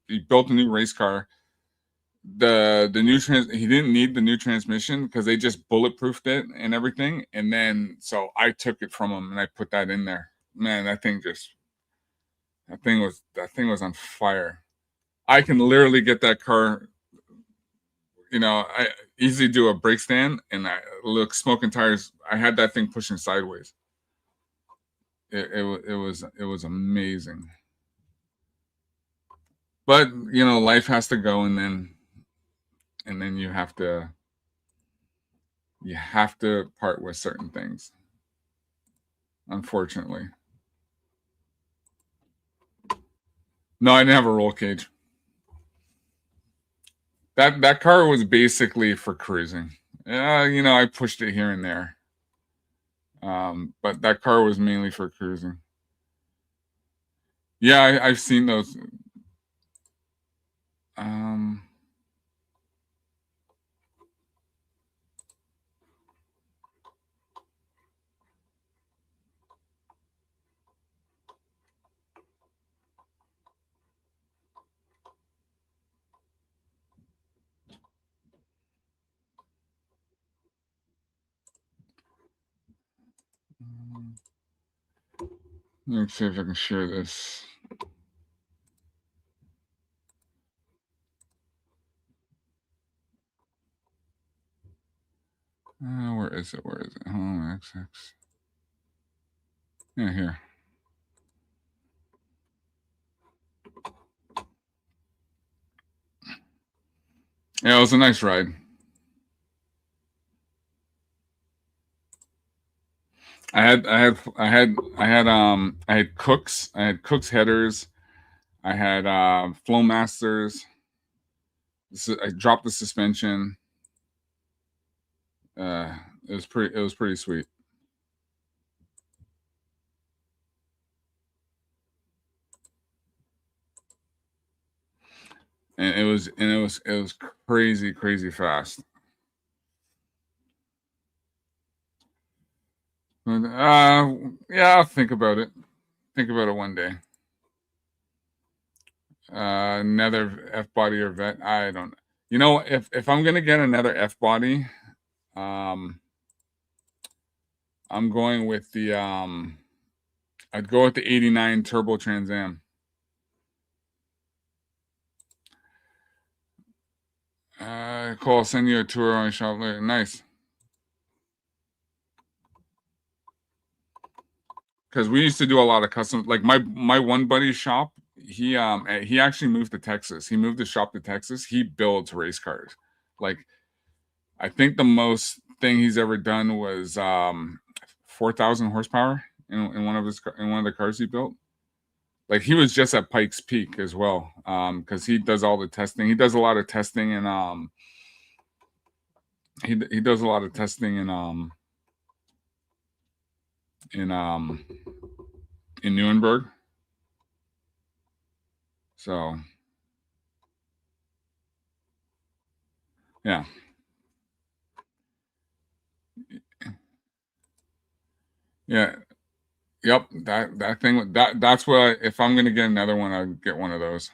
He built a new race car. The new he didn't need the new transmission because they just bulletproofed it and everything. And then so I took it from him and I put that in there. Man, that thing was on fire. I can literally get that car. I easily do a brake stand and I look smoking tires. I had that thing pushing sideways. It was amazing. But life has to go, and then you have to part with certain things, unfortunately. No, I didn't have a roll cage. That car was basically for cruising. I pushed it here and there. But that car was mainly for cruising. Yeah, I've seen those. Let me see if I can share this. Where is it? Oh, XX. Yeah, here. Yeah, it was a nice ride. I had Cooks. I had Cooks headers. I had Flowmasters. I dropped the suspension. It was pretty sweet. and it was crazy fast. But, yeah, I'll think about it. Think about it one day. Another F body or vet. I don't. You know, if I'm gonna get another F body, um, I'm going with the I'd go with the '89 Turbo Trans Am. Cool. I'll send you a tour on my shop later. Nice. Because we used to do a lot of custom. Like my one buddy's shop, he actually moved to Texas. He moved the shop to Texas. He builds race cars. Like I think the most thing he's ever done was 4,000 horsepower in one of the cars he built. Like he was just at Pikes Peak as well, because he does all the testing. He does a lot of testing and he does a lot of testing in in Nuremberg. So yeah. Yeah. Yep. That thing that's what if I'm gonna get another one, I'd get one of those.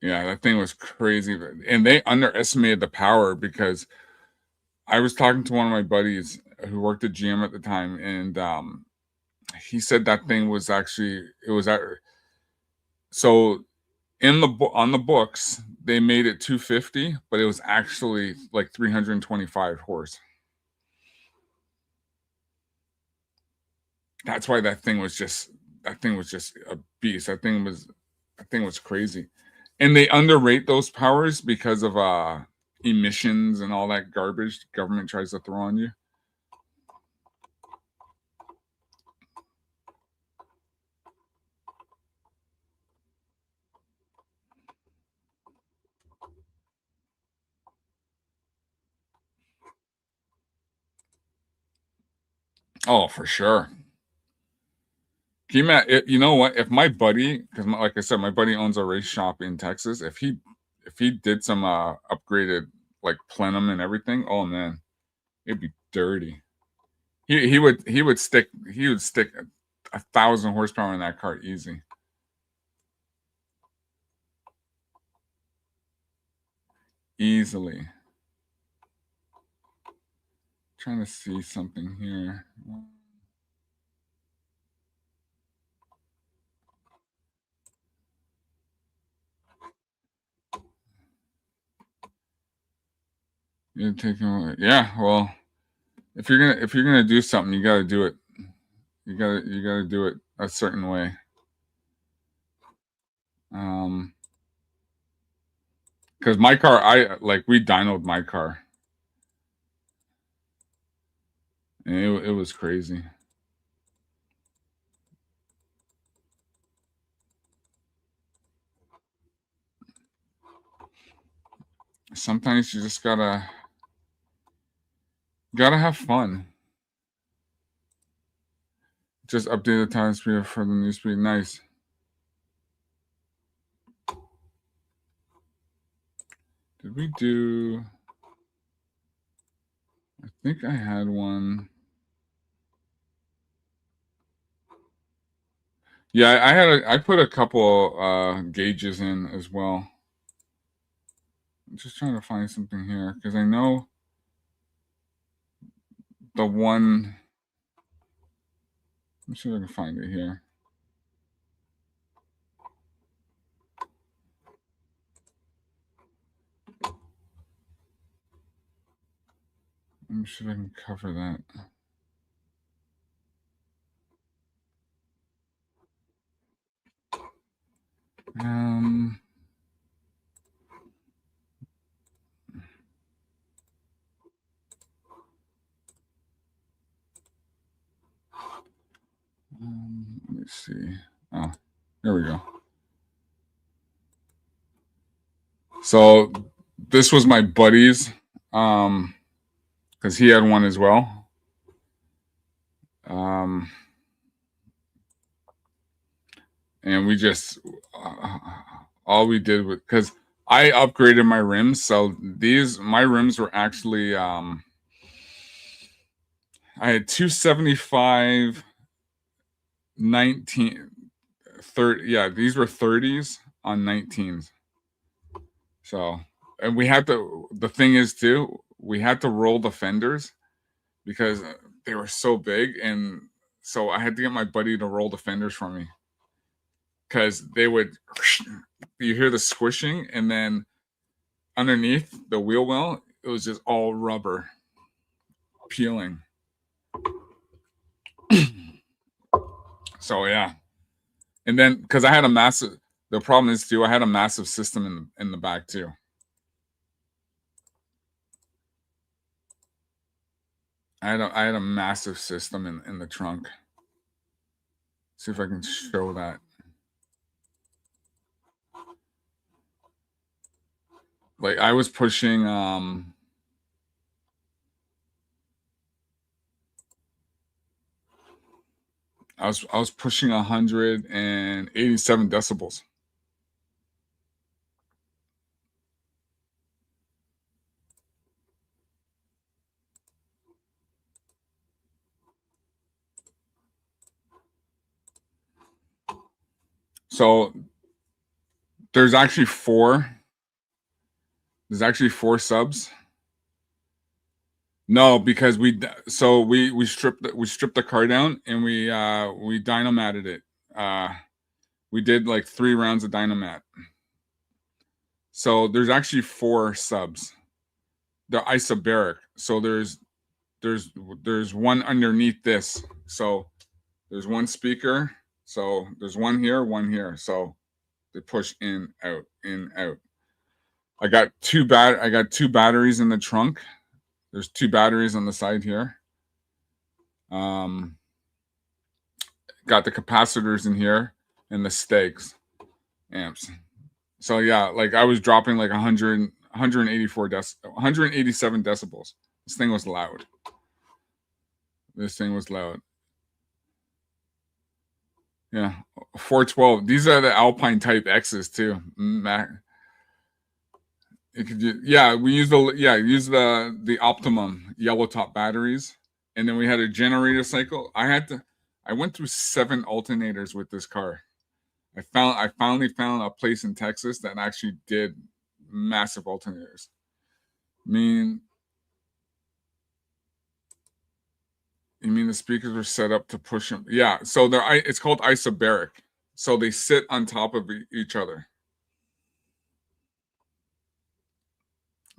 Yeah, that thing was crazy. And they underestimated the power because I was talking to one of my buddies who worked at GM at the time, and he said that thing was actually it was at so in the on the books they made it 250, but it was actually like 325 horse. That's why that thing was just a beast. That thing was crazy. And they underrate those powers because of emissions and all that garbage the government tries to throw on you. Oh, for sure. You know what? If my buddy, because like I said, my buddy owns a race shop in Texas. If he did some upgraded like plenum and everything, oh man, it'd be dirty. He would stick 1,000 horsepower in that car easy. Easily. Trying to see something here. You're taking yeah, well, if you're gonna do something, you gotta do it. You gotta do it a certain way. Because my car, we dynoed my car, and it was crazy. Sometimes you just gotta have fun. Just update the time speed for the new speed. Nice. Did we do? I think I had one. Yeah, I put a couple gauges in as well. I'm just trying to find something here because I know the one. I'm sure I can find it here. I'm sure I can cover that. Um, let me see. Oh, there we go. So this was my buddy's, because he had one as well. and we just all we did was because I upgraded my rims, so my rims were actually I had 275 19 30, yeah, these were 30s on 19s. So, and we had to, the thing is too, we had to roll the fenders because they were so big. And so I had to get my buddy to roll the fenders for me because they would, you hear the squishing, and then underneath the wheel well, it was just all rubber peeling. So, yeah. And then because I had a massive, the problem is too, I had a massive system in the back too. I had a massive system in the trunk. See if I can show that. Like I was pushing I was pushing 187 decibels. So there's actually four. There's actually four subs. No, because we stripped the car down and we dynamatted it. We did like 3 rounds of dynamat. So there's actually four subs. They're isobaric. So there's one underneath this. So there's one speaker. So there's one here. So they push in, out, in, out. I got two batteries in the trunk. There's 2 batteries on the side here. Got the capacitors in here and the stakes amps. So yeah, like I was dropping like 187 decibels. This thing was loud. Yeah, 412. These are the Alpine Type X's too. We use the Optimum yellow top batteries, and then we had a generator cycle. I went through 7 alternators with this car. I finally found a place in Texas that actually did massive alternators. You mean the speakers were set up to push them? Yeah, so it's called isobaric. So they sit on top of each other.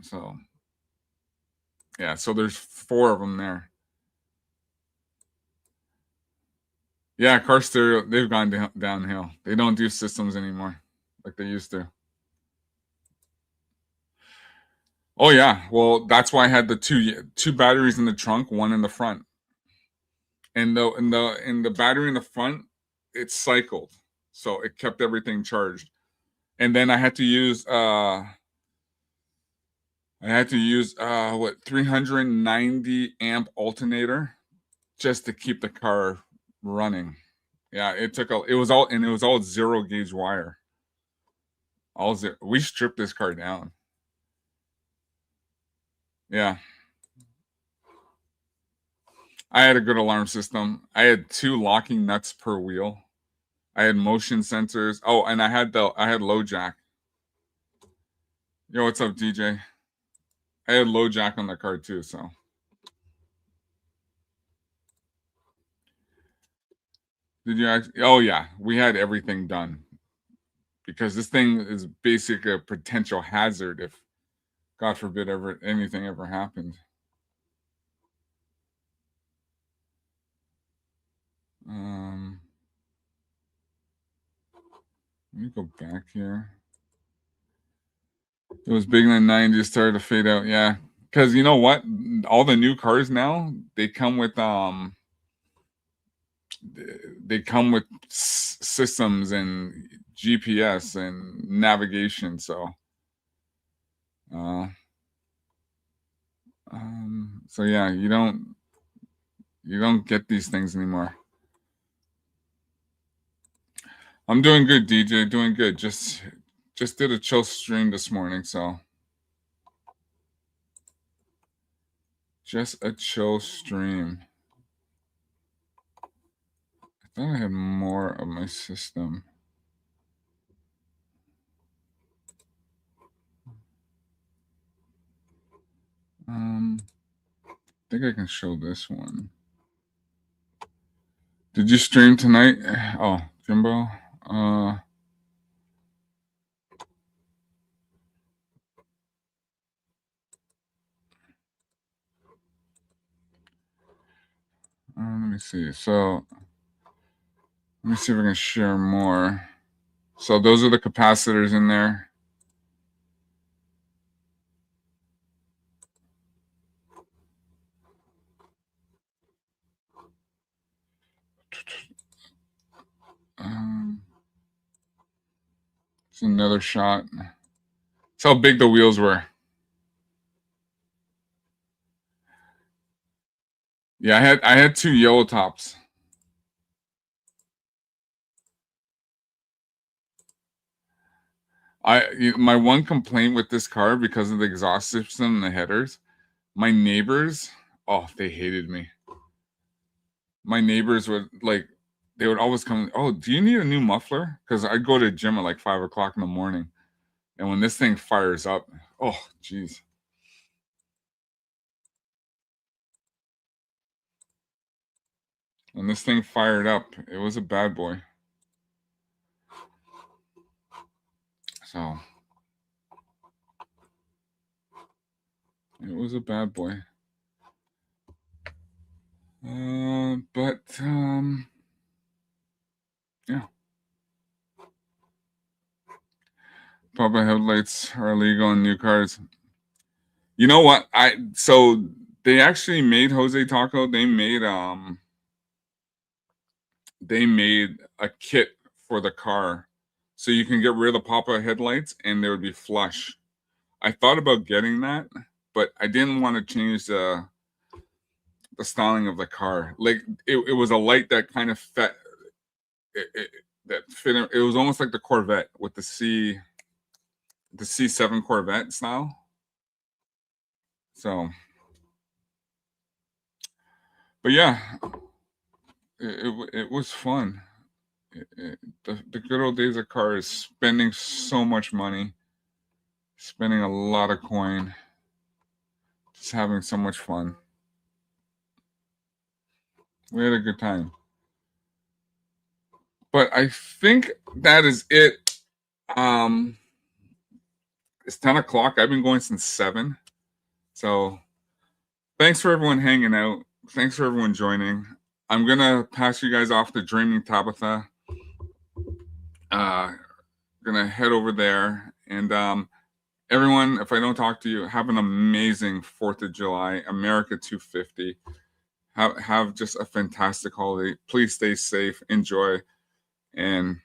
So yeah, so there's 4 of them there. Yeah, car stereo, they've gone downhill. They don't do systems anymore like they used to. Oh yeah, well that's why I had the two batteries in the trunk, one in the front, and the battery in the front, it cycled, so it kept everything charged. And then I had to use 390 amp alternator just to keep the car running. Yeah, it was all 0 gauge wire. We stripped this car down. Yeah. I had a good alarm system. I had 2 locking nuts per wheel. I had motion sensors. Oh, and I had low jack. Yo, what's up, DJ? I had low jack on the car too, so. Did you actually? Oh yeah, we had everything done because this thing is basically a potential hazard if, God forbid, anything ever happened. Let me go back here. It was big in the 90s, started to fade out. Yeah, because you know what? All the new cars now, they come with systems and GPS and navigation. So, so yeah, you don't get these things anymore. I'm doing good, DJ. Doing good. Just did a chill stream this morning, so just a chill stream. I thought I had more of my system. I think I can show this one. Did you stream tonight? Oh, Jimbo. Let me see. So let me see if I can share more. So those are the capacitors in there. It's another shot. That's how big the wheels were. Yeah, I had two yellow tops. My one complaint with this car, because of the exhaust system and the headers, my neighbors, oh, they hated me. My neighbors would they would always come, oh, do you need a new muffler? Because I go to the gym at like 5 o'clock in the morning. And when this thing fires up, oh, geez. When this thing fired up, it was a bad boy. So it was a bad boy. But yeah. Pop-up headlights are illegal in new cars. You know what? So they actually made Jose Taco. They made a kit for the car, so you can get rid of the pop-up headlights and they would be flush. I thought about getting that, but I didn't want to change the styling of the car. Like it was a light that kind of fit. That fit. It was almost like the Corvette with the C7 Corvette style. So, but yeah, it was fun. The good old days of cars, spending so much money, spending a lot of coin, just having so much fun. We had a good time. But I think that is it. It's 10 o'clock. I've been going since 7. So thanks for everyone hanging out. Thanks for everyone joining. I'm going to pass you guys off to Dreaming Tabitha. Going to head over there. And everyone, if I don't talk to you, have an amazing 4th of July, America 250. Have just a fantastic holiday. Please stay safe, enjoy, and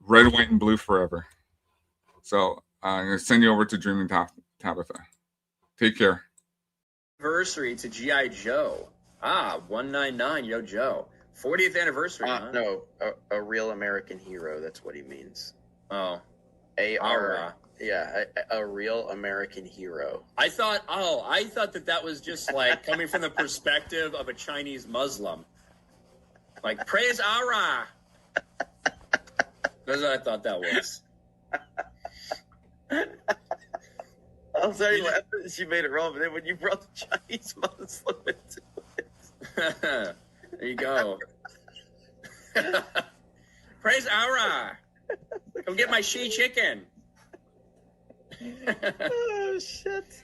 red, white, and blue forever. So I'm going to send you over to Dreaming Tabitha. Take care. Anniversary to G.I. Joe. 199, yo, Joe. 40th anniversary, huh? No, a real American hero. That's what he means. Oh. A-R. Yeah, a real American hero. I thought that was just like coming from the perspective of a Chinese Muslim. Like, praise Allah. That's what I thought that was. I'm sorry, she made it wrong, but then when you brought the Chinese Muslim into it. There you go. Praise Allah. Come get my she chicken. Oh, shit.